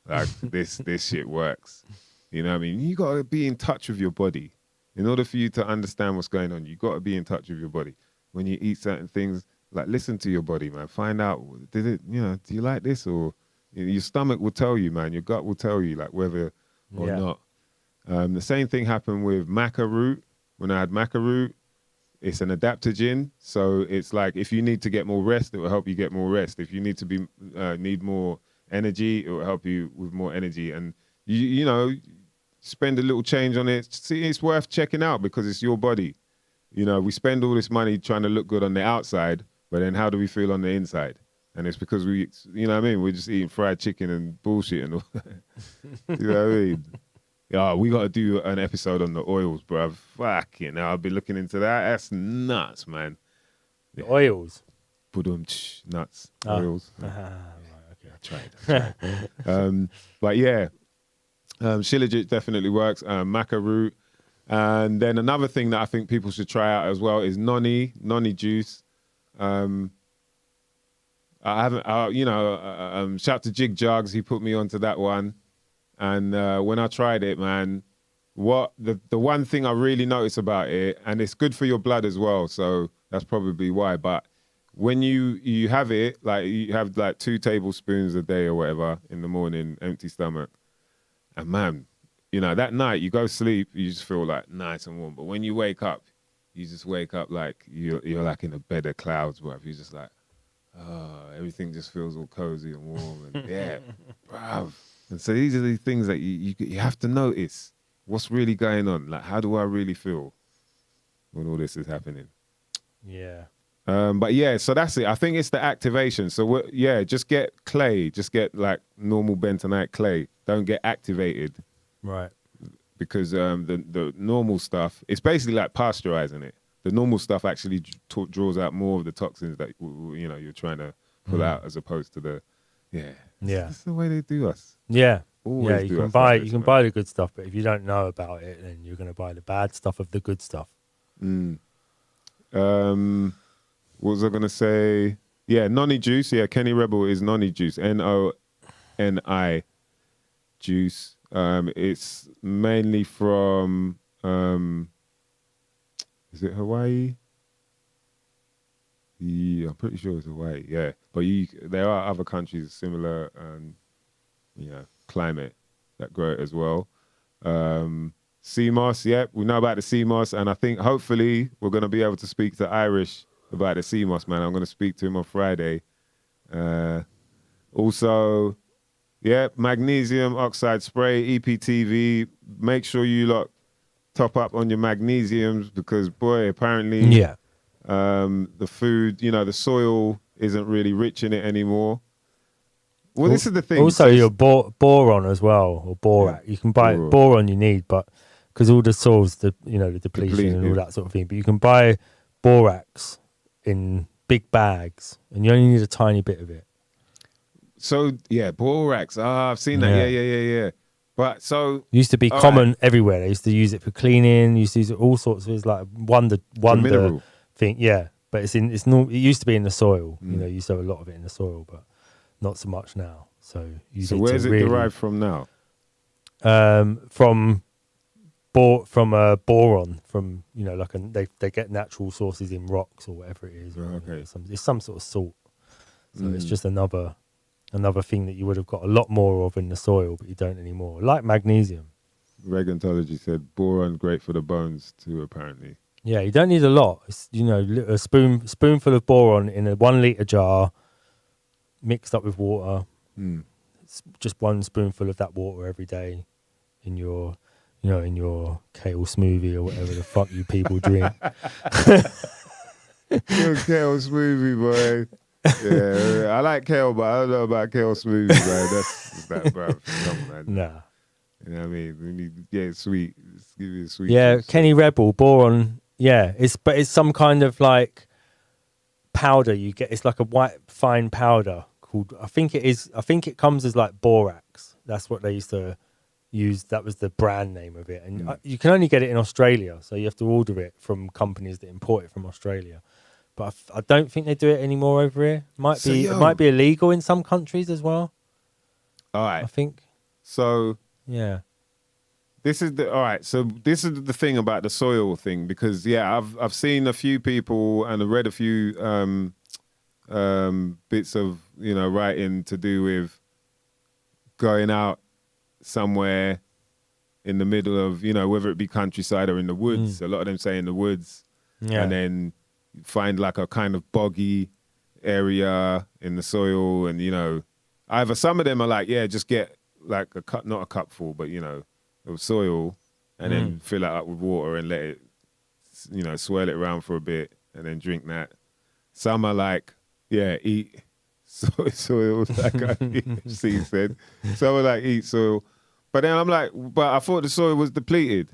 Like, this shit works. You know what I mean? You got to be in touch with your body. In order for you to understand what's going on, you got to be in touch with your body. When you eat certain things, like, listen to your body, man. Find out, do you like this? Or your stomach will tell you, man. Your gut will tell you, like, whether or not. The same thing happened with maca root. When I had maca root, it's an adaptogen. So it's like, if you need to get more rest, it will help you get more rest. If you need to need more energy, it will help you with more energy. And, you know, spend a little change on it. See, it's worth checking out because it's your body. You know, we spend all this money trying to look good on the outside, but then how do we feel on the inside? And it's because you know what I mean? We're just eating fried chicken and bullshit and all that. You know what I mean? Yeah, we got to do an episode on the oils, bruv. Fuck it. Now I'll be looking into that. That's nuts, man. The oils? Nuts. Oils. Right, okay. I tried. But yeah, shilajit definitely works. Maca root. And then another thing that I think people should try out as well is noni juice. I haven't, shout out to Jig Jugs. He put me onto that one. And when I tried it, man, the one thing I really noticed about it, and it's good for your blood as well, so that's probably why. But when you have it, like you have like 2 tablespoons a day or whatever in the morning, empty stomach, and man, you know, that night you go sleep, you just feel like nice and warm. But when you wake up, you just wake up like you're like in a bed of clouds, bruv. You're just like, oh, everything just feels all cozy and warm. And yeah, bruv. And so these are the things that you have to notice. What's really going on? Like, how do I really feel when all this is happening? Yeah. But yeah, so that's it. I think it's the activation. So just get clay. Just get like normal bentonite clay. Don't get activated. Right. Because the normal stuff, it's basically like pasteurizing it. The normal stuff actually draws out more of the toxins that you know you're trying to pull out, as opposed to the That's the way they do us. Yeah. Always you can buy the good stuff, but if you don't know about it, then you're going to buy the bad stuff of the good stuff. What was I going to say? Yeah, noni juice. Yeah, Kenny Rebel is noni juice. NONI juice. It's mainly from, is it Hawaii? Yeah, I'm pretty sure it's Hawaii. Yeah, but there are other countries similar, climate that grow it as well. Sea moss. Yep, we know about the sea moss, and I think hopefully we're going to be able to speak to Irish about the sea moss, man. I'm going to speak to him on Friday. Also, magnesium oxide spray, EPTV. Make sure you top up on your magnesiums, because boy, apparently, the food, the soil isn't really rich in it anymore. Well, this is the thing. Also, your boron as well, or borax. You can buy boron you need, but because all the soils, the depletion and all that sort of thing. But you can buy borax in big bags, and you only need a tiny bit of it. So borax. I've seen that. Yeah. But so it used to be common everywhere. They used to use it for cleaning. Used to use it all sorts of. It's like wonder thing. Yeah, but it used to be in the soil. You used to have a lot of it in the soil, but not so much now. So where is it derived from now? From boron, from they get natural sources in rocks or whatever it is. Okay. It's some sort of salt. So it's just another thing that you would have got a lot more of in the soil, but you don't anymore. Like magnesium. Regantology said boron great for the bones too, apparently. Yeah, you don't need a lot. It's a spoonful of boron in a 1 litre jar, mixed up with water. It's just 1 spoonful of that water every day in your kale smoothie or whatever the fuck you people drink. Your kale smoothie, boy. Yeah, I like kale, but I don't know about kale smoothie, man. That's that, bro. Come on, man. Nah. You know what I mean? We need to get it sweet. Let's give you a sweet. Yeah, juice. Kenny Rebel, boron. Yeah, it's some kind of like powder you get. It's like a white fine powder called. I think it comes as like borax. That's what they used to use. That was the brand name of it, and you can only get it in Australia, so you have to order it from companies that import it from Australia. But I don't think they do it anymore over here. It might be illegal in some countries as well. All right, I think. So yeah, this is the thing about the soil thing, because I've seen a few people and I've read a few bits of writing to do with going out somewhere in the middle of whether it be countryside or in the woods. A lot of them say in the woods, and then find like a kind of boggy area in the soil, and either some of them are like just get like a cup, not a cupful, but of soil, and then fill it up with water and let it swirl it around for a bit and then drink that. Some are like eat soil, like C said. Some are like eat soil, but then I'm like, but I thought the soil was depleted.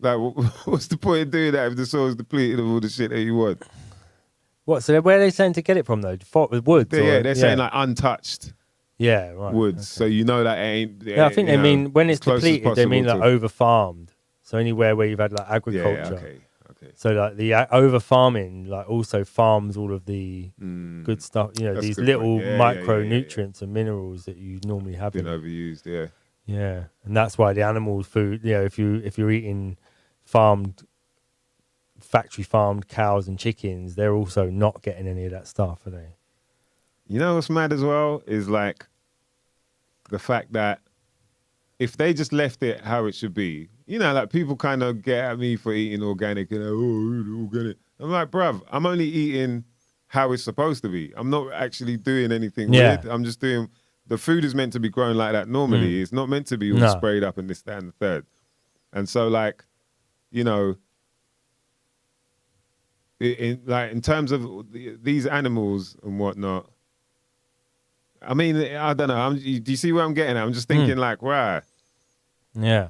Like, what's the point of doing that if the soil's depleted of all the shit that you want? What? So where are they saying to get it from though? With woods? They're saying like untouched. Yeah, right. Woods. Okay. So that ain't. Yeah, I think they mean when it's depleted, they mean like over farmed. So anywhere where you've had like agriculture. Yeah, okay. So like the over farming like also farms all of the good stuff. These little micronutrients and minerals that you normally have. Been overused, yeah. Yeah, and that's why the animal food. If you're eating factory farmed cows and chickens, they're also not getting any of that stuff, are they? You know what's mad as well is like the fact that if they just left it how it should be, like people kind of get at me for eating organic and organic. I'm like, bruv, I'm only eating how it's supposed to be. I'm not actually doing anything weird. I'm just doing, the food is meant to be grown like that normally. It's not meant to be all sprayed up and this, that, and the third. And so like, in terms of these animals and whatnot, I mean, I don't know. Do you see where I'm getting at? I'm just thinking like, right. Yeah.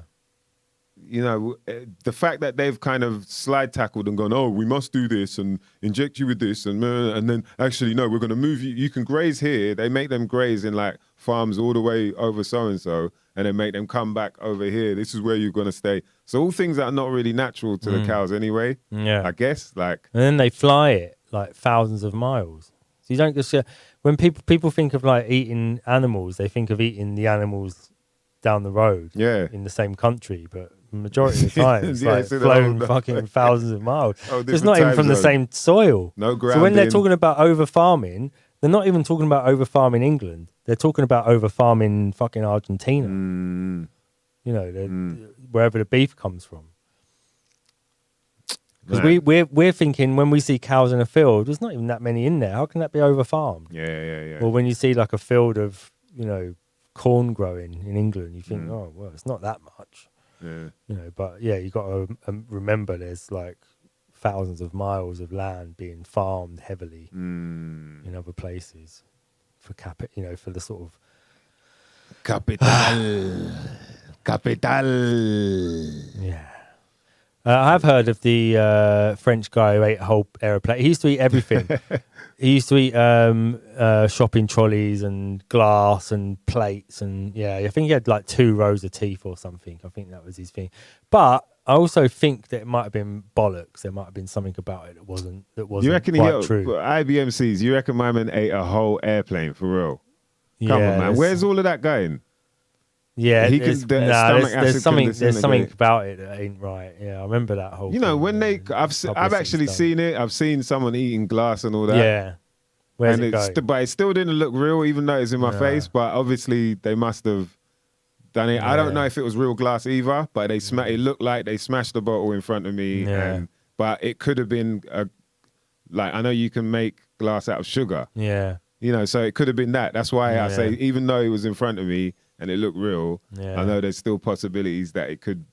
The fact that they've kind of slide tackled and gone, oh, we must do this and inject you with this and then actually, no, we're going to move you. You can graze here. They make them graze in like farms all the way over so-and-so and then make them come back over here. This is where you're going to stay. So all things that are not really natural to the cows anyway, I guess. Like, and then they fly it like thousands of miles. So you don't just, when people think of like eating animals, they think of eating the animals down the road in the same country, but majority of the time it's like flown fucking thousands of miles. It's not even from the same soil. No grounding. So when they're talking about over farming, they're not even talking about over farming England. They're talking about over farming fucking Argentina. Wherever the beef comes from. Because we're thinking when we see cows in a field, there's not even that many in there. How can that be over farmed? Yeah. Or when you see like a field of corn growing in England, you think, oh well, it's not that much. But you got to remember there's like thousands of miles of land being farmed heavily in other places for for the sort of capital. Yeah. I've heard of the French guy who ate a whole aeroplane. He used to eat everything. He used to eat shopping trolleys and glass and plates. And I think he had like 2 rows of teeth or something. I think that was his thing. But I also think that it might have been bollocks. There might have been something about it that wasn't you reckon quite true. IBMCs, you reckon my man ate a whole airplane for real? Come on, man. Where's all of that going? Yeah, there's something about it that ain't right. Yeah, I remember that whole. When I've actually seen it. I've seen someone eating glass and all that. Yeah, where's it going? But it still didn't look real, even though it's in my face. But obviously they must have done it. I don't know if it was real glass either, but it looked like they smashed the bottle in front of me. Yeah. But it could have been I know you can make glass out of sugar. Yeah. So it could have been that. That's why I say, even though it was in front of me and it looked real, I know there's still possibilities that it could.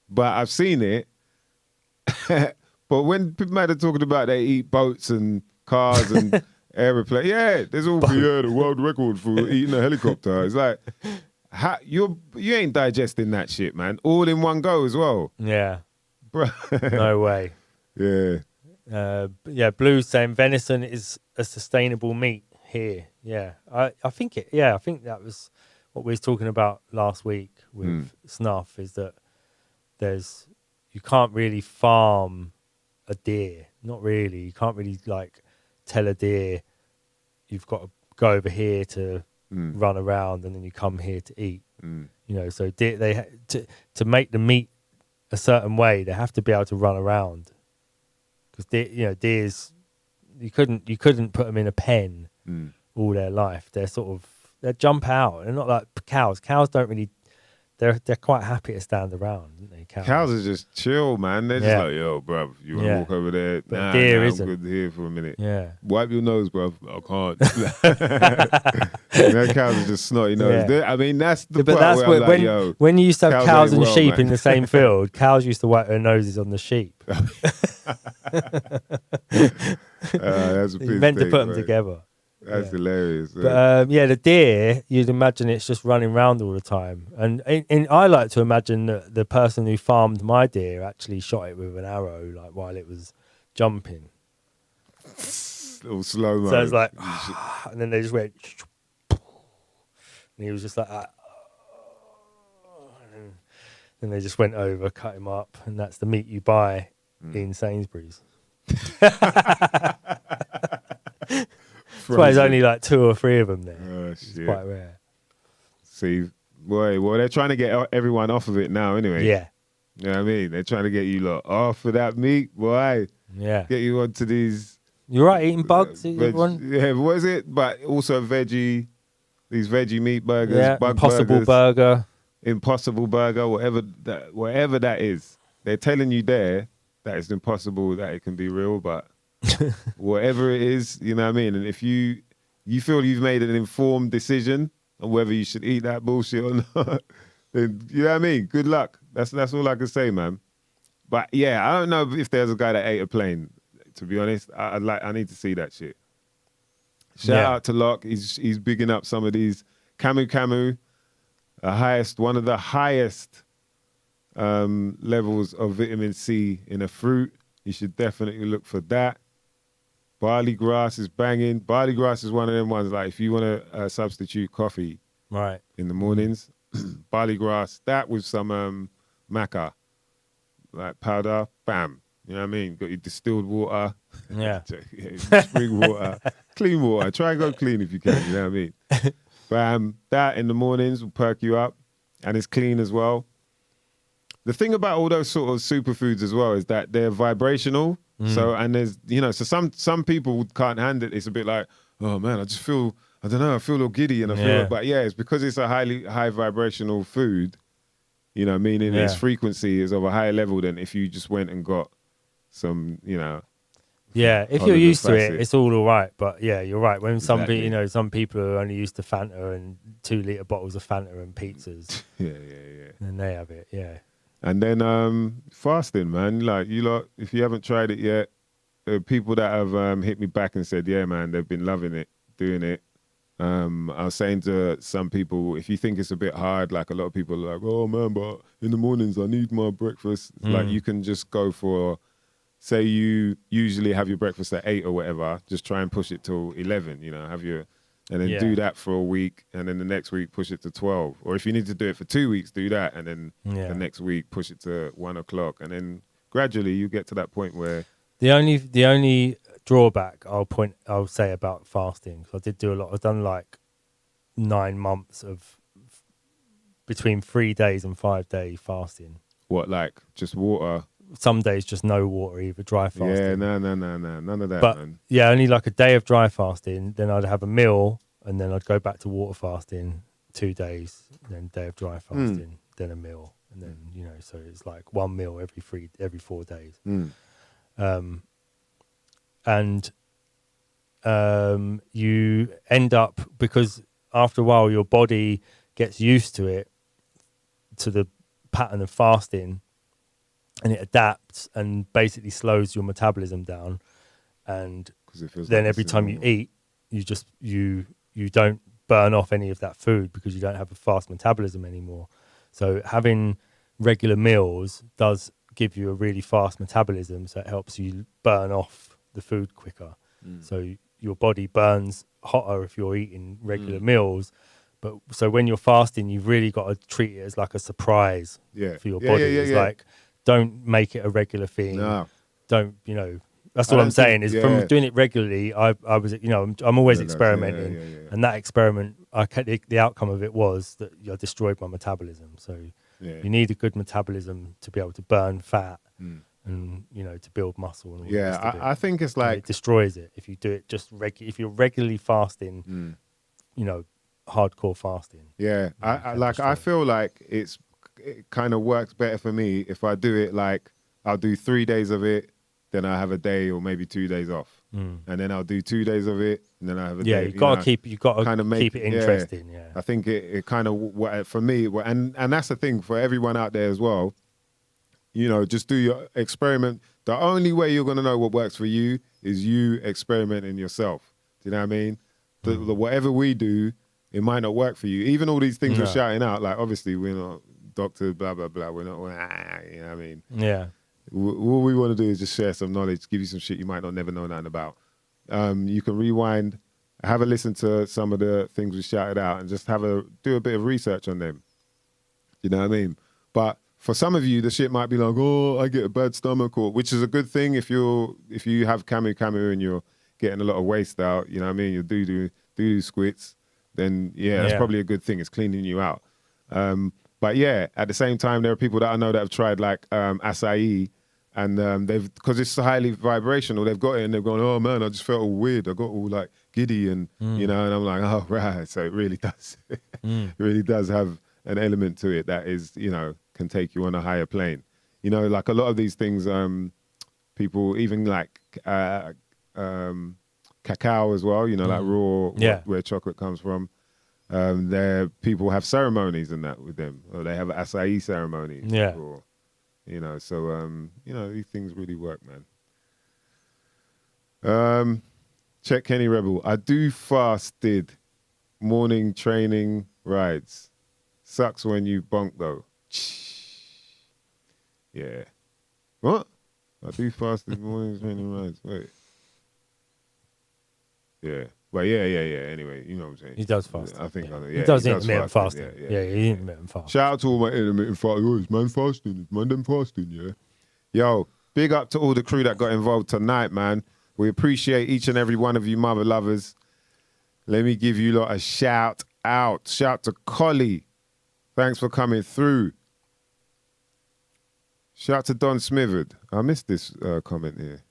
But I've seen it. But when people are talking about they eat boats and cars and aeroplanes, there's all the world record for eating a helicopter. It's like, you ain't digesting that shit, man. All in one go as well. Yeah. Bro. No way. Yeah. Blue's saying venison is a sustainable meat here. Yeah. I think that was what we was talking about last week with snuff, is that you can't really farm a deer. Not really. You can't really like tell a deer you've got to go over here to run around and then you come here to eat. So deer, to make the meat a certain way, they have to be able to run around. Because deers, you couldn't put them in a pen all their life. They jump out. They're not like cows. Cows don't really. They're quite happy to stand around, aren't they? Cows are just chill, man. They're just like, yo, bruv, you want to walk over there? But deer I'm good here for a minute. Yeah. Wipe your nose, bruv. I can't. Cows are just snotty nose. I mean, that's the part that's where I'm like, yo. When you used to have cows and sheep man. in the same field, cows used to wipe their noses on the sheep. That's a you meant to put them together. That's hilarious. But the deer, you'd imagine it's just running around all the time. And I like to imagine that the person who farmed my deer actually shot it with an arrow, like while it was jumping. All slow mo. So it's like, and then they just went, and he was just like, and then they just went over, cut him up, and that's the meat you buy in Sainsbury's. That's why there's only like 2 or 3 of them there. Oh, it's quite rare. See, boy, well, they're trying to get everyone off of it now anyway. Yeah. You know what I mean? They're trying to get you lot off of that meat, boy. Yeah. Get you onto these. You're right, eating bugs, everyone? Yeah, what is it? But also these veggie meat burgers, yeah, bug Impossible burgers. Burger. Impossible Burger, whatever that is. They're telling you there that it's impossible that it can be real, but whatever it is, you know what I mean? And if you feel you've made an informed decision on whether you should eat that bullshit or not, then you know what I mean? Good luck. That's all I can say, man. But yeah, I don't know if there's a guy that ate a plane. To be honest, I need to see that shit. Shout out to Locke. He's bigging up some of these Camu, one of the highest levels of vitamin C in a fruit. You should definitely look for that. Barley grass is banging. Barley grass is one of them ones, like if you want to substitute coffee right in the mornings, barley grass, that with some maca, like powder, bam. You know what I mean? Got your distilled water. Yeah. Spring water, clean water. Try and go clean if you can, you know what I mean? Bam, that in the mornings will perk you up, and it's clean as well. The thing about all those sort of superfoods as well is that they're vibrational. So, and there's, so some people can't handle it. It's a bit like, oh man, I feel a little giddy and I feel, but yeah, it's because it's a high vibrational food, meaning its frequency is of a higher level than if you just went and got some, Yeah, if you're used to it, it's all right. But yeah, you're right. When some people are only used to Fanta and 2-litre bottles of Fanta and pizzas. yeah. Then they have it, yeah. And then fasting, man. Like you lot, if you haven't tried it yet, there are people that have hit me back and said, yeah, man, they've been loving it, doing it. I was saying to some people, if you think it's a bit hard, like a lot of people are like, oh man, but in the mornings I need my breakfast. Like you can just go for, say you usually have your breakfast at 8 or whatever, just try and push it till 11, and then do that for a week, and then the next week push it to 12. Or if you need to do it for 2 weeks, do that, and then the next week push it to 1 o'clock, and then gradually you get to that point where the only drawback I'll say about fasting, because I did do a lot. I've done like 9 months of between 3 days and 5 day fasting. What, like just water? Some days just no water, either dry fasting. Yeah, no, none of that, but, man. Yeah, only like a day of dry fasting, then I'd have a meal, and then I'd go back to water fasting 2 days, then day of dry fasting, then a meal, and then, so it's like 1 meal every 4 days. And you end up, because after a while your body gets used to it, to the pattern of fasting, and it adapts and basically slows your metabolism down, and then every time you eat, you don't burn off any of that food because you don't have a fast metabolism anymore. So having regular meals does give you a really fast metabolism, so it helps you burn off the food quicker. So your body burns hotter if you're eating regular meals. But so when you're fasting, you've really got to treat it as like a surprise for your body. It's like, don't make it a regular thing. No. Don't, that's what I'm saying is from doing it regularly, I was, I'm always experimenting. And that experiment, the outcome of it was that I destroyed my metabolism. So you need a good metabolism to be able to burn fat and, to build muscle. And all I think it's like, it destroys it if you do it just if you're regularly fasting, hardcore fasting. Yeah. I feel like it kind of works better for me if I do it like I'll do 3 days of it, then I have a day or maybe 2 days off, and then I'll do 2 days of it, and then I have a day. Yeah, you got to keep it interesting. Yeah, I think it kind of for me, and that's the thing for everyone out there as well. Just do your experiment. The only way you're gonna know what works for you is you experimenting yourself. Do you know what I mean? The whatever we do, it might not work for you. Even all these things we're shouting out, like obviously we're not doctors, blah, blah, blah. We're not, you know what I mean? Yeah. All we want to do is just share some knowledge, give you some shit you might not never know nothing about. You can rewind, have a listen to some of the things we shouted out and just do a bit of research on them. You know what I mean? But for some of you, the shit might be like, oh, I get a bad stomach, which is a good thing if you have camu and you're getting a lot of waste out, you know what I mean? You do squits, then that's probably a good thing. It's cleaning you out. But yeah, at the same time, there are people that I know that have tried like acai, and because it's highly vibrational, they've got it and they've gone, oh man, I just felt all weird. I got all like giddy and and I'm like, oh right. So it really does, it really does have an element to it that is, can take you on a higher plane. Like a lot of these things, people even like cacao as well, like raw, where chocolate comes from. There, people have ceremonies and that with them, or they have acai ceremonies. Yeah. Or, so these things really work, man. Check Kenny Rebel. I do fasted morning training rides. Sucks when you bonk though. Yeah. What? I do fasted morning training rides. Wait. Yeah. But yeah. Anyway, you know what I'm saying. He does fast. I think. He does intermittent fasting. Yeah, he intermittent fasting. Shout out to all my intermittent fasting. Oh, it's man fasting. It's man them fasting, yeah. Yo, big up to all the crew that got involved tonight, man. We appreciate each and every one of you mother lovers. Let me give you lot a shout out. Shout to Collie. Thanks for coming through. Shout to Don Smithard. I missed this comment here.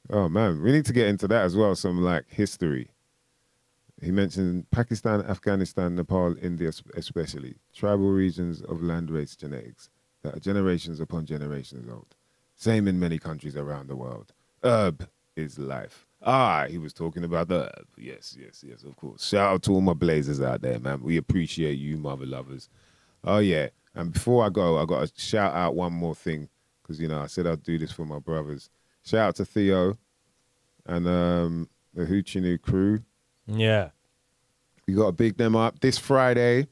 Oh, man, we need to get into that as well, some like history. He mentioned Pakistan, Afghanistan, Nepal, India especially. Tribal regions of landrace genetics that are generations upon generations old. Same in many countries around the world. Herb is life. He was talking about the herb. Yes, of course. Shout out to all my blazers out there, man. We appreciate you, mother lovers. Oh, yeah. And before I go, I got to shout out one more thing because, I said I'd do this for my brothers. Shout out to Theo and the Hoochinu crew. Yeah. We got to big them up this Friday.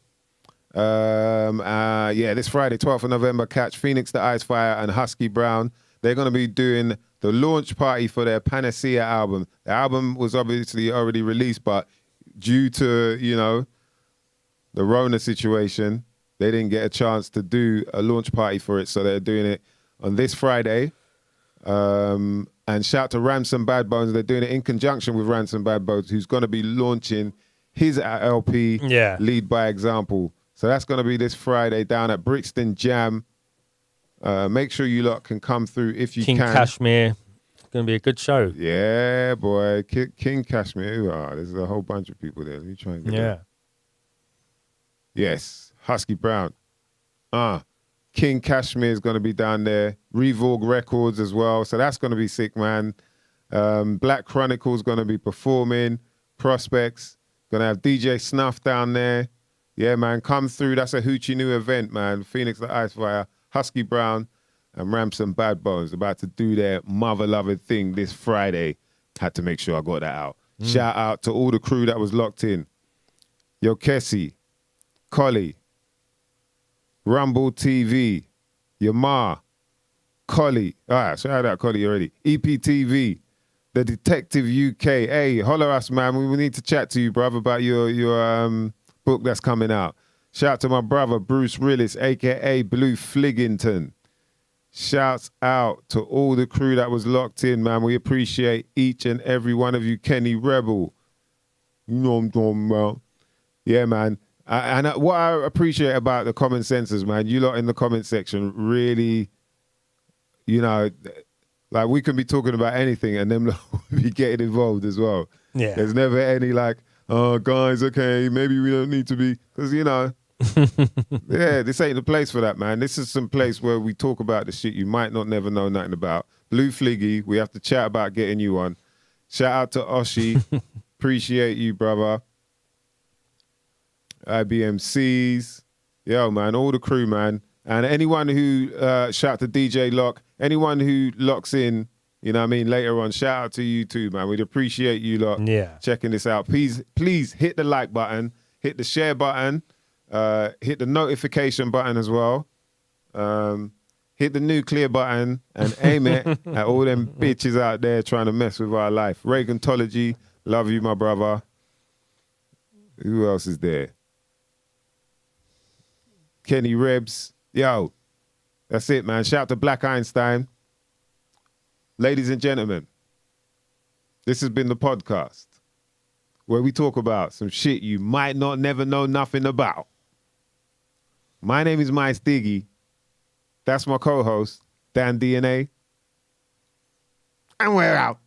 This Friday, 12th of November, catch Phoenix the Icefire and Husky Brown. They're going to be doing the launch party for their Panacea album. The album was obviously already released, but due to, the Rona situation, they didn't get a chance to do a launch party for it, so they're doing it on this Friday. And shout to Ransom Bad Bones. They're doing it in conjunction with Ransom Bad Bones, who's going to be launching his LP, Lead by Example. So that's going to be this Friday down at Brixton Jam. Make sure you lot can come through if you King can. Kashmir. It's going to be a good show. Yeah, boy. King Kashmir. There's a whole bunch of people there. Let me try and get that. Yes. Husky Brown. King Kashmir is going to be down there. Revogue Records as well. So that's going to be sick, man. Black Chronicles going to be performing. Prospects. Going to have DJ Snuff down there. Yeah, man. Come through. That's a Hoochie New event, man. Phoenix the Icefire, Husky Brown, and Ransom Bad Bones about to do their mother-loving thing this Friday. Had to make sure I got that out. Shout out to all the crew that was locked in. Yo, Kessie, Collie, Rumble TV, Yamar, Collie. Shout out Collie already. EPTV, The Detective UK. Hey, holler us, man. We need to chat to you, brother, about your book that's coming out. Shout out to my brother, Bruce Rillis, a.k.a. Blue Fliggington. Shouts out to all the crew that was locked in, man. We appreciate each and every one of you. Kenny Rebel. You know what I'm talking about. Yeah, man. What I appreciate about the comment sensors, man, you lot in the comment section really, like we can be talking about anything and them will be getting involved as well. Yeah. There's never any like, oh, guys, okay, maybe we don't need to be, because, yeah, this ain't the place for that, man. This is some place where we talk about the shit you might not never know nothing about. Blue Fliggy, we have to chat about getting you on. Shout out to Oshi. Appreciate you, brother. IBMCs. Yo, man, all the crew, man. And anyone who, shout to DJ Lock, anyone who locks in, later on, shout out to you too, man. We'd appreciate you lot checking this out. Please hit the like button, hit the share button, hit the notification button as well. Hit the nuclear button and aim it at all them bitches out there trying to mess with our life. Reagantology, love you, my brother. Who else is there? Kenny Rebs. Yo, that's it, man. Shout out to Black Einstein. Ladies and gentlemen, this has been the podcast where we talk about some shit you might not never know nothing about. My name is MysDiggi. That's my co-host, Dan DNA. And we're out.